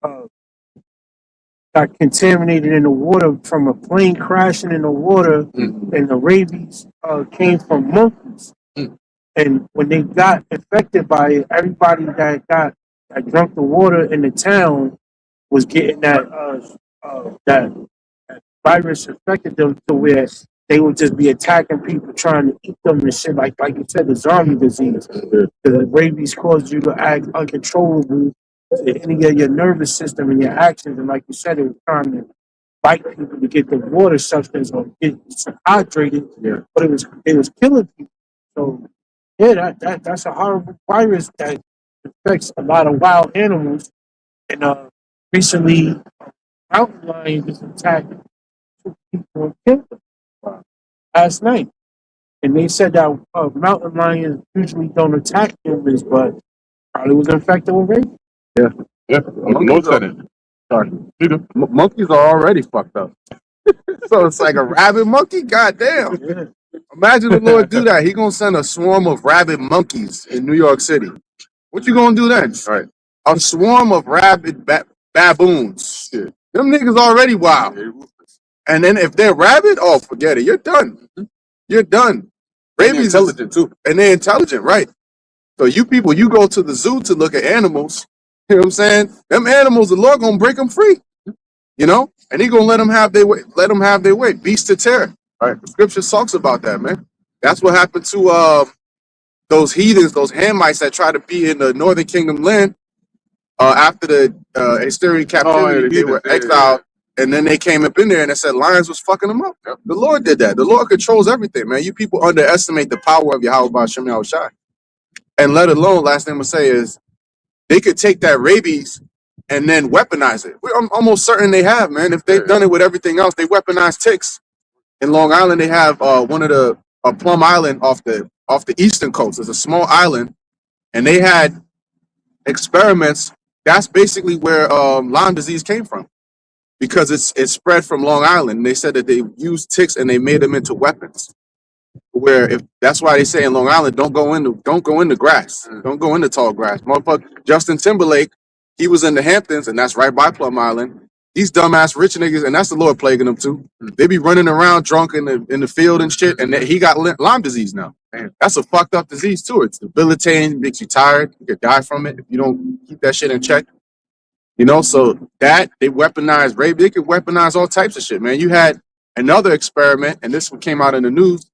Speaker 6: got contaminated in the water from a plane crashing in the water, and the rabies came from monkeys. And when they got infected by it, everybody that drank the water in the town was getting that virus infected them to where they would just be attacking people trying to eat them and shit, like you said, the zombie disease. The rabies caused you to act uncontrollable to any of your nervous system and your actions, and like you said, it was trying to bite people to get the water substance or get hydrated.
Speaker 7: Yeah.
Speaker 6: But it was killing people. So yeah, that's a horrible virus that affects a lot of wild animals. And recently, mountain lion just attacked two people and killed them last night. And they said that mountain lions usually don't attack humans, but probably was infected with rabies.
Speaker 5: Yeah,
Speaker 7: Monkeys are, monkeys are already fucked up. So it's like a rabid monkey. Goddamn!
Speaker 6: Yeah.
Speaker 7: Imagine the Lord do that. He gonna send a swarm of rabid monkeys in New York City. What you gonna do then?
Speaker 5: Right.
Speaker 7: A swarm of rabid baboons.
Speaker 5: Shit.
Speaker 7: Them niggas already wild. And then if they're rabid, oh, forget it. You're done. You're done.
Speaker 5: They're
Speaker 7: Rabies is
Speaker 5: intelligent too.
Speaker 7: and they're intelligent, right? So you people, you go to the zoo to look at animals. You know what I'm saying? Them animals, the Lord gonna break them free. You know, and He gonna let them have their way. Let them have their way. Beast to terror. Right? The Scripture talks about that, man. That's what happened to those heathens, those Hamites that tried to be in the Northern Kingdom land after the Assyrian captivity.
Speaker 5: the
Speaker 7: They were
Speaker 5: heathens, yeah,
Speaker 7: exiled, and then they came up in there and they said lions was fucking them up. The Lord did that. The Lord controls everything, man. You people underestimate the power of Yahweh B'Shem Yahushai. And let alone, last thing I'm gonna say is they could take that rabies and then weaponize it. I'm almost certain they have, man. If they've done it with everything else, they weaponize ticks. In Long Island, they have one of the Plum Island off the eastern coast. It's a small island, and they had experiments. That's basically where Lyme disease came from, because it's spread from Long Island. They said that they used ticks and they made them into weapons. Where if that's why they say in Long Island, don't go in the grass, don't go in the tall grass. Motherfucker, Justin Timberlake, he was in the Hamptons, and that's right by Plum Island. These dumbass rich niggas, and that's the Lord plaguing them too. They be running around drunk in the field and shit, and he got Lyme disease now. Man, that's a fucked up disease too. It's debilitating, makes you tired. You could die from it if you don't keep that shit in check. You know, so that they weaponize rape. They could weaponize all types of shit, man. You had another experiment, and this one came out in the news.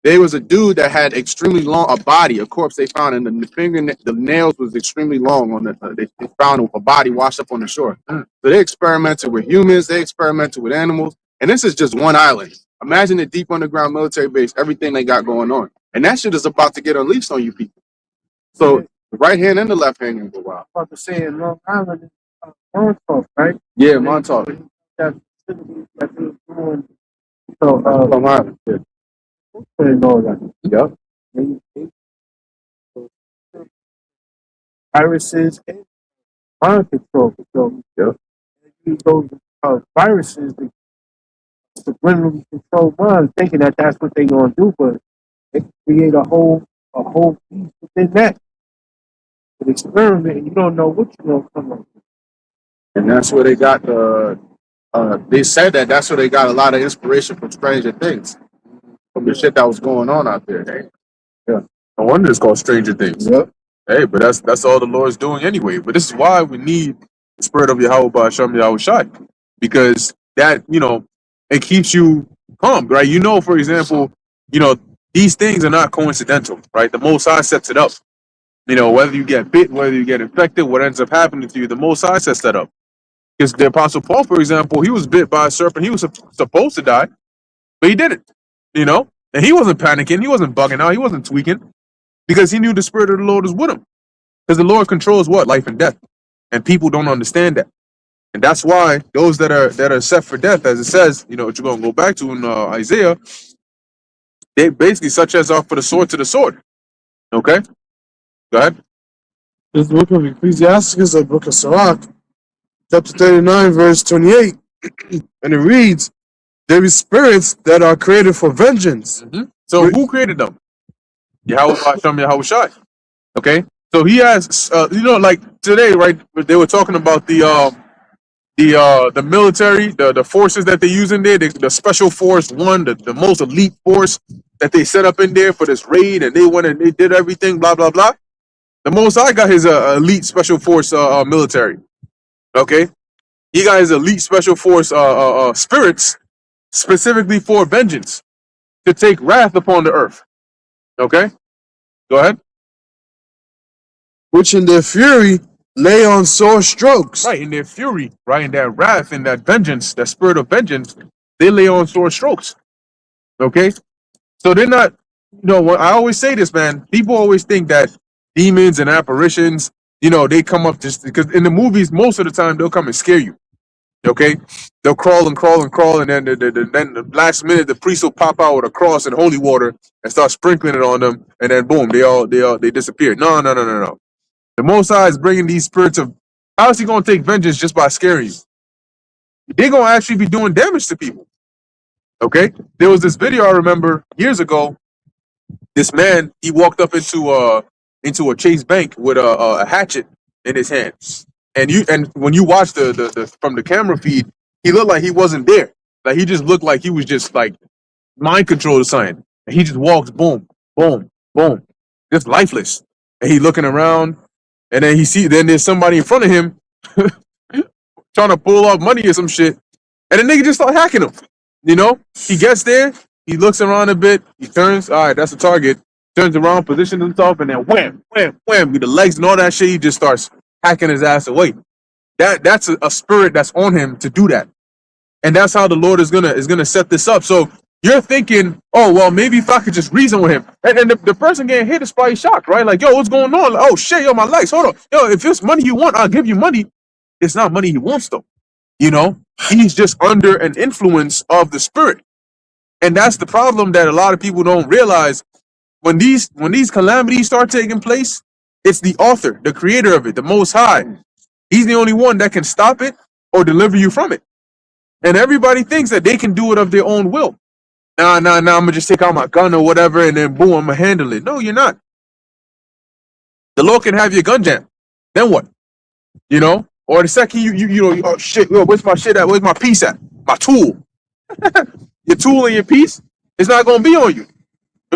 Speaker 7: There was a dude that had extremely long a corpse they found, and the nails was extremely long on the. They found a body washed up on the shore. So they experimented with humans, they experimented with animals, and this is just one island. Imagine a deep underground military base, everything they got going on, and that shit is about to get unleashed on you people. So the right hand and the left hand can go wild.
Speaker 6: About to say in Long Island, is Montauk, right?
Speaker 7: Yeah, Montauk.
Speaker 6: That facility that they were doing. So
Speaker 7: Plum Island. Yeah.
Speaker 6: and all that.
Speaker 7: Yep.
Speaker 6: Viruses and mind control. So
Speaker 7: Yep.
Speaker 6: use those viruses to subliminally control minds, thinking that that's what they're gonna do, but they create a whole piece within that. An experiment, and you don't know what you're gonna come up with.
Speaker 7: And that's where they got the. They said that's where they got a lot of inspiration from Stranger Things, from the shit that was going on out there. Hey?
Speaker 5: No wonder it's called Stranger Things.
Speaker 7: Yep.
Speaker 5: Hey, but that's all the Lord's doing anyway. But this is why we need the spirit of Yahweh B'Shem Yahushai, because that, it keeps you calm, right? You know, for example, these things are not coincidental, right? The Most High sets it up. You know, whether you get bit, whether you get infected, what ends up happening to you, the Most High sets that up. Because the Apostle Paul, for example, he was bit by a serpent. He was supposed to die, but he didn't. You know, and he wasn't panicking. He wasn't bugging out. He wasn't tweaking because he knew the Spirit of the Lord was with him. Because the Lord controls what? Life and death. And people don't understand that. And that's why those that are set for death, as it says, you know, what you're going to go back to in Isaiah, they basically such as are for the sword to the sword. Okay? Go ahead.
Speaker 4: This book of Ecclesiasticus, the book of Sirach, chapter 39, verse 28. And it reads, there be spirits that are created for vengeance.
Speaker 5: So who created them? Yahweh Hashem, Yahweh Shai. Okay? So he has, you know, like today, right? They were talking about the military, the forces that they use in there, the special force one, the most elite force that they set up in there for this raid, and they went and they did everything, blah blah blah. The Most High got his elite special force military. Okay, he got his elite special force spirits specifically for vengeance, to take wrath upon the earth. Okay, go ahead.
Speaker 4: Which in their fury lay on sore strokes.
Speaker 5: Right, in their fury, right, in that wrath, in that vengeance, that spirit of vengeance, they lay on sore strokes. Okay, so they're not, you know, I always say this, man. People always think that demons and apparitions, you know, they come up just because in the movies, most of the time they'll come and scare you. Okay, they'll crawl and crawl and crawl, and then the last minute the priest will pop out with a cross and holy water and start sprinkling it on them, and then boom, they disappear. No. The Most High is bringing these spirits of. How is he going to take vengeance just by scaring you? They're going to actually be doing damage to people. Okay, there was this video I remember years ago. This man, he walked up into a Chase Bank with a hatchet in his hand. And when you watch the from the camera feed, he looked like he wasn't there. Like he just looked like he was just like mind controlled or something. And he just walks, boom, boom, boom, just lifeless. And he looking around, and then then there's somebody in front of him trying to pull off money or some shit, and the nigga just start hacking him. You know, he gets there, he looks around a bit, he turns, all right, that's the target. Turns around, positions himself, and then wham, wham, wham, with the legs and all that shit, he just starts hacking his ass away. That's a spirit that's on him to do that, and that's how the Lord is gonna set this up. So you're thinking, oh well, maybe if I could just reason with him, and the person getting hit is probably shocked, right? Like, yo, what's going on? Like, oh shit, yo, my legs, hold on, yo, if it's money you want, I'll give you money. It's not money he wants though, you know. He's just under an influence of the spirit, and that's the problem that a lot of people don't realize. When these calamities start taking place, it's the author, the creator of it, the Most High. He's the only one that can stop it or deliver you from it. And everybody thinks that they can do it of their own will. Nah, I'm gonna just take out my gun or whatever, and then boom, I'm gonna handle it. No, you're not. The Lord can have your gun jammed. Then what? You know? Or the second you know, oh shit, yo, where's my shit at? Where's my piece at? My tool. Your tool and your piece, it's not gonna be on you.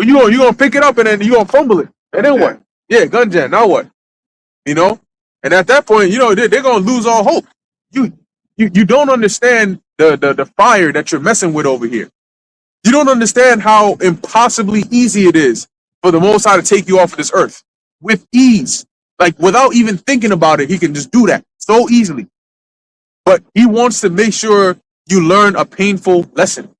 Speaker 5: You're gonna pick it up and then you're gonna fumble it. And then what? Yeah, gun jam. Now what? You know? And at that point, you know, they're gonna lose all hope. You don't understand the fire that you're messing with over here. You don't understand how impossibly easy it is for the Most High to take you off of this earth. With ease. Like without even thinking about it, he can just do that so easily. But he wants to make sure you learn a painful lesson.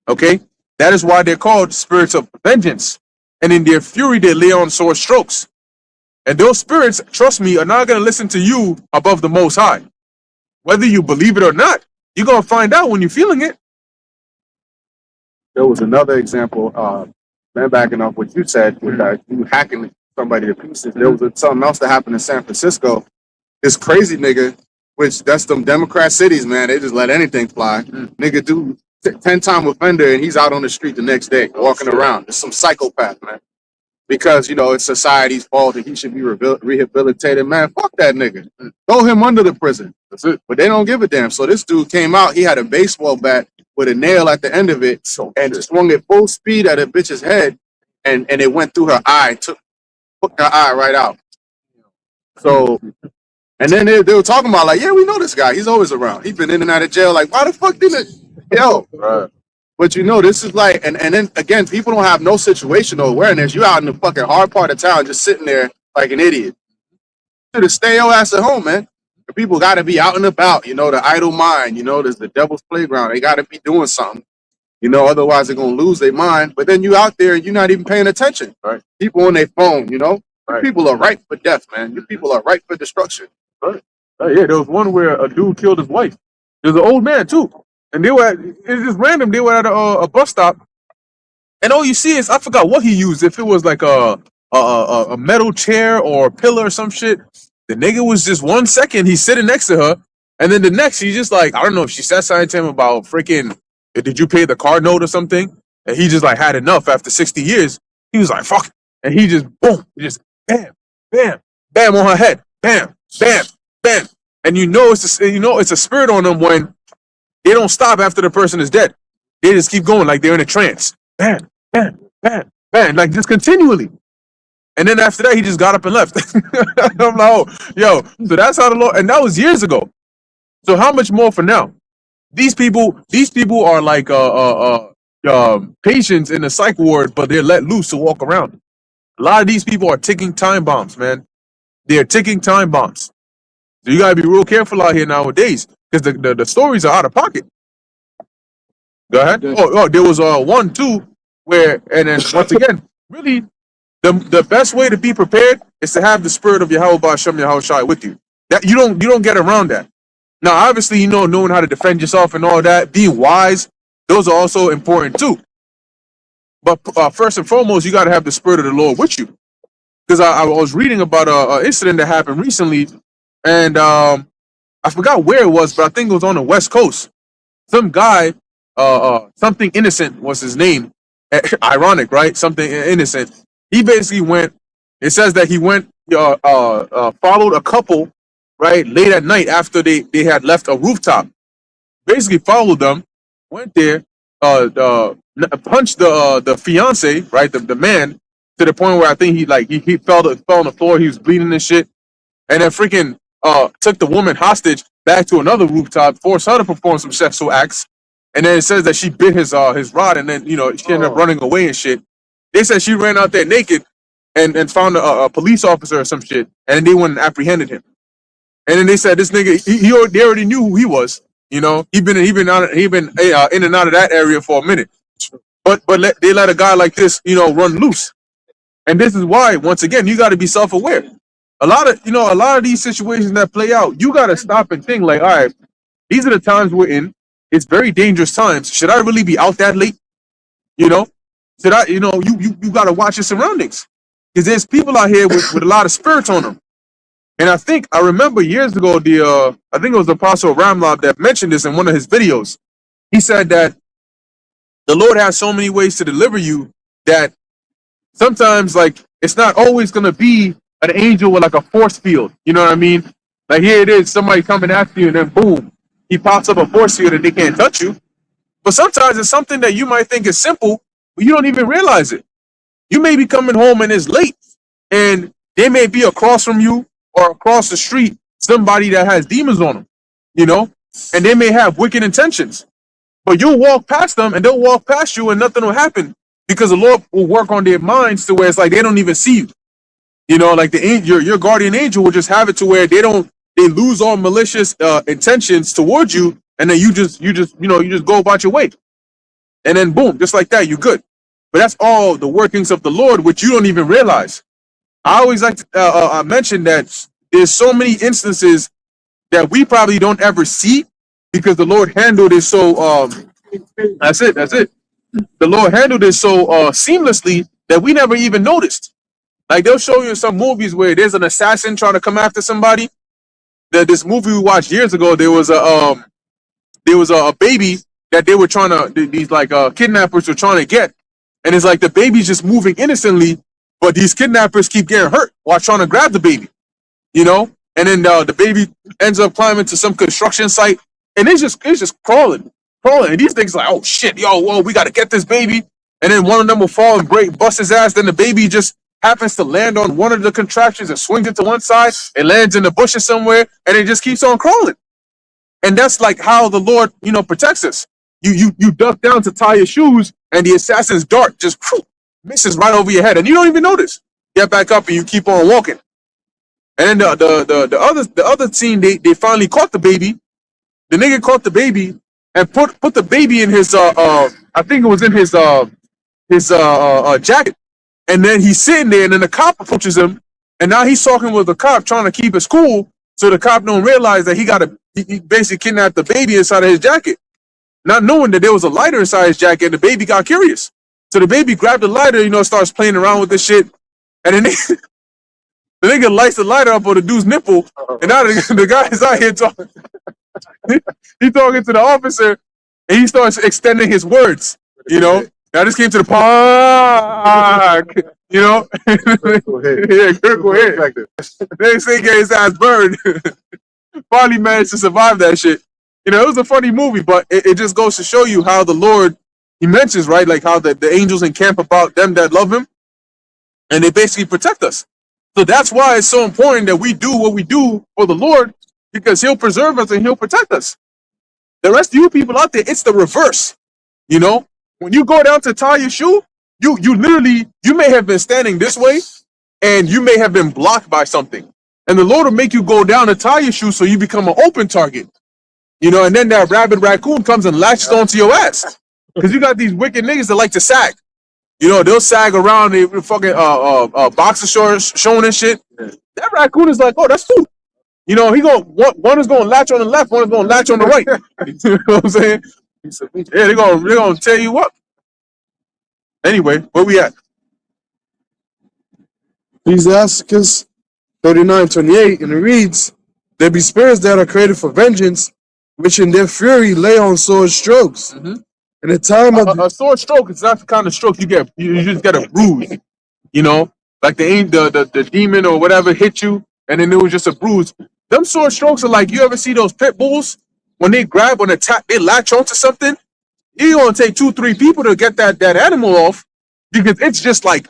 Speaker 5: Okay? That is why they're called spirits of vengeance. And in their fury, they lay on sore strokes. And those spirits, trust me, are not going to listen to you above the Most High. Whether you believe it or not, you're going to find out when you're feeling it.
Speaker 7: There was another example, man, backing up what you said, with you hacking somebody to pieces. There was something else that happened in San Francisco. This crazy nigga, which that's them Democrat cities, man, they just let anything fly. Nigga do 10-time offender, and he's out on the street the next day, walking around. It's some psychopath, man. Because, you know, it's society's fault and he should be rehabilitated. Man, fuck that nigga. Throw him under the prison. That's it. But they don't give a damn. So this dude came out. He had a baseball bat with a nail at the end of it and swung it full speed at a bitch's head, and it went through her eye, took her eye right out. So, and then they were talking about, like, yeah, we know this guy. He's always around. He's been in and out of jail. Like, why the fuck didn't it? Yo. Right. But you know, this is like, and then again, people don't have no situational awareness. You out in the fucking hard part of town, just sitting there like an idiot. Should have stay your ass at home, man. The people got to be out and about. You know, the idle mind. You know, there's the devil's playground. They got to be doing something. You know, otherwise they're gonna lose their mind. But then you out there and you're not even paying attention.
Speaker 5: Right.
Speaker 7: People on their phone. You know,
Speaker 5: Right.
Speaker 7: people are ripe for death, man. You people are ripe for destruction.
Speaker 5: Right. Yeah, there was one where a dude killed his wife. There's an old man too, and they were it's just random. They were at a bus stop, and all you see is I forgot what he used. If it was like a metal chair or a pillar or some shit. The nigga was just 1 second he's sitting next to her, and then the next he's just like I don't know if she said something to him about freaking did you pay the car note or something, and he just like had enough after 60 years. He was like fuck, it. And he just boom, just bam, bam, bam on her head, bam, bam, bam, and you know it's a spirit on them when they don't stop after the person is dead. They just keep going like they're in a trance, bam, bam, bam, bam, like just continually. And then after that, he just got up and left. I'm like, oh, yo, so that's how the Lord, and that was years ago. So how much more for now? These people are like patients in the psych ward, but they're let loose to walk around. A lot of these people are ticking time bombs, man. They're ticking time bombs. So you gotta be real careful out here nowadays because the stories are out of pocket. Go ahead. Oh, there was one too where, and then once again, really. The best way to be prepared is to have the spirit of Yahweh Ba'ashem Yahweh Shai with you. That you don't get around that. Now, obviously, knowing how to defend yourself and all that, being wise, those are also important too. But first and foremost, you got to have the spirit of the Lord with you. Because I was reading about an incident that happened recently, and I forgot where it was, but I think it was on the West Coast. Some guy, something innocent was his name. Ironic, right? Something innocent. He basically went. It says that he went, followed a couple, right, late at night after they had left a rooftop. Basically followed them, went there, punched the fiance, right, the man, to the point where I think he fell on the floor. He was bleeding and shit, and then freaking took the woman hostage back to another rooftop, forced her to perform some sexual acts, and then it says that she bit his rod, and then she ended up running away and shit. They said she ran out there naked and found a police officer or some shit, and they went and apprehended him. And then they said this nigga, they already knew who he was. He'd been in and out of that area for a minute. But they let a guy like this, run loose. And this is why, once again, you got to be self-aware. A lot of these situations that play out, you got to stop and think like, all right, these are the times we're in. It's very dangerous times. Should I really be out that late? Should I, you got to watch your surroundings. Because there's people out here with a lot of spirits on them. And I remember years ago, I think it was the Apostle Ramlab that mentioned this in one of his videos. He said that the Lord has so many ways to deliver you that sometimes, like, it's not always going to be an angel with like a force field. You know what I mean? Like, here it is, somebody coming after you, and then boom, he pops up a force field and they can't touch you. But sometimes it's something that you might think is simple, but you don't even realize it. You may be coming home and it's late, and they may be across from you or across the street, somebody that has demons on them, and they may have wicked intentions. But you'll walk past them and they'll walk past you and nothing will happen because the Lord will work on their minds to where it's like they don't even see you. Like your guardian angel will just have it to where they lose all malicious intentions towards you, and then you just go about your way. And then boom, just like that, you're good. But that's all the workings of the Lord, which you don't even realize. I always like to mention that there's so many instances that we probably don't ever see because the Lord handled it so, that's it. The Lord handled it so seamlessly that we never even noticed. Like they'll show you in some movies where there's an assassin trying to come after somebody. This movie we watched years ago, there was a baby that they were trying to, these like kidnappers were trying to get. And it's like the baby's just moving innocently, but these kidnappers keep getting hurt while trying to grab the baby, And then the baby ends up climbing to some construction site, and it's just crawling. And these things like, oh shit, whoa, we got to get this baby. And then one of them will fall and bust his ass. Then the baby just happens to land on one of the contraptions and swings it to one side. It lands in the bushes somewhere, and it just keeps on crawling. And that's like how the Lord, protects us. You duck down to tie your shoes, and the assassin's dart just misses right over your head, and you don't even notice. Get back up, and you keep on walking. And then the other scene, they finally caught the baby. The nigga caught the baby and put the baby in his I think it was in his jacket. And then he's sitting there, and then the cop approaches him, and now he's talking with the cop, trying to keep his cool, so the cop don't realize that he basically kidnapped the baby inside of his jacket, not knowing that there was a lighter inside his jacket, and the baby got curious. So the baby grabbed the lighter, starts playing around with this shit, and then the nigga lights the lighter up on the dude's nipple, and now the guy is out here talking. He talking to the officer, and he starts extending his words. I just came to the park. Yeah, Kirk will hit. They say get his ass burned. Finally managed to survive that shit. It was a funny movie, but it just goes to show you how the Lord, he mentions, right, like how the angels encamp about them that love him, and they basically protect us. So that's why it's so important that we do what we do for the Lord, because he'll preserve us and he'll protect us. The rest of you people out there, it's the reverse. When you go down to tie your shoe, you literally, you may have been standing this way and you may have been blocked by something. And the Lord will make you go down to tie your shoe so you become an open target. And then that rabid raccoon comes and latches onto your ass. Because you got these wicked niggas that like to sag. They'll sag around the fucking boxer shorts showing and shit. That raccoon is like, oh, that's food. One is gonna latch on the left, one is gonna latch on the right. You know what I'm saying? Yeah, they're gonna tear you up. Anyway, where we at?
Speaker 4: Ecclesiasticus 39:28, and it reads, "There be spirits that are created for vengeance, which in their fury lay on sword strokes.
Speaker 5: Mhm.
Speaker 4: In the time of
Speaker 5: A sword stroke is not the kind of stroke you get. You just get a bruise. Like the demon or whatever hit you, and then it was just a bruise. Them sword strokes are like, you ever see those pit bulls when they grab on attack, they latch onto something. You're gonna take 2-3 people to get that animal off, because it's just like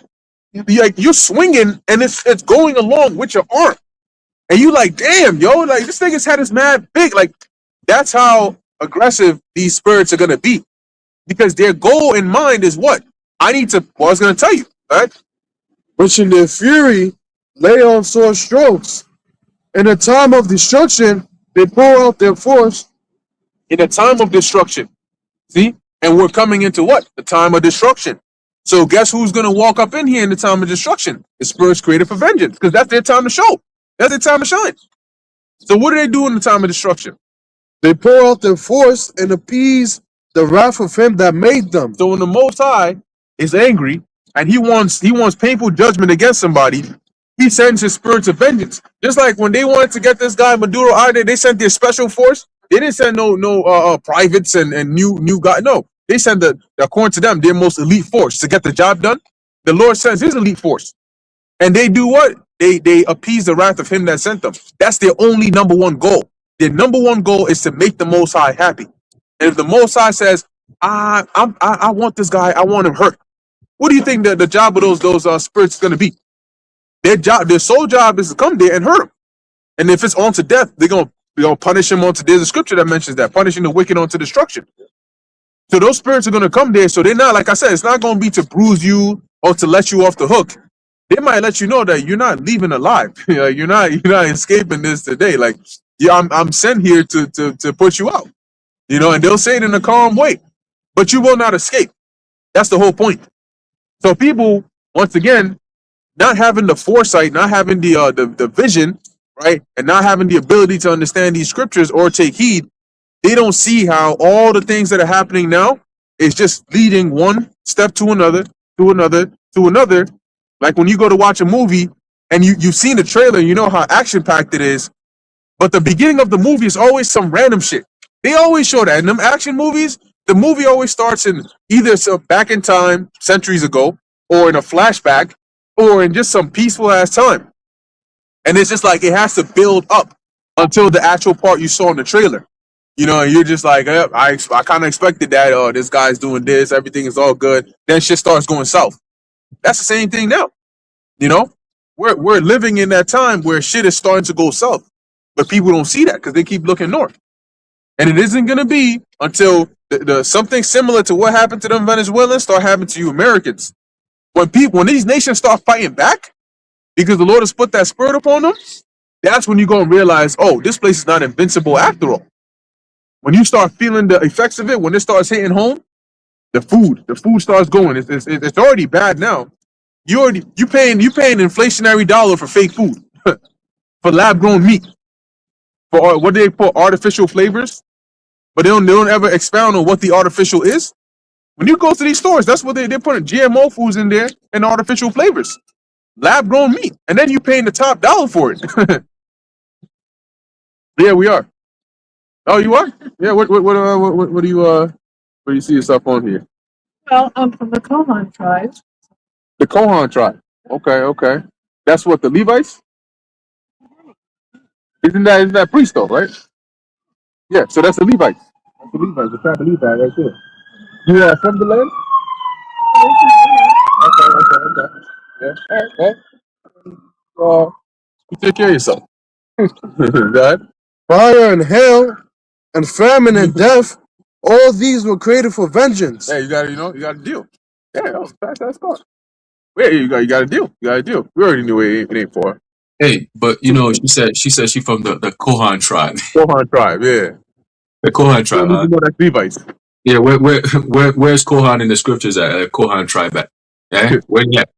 Speaker 5: you're swinging and it's going along with your arm, and you like, damn, yo, like this thing head is mad big. Like that's how aggressive these spirits are gonna be, because their goal in mind is what I was gonna tell you, right?
Speaker 4: which in their fury lay on sword strokes. In the time of destruction, they pour out their force."
Speaker 5: In a time of destruction, see, and we're coming into what? The time of destruction. So guess who's gonna walk up in here in the time of destruction? The spirits created for vengeance, because that's their time to show. That's their time to shine. So what do they do in the time of destruction?
Speaker 4: They pour out their force and appease the wrath of him that made them.
Speaker 5: So when the Most High is angry and he wants painful judgment against somebody, he sends his spirits of vengeance. Just like when they wanted to get this guy Maduro out there, they sent their special force. They didn't send no privates and new guys. No, they sent according to them, their most elite force to get the job done. The Lord sends his elite force, and they do what? They appease the wrath of him that sent them. That's their only number one goal. Their number one goal is to make the Most High happy. And if the Most High says, I want this guy, I want him hurt, what do you think the job of those spirits is going to be? Their sole job is to come there and hurt him. And if it's on to death, they're gonna punish him onto. There's a scripture that mentions that, punishing the wicked onto destruction. So those spirits are gonna come there. So they're not, like I said, it's not gonna be to bruise you or to let you off the hook. They might let you know that you're not leaving alive. You're not escaping this today. Like, yeah, I'm sent here to put you out. And they'll say it in a calm way, but you will not escape. That's the whole point. So people, once again, not having the foresight, not having the vision, right, and not having the ability to understand these scriptures or take heed, they don't see how all the things that are happening now is just leading one step to another, to another, to another. Like when you go to watch a movie and you've seen the trailer, you know how action-packed it is, but the beginning of the movie is always some random shit. They always show that. In them action movies, the movie always starts in either back in time, centuries ago, or in a flashback, or in just some peaceful ass time. And it's just like it has to build up until the actual part you saw in the trailer. And you're just like, I kind of expected that. Oh, this guy's doing this. Everything is all good. Then shit starts going south. That's the same thing now. We're living in that time where shit is starting to go south. But people don't see that because they keep looking north. And it isn't going to be until the something similar to what happened to them Venezuelans start happening to you Americans. When these nations start fighting back, because the Lord has put that spirit upon them, that's when you're gonna realize, oh, this place is not invincible after all. When you start feeling the effects of it, when it starts hitting home, the food starts going. It's already bad now. You paying inflationary dollar for fake food, for lab grown meat, for what they put artificial flavors, but they don't ever expound on what the artificial is. When you go to these stores, that's what they're putting GMO foods in there and artificial flavors, lab grown meat, and then you paying the top dollar for it. Yeah, we are. Oh, you are? Yeah. What do you where do you see yourself on here?
Speaker 8: Well, I'm from the Kohan tribe.
Speaker 5: The Kohan tribe. Okay. That's what the Levites. Isn't that priest though, right? Yeah. So that's the Levites. That's the Levites. The tribe of Levi right there. You are from the land. Okay. Yeah. Well, you take care of yourself. God.
Speaker 4: Fire and hail and famine and death, all these were created for vengeance.
Speaker 5: Hey, you got to deal. Yeah, that was fast. That's fun. Yeah, you got to deal. You got to deal. We already knew it ain't for.
Speaker 2: Hey, but she said she from the Kohan tribe.
Speaker 5: Kohan tribe. Yeah.
Speaker 2: The Kohan
Speaker 5: You
Speaker 2: tribe.
Speaker 5: don't even know that's Levites.
Speaker 2: Yeah, where's Kohan in the scriptures at? Kohan tribe at? Yeah, where you at?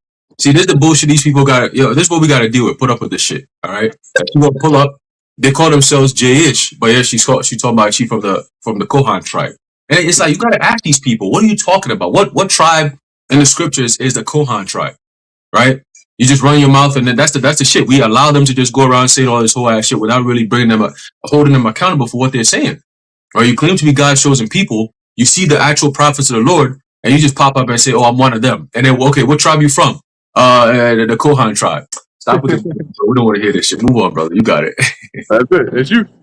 Speaker 2: See, this is the bullshit these people got. Yo, this is what we got to deal with. Put up with this shit. All right. If you want to pull up, they call themselves J-ish, but yeah, she talking about she from the Kohan tribe. And it's like you got to ask these people, what are you talking about? What tribe in the scriptures is the Kohan tribe? Right? You just run your mouth, and then that's the shit. We allow them to just go around saying all this whole ass shit without really bringing them holding them accountable for what they're saying. Or you claim to be God's chosen people. You see the actual prophets of the Lord, and you just pop up and say, "Oh, I'm one of them." And then, okay, what tribe you from? The Kohan tribe. Stop with this. We don't want to hear this shit. Move on, brother. You got it.
Speaker 5: That's it.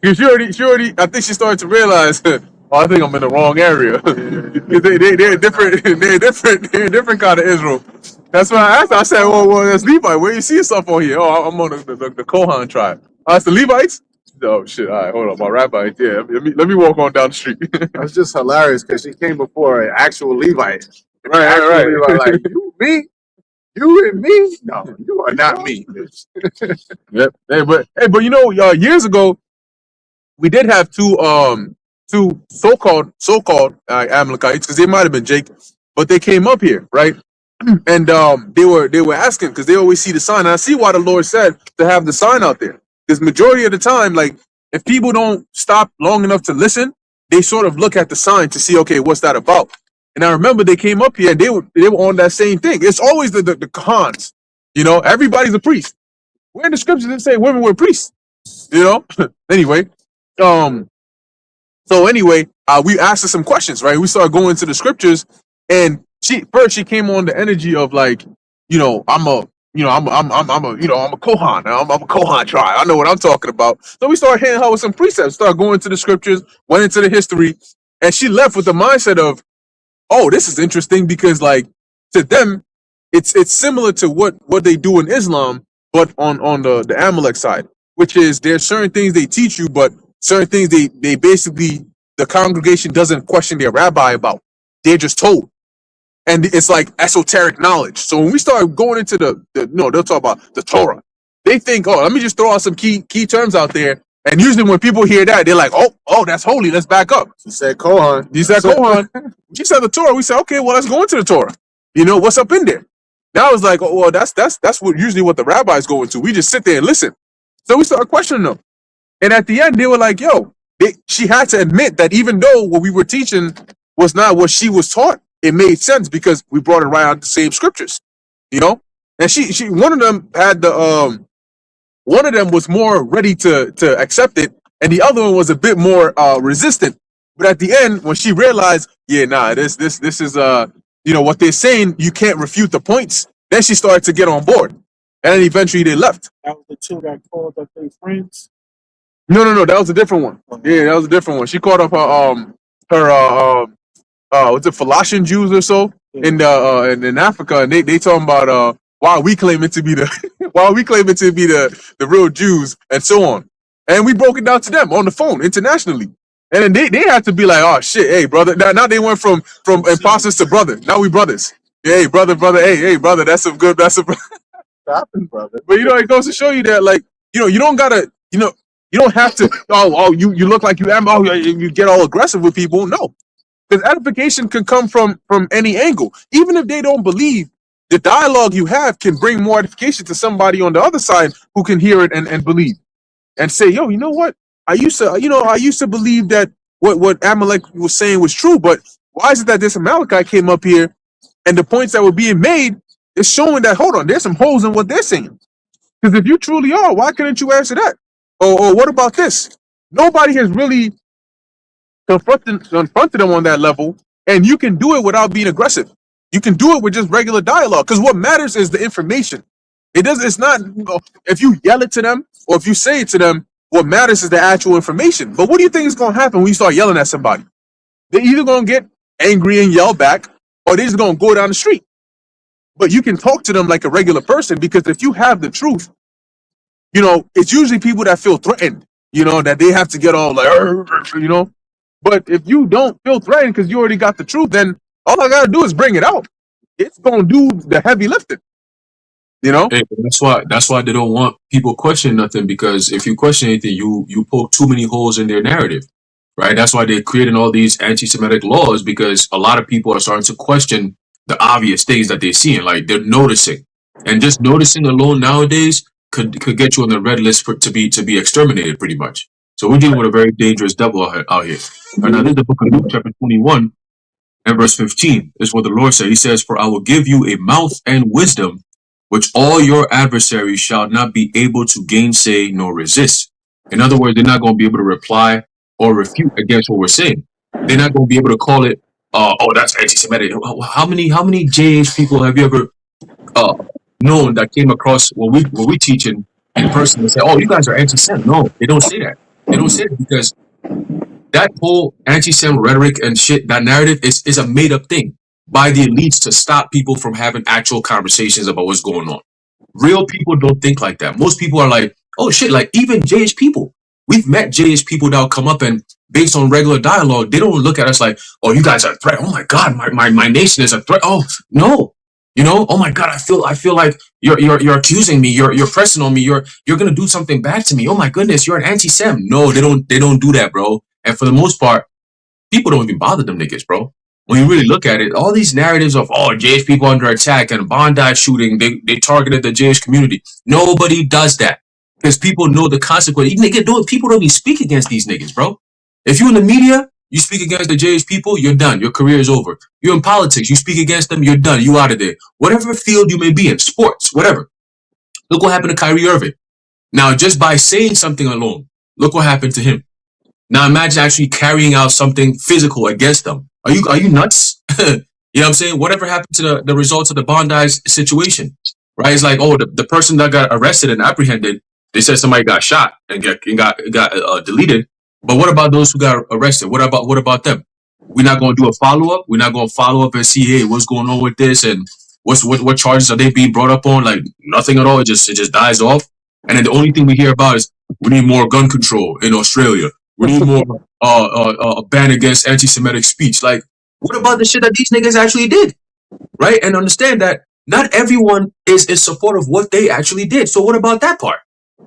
Speaker 5: And she already. I think she started to realize. Oh, I think I'm in the wrong area. 'Cause they're different. They're a different kind of Israel. That's why I asked her. I said, "Well, that's Levi. Where you see yourself on here?" Oh, I'm on the Kohan tribe. Oh, that's the Levites. Oh shit! All right, hold on, my rabbi. Yeah, let me walk on down the street.
Speaker 7: That's just hilarious because she came before an actual Levite.
Speaker 5: Right.
Speaker 7: Actual Levite, like you, me, you and me. No, you are not me. bitch.
Speaker 5: Yep. But you know, years ago we did have two so-called Amalekites, because they might have been Jacob, but they came up here, right? And they were asking, because they always see the sign. And I see why the Lord said to have the sign out there, because majority of the time, like if people don't stop long enough to listen, they sort of look at the sign to see, okay, what's that about? And I remember they came up here and they were on that same thing. It's always the Kahans, everybody's a priest. Where in the scriptures did it say women were priests? Anyway, so anyway, we asked her some questions, right? We started going into the scriptures, and she came on the energy of like, I'm a Kohan. I'm a Kohan tribe. I know what I'm talking about. So we started hitting her with some precepts, started going to the scriptures, went into the history, and she left with the mindset of, oh, this is interesting, because like to them, it's similar to what they do in Islam, but on the Amalek side, which is there's certain things they teach you, but certain things they basically, the congregation doesn't question their rabbi about. They're just told. And it's like esoteric knowledge. So when we start going into they'll talk about the Torah. They think, oh, let me just throw out some key terms out there. And usually when people hear that, they're like, oh, that's holy. Let's back up.
Speaker 7: She said Kohan.
Speaker 5: You said Kohan. She said the Torah. We said, okay, well, let's go into the Torah. What's up in there? Now it's like, oh, well, that's usually what the rabbis go into. We just sit there and listen. So we started questioning them. And at the end, they were like, yo, she had to admit that even though what we were teaching was not what she was taught, it made sense because we brought it right out of the same scriptures, And she one of them had one of them was more ready to accept it, and the other one was a bit more resistant. But at the end, when she realized, yeah, nah, this is what they're saying, you can't refute the points. Then she started to get on board, and then eventually they left.
Speaker 6: That was the two that called up their friends.
Speaker 5: No, that was a different one. Yeah, that was a different one. She called up her what's it, Falashan Jews or so in Africa, and they talking about why we claim it to be the real Jews and so on. And we broke it down to them on the phone internationally. And then they had to be like, oh shit, hey brother. Now they went from imposters to brother. Now we brothers. Hey brother, hey brother, that's some
Speaker 7: Stopping, brother.
Speaker 5: but it goes to show you that like you don't gotta, you don't have to. You look like you am. Oh, you get all aggressive with people. No, because edification can come from any angle. Even if they don't believe, the dialogue you have can bring more edification to somebody on the other side who can hear it and believe and say, yo, you know what? I used to believe that what Amalek was saying was true, but why is it that this Amalekite came up here and the points that were being made is showing that, hold on, there's some holes in what they're saying. Because if you truly are, why couldn't you answer that? Or what about this? Nobody has really confronted them on that level, and you can do it without being aggressive. You can do it with just regular dialogue, because what matters is the information. It's not, if you yell it to them or if you say it to them, what matters is the actual information. But what do you think is going to happen when you start yelling at somebody? They're either going to get angry and yell back, or they're just going to go down the street. But you can talk to them like a regular person, because if you have the truth, it's usually people that feel threatened, that they have to get all like, But if you don't feel threatened because you already got the truth, then all I got to do is bring it out. It's going to do the heavy lifting,
Speaker 2: Hey, that's why they don't want people questioning nothing, because if you question anything, you poke too many holes in their narrative, right? That's why they're creating all these anti-Semitic laws, because a lot of people are starting to question the obvious things that they're seeing, like they're noticing, and just noticing alone nowadays could get you on the red list to be exterminated, pretty much. So we're dealing with a very dangerous devil out here. And now this is the book of Luke, chapter 21, and verse 15 is what the Lord said. He says, "For I will give you a mouth and wisdom, which all your adversaries shall not be able to gainsay nor resist." In other words, they're not going to be able to reply or refute against what we're saying. They're not going to be able to call it, oh, that's anti-Semitic. How many JH people have you ever known that came across what we teaching in person and say, oh, you guys are anti-Sem? No, they don't say that. They don't say it, because that whole anti-Sem rhetoric and shit, that narrative is a made-up thing by the elites to stop people from having actual conversations about what's going on. Real people don't think like that. Most people are like, oh shit, like even JH people. We've met JH people that will come up and based on regular dialogue, they don't look at us like, oh, you guys are a threat. Oh my God, my nation is a threat. Oh no. Oh my God, I feel like you're accusing me, you're pressing on me, you're gonna do something bad to me. Oh my goodness, you're an anti-Sem. No, they don't do that, bro. And for the most part, people don't even bother them niggas, bro. When you really look at it, all these narratives of, oh, JH people under attack and Bondi shooting, they targeted the JH community. Nobody does that, because people know the consequence. People don't even speak against these niggas, bro. If you're in the media, you speak against the JH people, you're done. Your career is over. You're in politics, you speak against them, you're done. You out of there. Whatever field you may be in, sports, whatever. Look what happened to Kyrie Irving. Now, just by saying something alone, look what happened to him. Now imagine actually carrying out something physical against them. Are you nuts? You know what I'm saying? Whatever happened to the results of the Bondi situation, right? It's like, oh, the person that got arrested and apprehended, they said somebody got shot and got deleted. But what about those who got arrested? What about them? We're not going to do a follow-up. We're not going to follow up and see, hey, what's going on with this, and what charges are they being brought up on? Like nothing at all. It just dies off. And then the only thing we hear about is we need more gun control in Australia. We need more a ban against anti-Semitic speech. Like, what about the shit that these niggas actually did, right? And understand that not everyone is in support of what they actually did. So what about that part?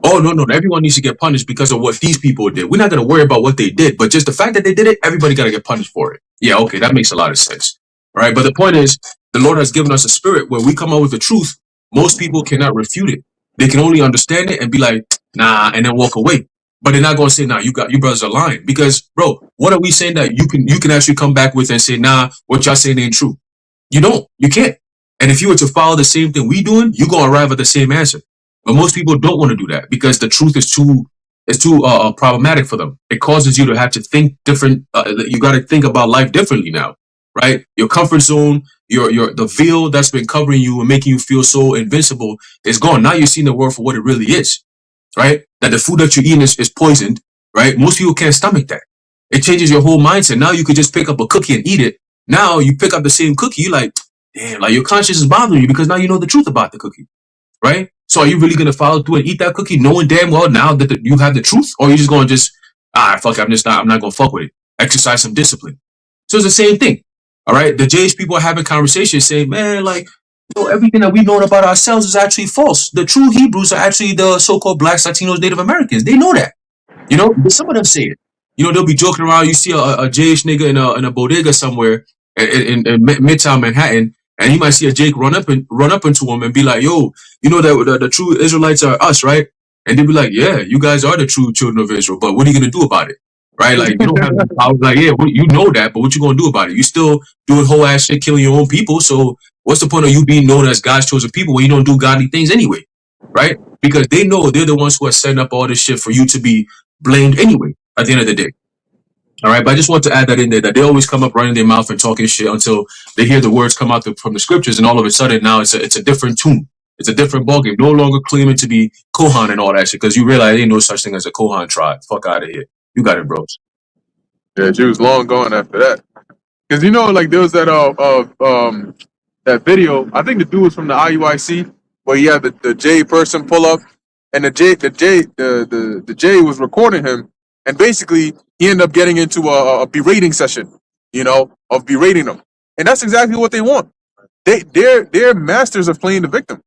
Speaker 2: Oh, no, everyone needs to get punished because of what these people did. We're not going to worry about what they did, but just the fact that they did it, everybody got to get punished for it. Yeah, okay, that makes a lot of sense, right? But the point is, the Lord has given us a spirit where we come out with the truth. Most people cannot refute it. They can only understand it and be like, nah, and then walk away. But they're not going to say, nah, you brothers are lying. Because, bro, what are we saying that you can actually come back with and say, nah, what y'all saying ain't true? You don't. You can't. And if you were to follow the same thing we doing, you're going to arrive at the same answer. But most people don't want to do that because the truth is too problematic for them. It causes you to have to think different. You got to think about life differently now, right? Your comfort zone, the veil that's been covering you and making you feel so invincible is gone. Now you're seeing the world for what it really is. Right? That the food that you're eating is poisoned, right? Most people can't stomach that. It changes your whole mindset. Now you could just pick up a cookie and eat it. Now you pick up the same cookie, you're like, damn, like your conscience is bothering you because now you know the truth about the cookie, right? So are you really going to follow through and eat that cookie knowing damn well now that you have the truth? Or are you just going to fuck it, I'm not going to fuck with it. Exercise some discipline. So it's the same thing, all right? The JH people are having conversations saying, man, like, So everything that we've known about ourselves is actually false. The true Hebrews are actually the so-called blacks, Latinos, Native Americans. They know that. But some of them say it. They'll be joking around. You see a Jewish nigga in a bodega somewhere in Midtown Manhattan, and you might see a Jake run up into him and be like, "Yo, you know that the true Israelites are us, right?" And they'll be like, "Yeah, you guys are the true children of Israel, but what are you gonna do about it?" Right? Like you don't have the power. Like, yeah, you know that, but what you gonna do about it? You still doing whole ass shit, killing your own people. So what's the point of you being known as God's chosen people when you don't do godly things anyway? Right? Because they know they're the ones who are setting up all this shit for you to be blamed anyway at the end of the day. All right, but I just want to add that in there, that they always come up running their mouth and talking shit until they hear the words come out from the scriptures, and all of a sudden now it's a different tune. It's a different ballgame. No longer claiming to be Kohan and all that shit, because you realize there ain't no such thing as a Kohan tribe. Fuck out of here. You got it, bros.
Speaker 5: Yeah, she was long gone after that. Because like there was that that video. I think the dude was from the IUIC where he had the J person pull up, and the J was recording him, and basically he ended up getting into a berating session, of berating them, and that's exactly what they want. They're masters of playing the victim,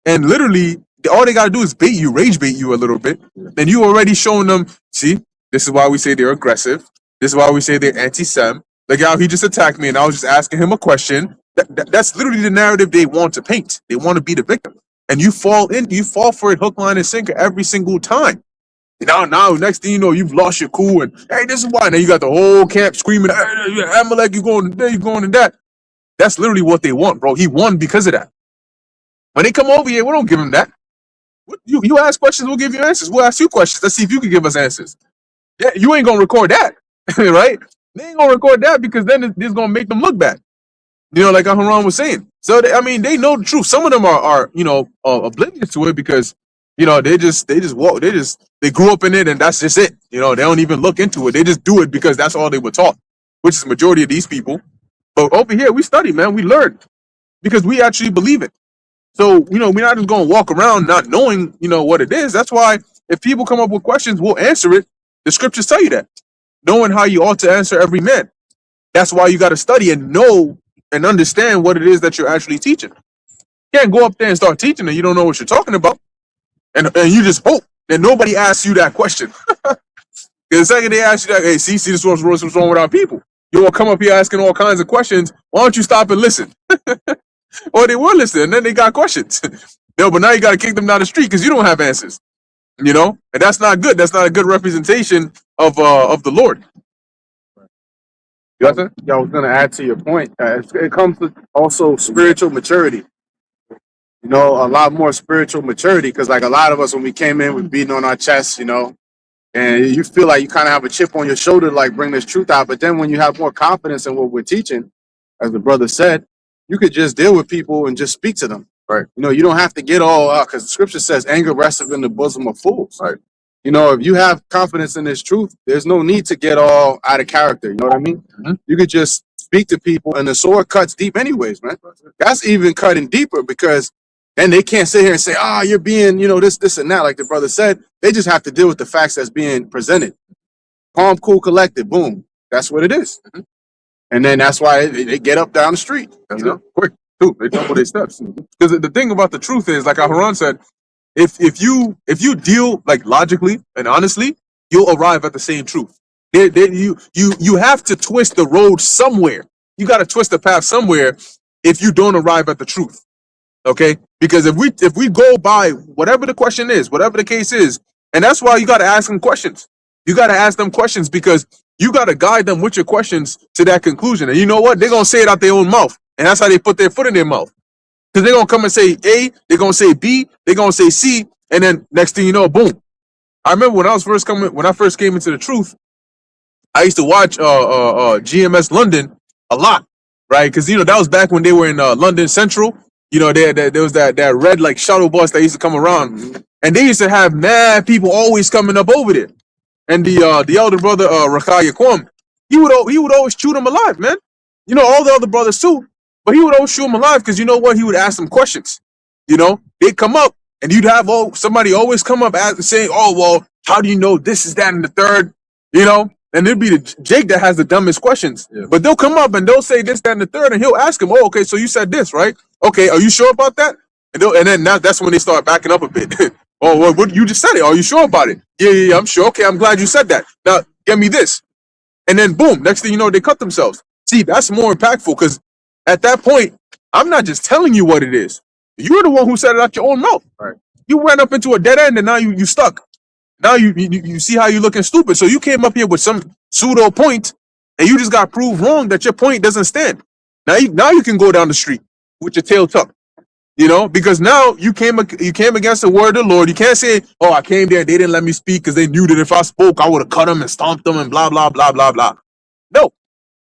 Speaker 5: and literally all they gotta do is rage bait you a little bit, and you already showing them. See, this is why we say they're aggressive. This is why we say they're anti-Sem. Like how he just attacked me, and I was just asking him a question. That's literally the narrative they want to paint. They want to be the victim, and you fall for it hook, line, and sinker every single time. Now, next thing you know, you've lost your cool, and hey, this is why. Now you got the whole camp screaming, hey, Amalek, you going there, you going to that. That's literally what they want, bro. He won because of that. When they come over here, we don't give them that. You ask questions, we'll give you answers. We'll ask you questions. Let's see if you can give us answers. Yeah, you ain't gonna record that, right? They ain't gonna record that because then it's gonna make them look bad. Like Haran was saying. So they know the truth. Some of them are oblivious to it because they grew up in it and that's just it. They don't even look into it. They just do it because that's all they were taught, which is the majority of these people. But over here we study, man. We learn because we actually believe it. So we're not just gonna walk around not knowing what it is. That's why if people come up with questions, we'll answer it. The scriptures tell you that, knowing how you ought to answer every man. That's why you got to study and know and understand what it is that you're actually teaching. You can't go up there and start teaching and you don't know what you're talking about. And you just hope that nobody asks you that question. Because the second they ask you that, hey, see this what's wrong with our people. You won't come up here asking all kinds of questions. Why don't you stop and listen? Or they will listen and then they got questions. But now you got to kick them down the street because you don't have answers. And that's not good. That's not a good representation of the Lord. You got that?
Speaker 7: Yeah, I was gonna add to your point. It comes with also spiritual maturity. A lot more spiritual maturity because, like, a lot of us when we came in, we're beating on our chests, and you feel like you kind of have a chip on your shoulder, to, like, bring this truth out. But then when you have more confidence in what we're teaching, as the brother said, you could just deal with people and just speak to them.
Speaker 5: Right.
Speaker 7: You don't have to get all out because the scripture says anger resteth in the bosom of fools.
Speaker 5: Right.
Speaker 7: If you have confidence in this truth, there's no need to get all out of character. You know what I mean?
Speaker 5: Mhm.
Speaker 7: You could just speak to people, and the sword cuts deep, anyways, man. That's even cutting deeper because then they can't sit here and say, you're being, this, and that, like the brother said. They just have to deal with the facts that's being presented. Calm, cool, collected. Boom. That's what it is.
Speaker 5: Mhm.
Speaker 7: And then that's why they get up down the street.
Speaker 5: That's it. Quick, too. They double their steps. Because the thing about the truth is, like Haran said, if you deal like logically and honestly, you'll arrive at the same truth. You have to twist the road somewhere. You got to twist the path somewhere if you don't arrive at the truth. Okay? Because if we go by whatever the question is, whatever the case is, and that's why you got to ask them questions. You got to ask them questions because you got to guide them with your questions to that conclusion. And you know what? They're going to say it out their own mouth. And that's how they put their foot in their mouth. Because they're going to come and say A, they're going to say B, they're going to say C, and then next thing you know, boom. I remember when I first came into the truth, I used to watch GMS London a lot, right? Because, that was back when they were in London Central. There was that red, like, shuttle bus that used to come around. And they used to have mad people always coming up over there. And the elder brother, Rakhaya Kwam, he would always shoot them alive, man. All the other brothers too. But he would always shoot them alive because you know what? He would ask them questions. They'd come up and you'd have somebody always come up saying, oh, well, how do you know this is that and the third? and it'll be the Jake that has the dumbest questions.
Speaker 2: Yeah.
Speaker 5: But they'll come up and they'll say this, that, and the third, and he'll ask him, "Oh, okay, so you said this, right? Okay, are you sure about that?" And then now that's when they start backing up a bit. Oh, well, what you just said it? Are you sure about it? Yeah, I'm sure. Okay, I'm glad you said that. Now get me this, and then boom, next thing you know, they cut themselves. See, that's more impactful because at that point, I'm not just telling you what it is. You're the one who said it out your own mouth.
Speaker 2: Right.
Speaker 5: You went up into a dead end, and now you stuck. Now you see how you're looking stupid. So you came up here with some pseudo point, and you just got proved wrong that your point doesn't stand. Now you can go down the street with your tail tucked, because now you came against the word of the Lord. You can't say, "Oh, I came there, they didn't let me speak because they knew that if I spoke, I would have cut them and stomped them and blah blah blah blah blah." No,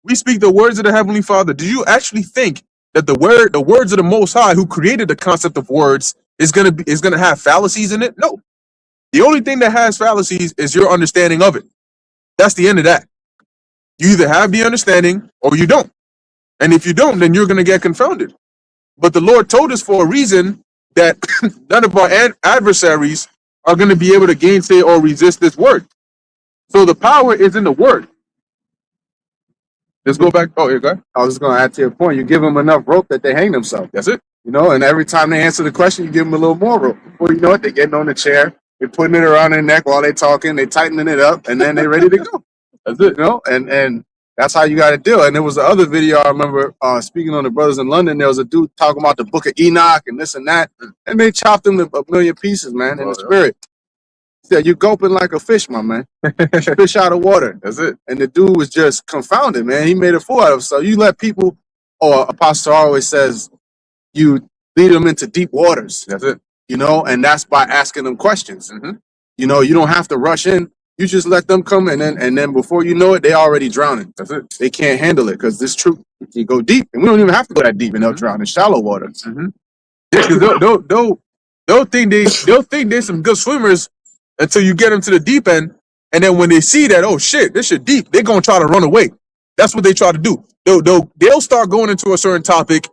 Speaker 5: we speak the words of the Heavenly Father. Do you actually think that the words of the Most High, who created the concept of words, is gonna have fallacies in it? No. The only thing that has fallacies is your understanding of it. That's the end of that. You either have the understanding or you don't. And if you don't, then you're going to get confounded. But the Lord told us for a reason that none of our adversaries are going to be able to gainsay or resist this word. So the power is in the word. Let's go back. Oh, here, go ahead.
Speaker 7: I was going to add to your point. You give them enough rope that they hang themselves.
Speaker 5: That's it.
Speaker 7: And every time they answer the question, you give them a little more rope. Before you know it, they're getting on the chair. They're putting it around their neck while they're talking. They're tightening it up, and then they're ready to go.
Speaker 5: That's it.
Speaker 7: And that's how you got to do it. And there was the other video I remember speaking on the Brothers in London. There was a dude talking about the Book of Enoch and this and that, and they chopped him to a million pieces, man, in the spirit. He said, "You're gulping like a fish, my man. Fish out of water."
Speaker 5: That's it.
Speaker 7: And the dude was just confounded, man. He made a fool out of himself. You let people, or Apostle always says, you lead them into deep waters.
Speaker 5: That's it.
Speaker 7: And that's by asking them questions.
Speaker 5: Mhm.
Speaker 7: You don't have to rush in. You just let them come, and then before you know it, they already drowning.
Speaker 5: That's it.
Speaker 7: They can't handle it because this truth, you go deep, and we don't even have to go that deep, and they'll drown in shallow water.
Speaker 5: Mm-hmm. Yeah, because they'll think they're some good swimmers until you get them to the deep end, and then when they see that, oh shit, this shit deep, they're gonna try to run away. That's what they try to do. They'll start going into a certain topic,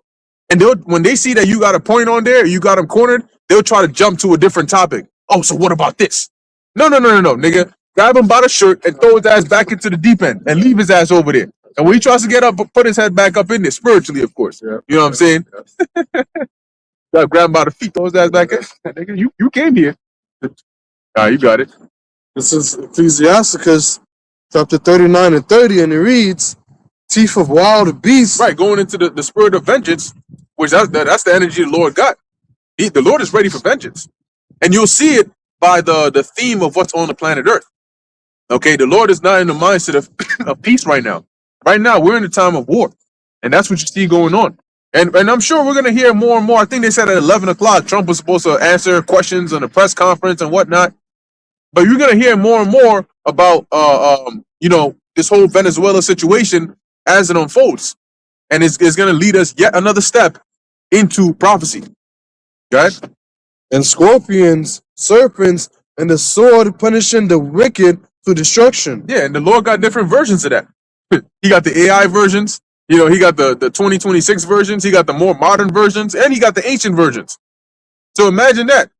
Speaker 5: and when they see that you got a point on there, you got them cornered, they'll try to jump to a different topic. Oh, so what about this? No, nigga. Grab him by the shirt and throw his ass back into the deep end and leave his ass over there. And when he tries to get up, put his head back up in there, spiritually, of course.
Speaker 7: Yeah.
Speaker 5: You know what I'm saying? Grab him by the feet, throw his ass back in. Nigga, you came here. You got it.
Speaker 4: This is Ecclesiasticus chapter 39 and 30, and it reads, "Teeth of wild beasts."
Speaker 5: Right, going into the spirit of vengeance, which that's the energy the Lord got. The Lord is ready for vengeance. And you'll see it by the theme of what's on the planet Earth. Okay, the Lord is not in the mindset of peace right now. Right now, we're in a time of war. And that's what you see going on. And I'm sure we're going to hear more and more. I think they said at 11 o'clock, Trump was supposed to answer questions on a press conference and whatnot. But you're going to hear more and more about, this whole Venezuela situation as it unfolds. And it's going to lead us yet another step into prophecy. Right?
Speaker 4: And scorpions, serpents, and the sword punishing the wicked to destruction.
Speaker 5: Yeah, and the Lord got different versions of that. He got the AI versions. He got the 2026 versions. He got the more modern versions, and he got the ancient versions. So imagine that.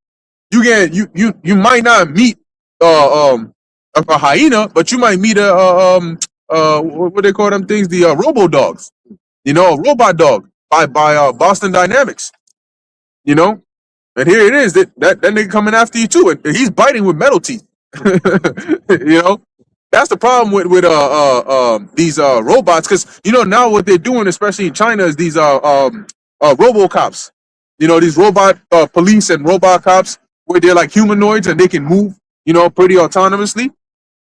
Speaker 5: You might not meet a hyena, but you might meet what they call them things, the robo dogs. A robot dog by Boston Dynamics. And here it is that nigga coming after you too, and he's biting with metal teeth. That's the problem with these robots, because now what they're doing, especially in China, is these RoboCops. These robot police and robot cops, where they're like humanoids and they can move, pretty autonomously.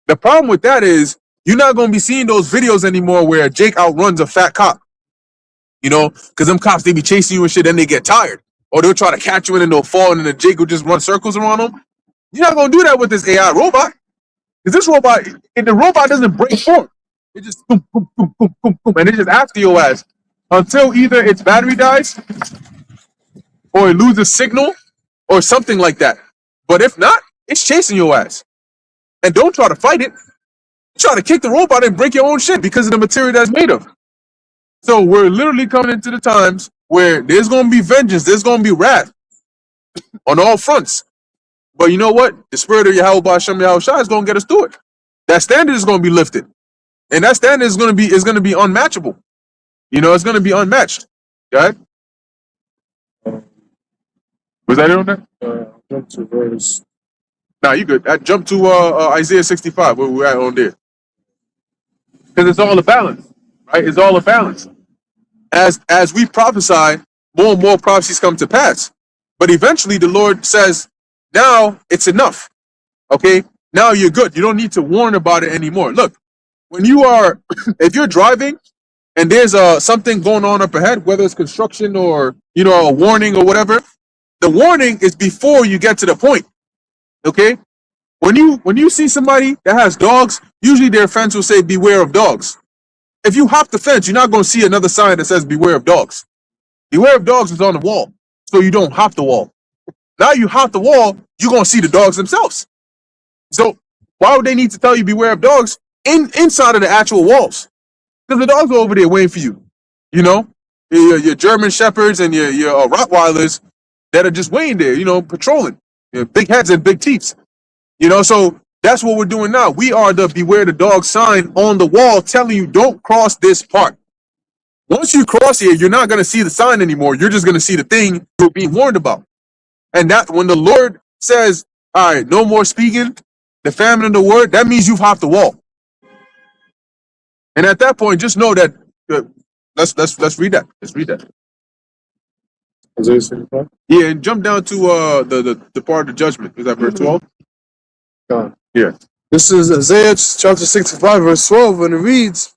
Speaker 5: The problem with that is you're not going to be seeing those videos anymore where Jake outruns a fat cop. Because them cops, they be chasing you and shit, then they get tired. Or they'll try to catch you and then they'll fall, and then the Jake will just run circles around them. You're not going to do that with this AI robot. Because this robot, if the robot doesn't break form, it just boom, boom, boom, boom, boom, boom, and it just after your ass until either its battery dies or it loses signal or something like that. But if not, it's chasing your ass. And don't try to fight it. Try to kick the robot and break your own shit because of the material that's made of. So we're literally coming into the times where there's going to be vengeance, there's going to be wrath on all fronts. But you know what? The spirit of Yahweh Ba'ashem Yahushua is going to get us through it. that standard is going to be lifted, and that standard is going to be unmatchable. You know, it's going to be unmatched. Go ahead. Was that it on that?
Speaker 6: Jump to verse.
Speaker 5: Nah, you good. Jump to Isaiah 65, where we're at on there. Because it's all a balance, right? It's all a balance. As we prophesy, more and more prophecies come to pass. But eventually the Lord says, now it's enough. Okay? Now you're good. You don't need to warn about it anymore. Look, when you are, if you're driving and there's something going on up ahead, whether it's construction or, you know, a warning or whatever, the warning is before you get to the point. Okay? When you see somebody that has dogs, usually their fence will say beware of dogs. If you hop the fence, you're not going to see another sign that says beware of dogs. Beware of dogs is on the wall, so you don't hop the wall. Now you hop the wall, you're going to see the dogs themselves. So why would they need to tell you beware of dogs inside of the actual walls? Because the dogs are over there waiting for you. You know, your German shepherds and your Rottweilers that are just waiting there, you know, patrolling. Big heads and big teeth. You know, so that's what we're doing now. We are the beware the dog sign on the wall telling you don't cross this part. Once you cross here, you're not going to see the sign anymore. You're just going to see the thing you're being warned about. And that when the Lord says, all right, no more speaking, the famine of the word, that means you've hopped the wall. And at that point, just know that, let's read that. Let's read that.
Speaker 6: Isaiah 65.
Speaker 5: Yeah, and jump down to the part of the judgment. Is that verse 12?
Speaker 6: God.
Speaker 5: Yeah.
Speaker 4: This is Isaiah chapter 65, verse 12, and it reads,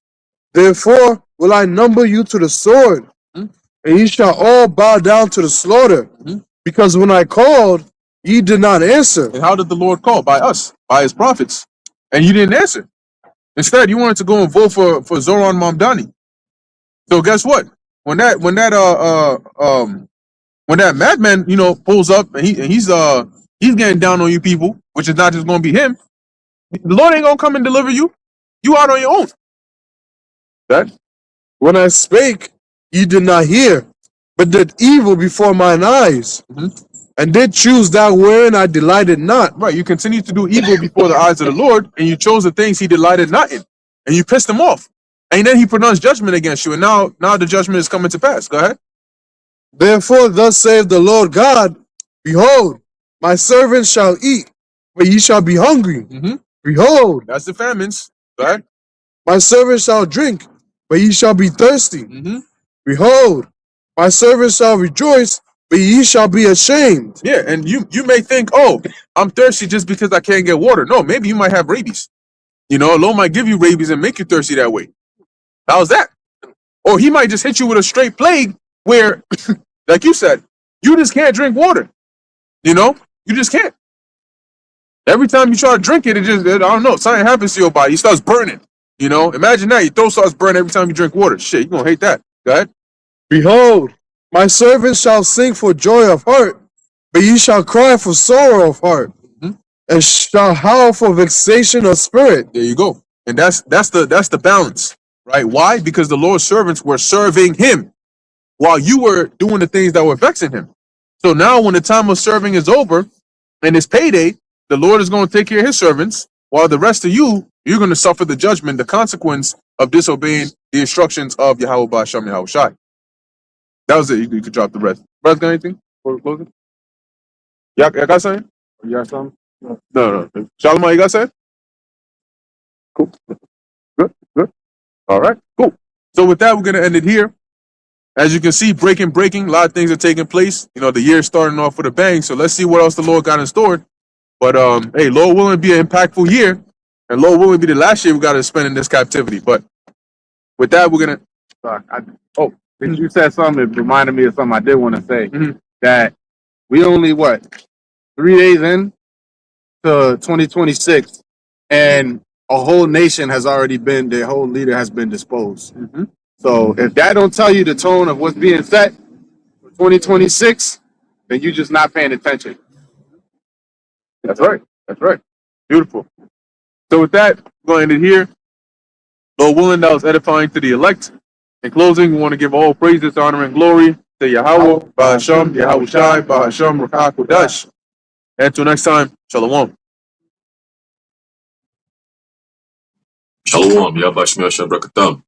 Speaker 4: therefore will I number you to the sword,
Speaker 5: Mhm.
Speaker 4: and ye shall all bow down to the slaughter.
Speaker 5: Mhm.
Speaker 4: Because when I called, ye did not answer.
Speaker 5: And how did the Lord call? By us, by his prophets. And you didn't answer. Instead, you wanted to go and vote for Zoran Mamdani. So guess what? When that madman, you know, pulls up and he's getting down on you people, which is not just gonna be him, the Lord ain't gonna come and deliver you. You out on your own. That
Speaker 4: When I spake, ye did not hear, but did evil before mine eyes,
Speaker 5: Mhm.
Speaker 4: and did choose that wherein I delighted not.
Speaker 5: right, you continue to do evil before the eyes of the Lord, and you chose the things he delighted not in, and you pissed him off. And then he pronounced judgment against you, and now the judgment is coming to pass. Go ahead.
Speaker 4: Therefore thus saith the Lord God, behold, my servants shall eat, but ye shall be hungry.
Speaker 5: Mm-hmm.
Speaker 4: Behold,
Speaker 5: That's the famines. Go ahead.
Speaker 4: my servants shall drink, but ye shall be thirsty.
Speaker 5: Mm-hmm.
Speaker 4: Behold, my servants shall rejoice, but ye shall be ashamed.
Speaker 5: Yeah, and you may think, oh, I'm thirsty just because I can't get water. No, maybe you might have rabies. You know, Lord might give you rabies and make you thirsty that way. How's that? Or he might just hit you with a straight plague where, like you said, you just can't drink water. You know, you just can't. Every time you try to drink it, I don't know, something happens to your body. It starts burning. You know, imagine that. Your throat starts burning every time you drink water. Shit, you're going to hate that. Go ahead.
Speaker 4: Behold, my servants shall sing for joy of heart, but ye shall cry for sorrow of heart,
Speaker 5: Mhm.
Speaker 4: and shall howl for vexation of spirit.
Speaker 5: There you go. And that's the balance, right? Why? Because the Lord's servants were serving him while you were doing the things that were vexing him. So now when the time of serving is over and it's payday, the Lord is going to take care of his servants, while the rest of you're going to suffer the judgment, the consequence of disobeying the instructions of Yahweh Ba'asham Yahweh Shai. That was it. You could drop the rest. Brother, got anything for closing? Y'all got something? You got something? No. Shalom, you got something? Cool. Good. All right, cool. So with that, we're going to end it here. As you can see, breaking, a lot of things are taking place. You know, the year's starting off with a bang. So let's see what else the Lord got in store. But hey, Lord willing, be an impactful year, and Lord willing, be the last year we got to spend in this captivity. But with that, we're gonna.
Speaker 7: You said something that reminded me of something I did want to say.
Speaker 5: Mhm.
Speaker 7: That we only 3 days in to 2026, and a whole nation has already been, their whole leader has been disposed.
Speaker 5: Mhm.
Speaker 7: So if that don't tell you the tone of what's being set for 2026, then you're just not paying attention.
Speaker 5: That's right. Beautiful. So with that, we're going to end it here. Lord willing, that was edifying to the elect. In closing, we want to give all praises, honor, and glory to Yahweh, Ba'asham, Yahweh Shai, Ba'asham, Rakah Kodash. Until next time, Shalom.
Speaker 2: Shalom, Yabashim Yashabrakatam.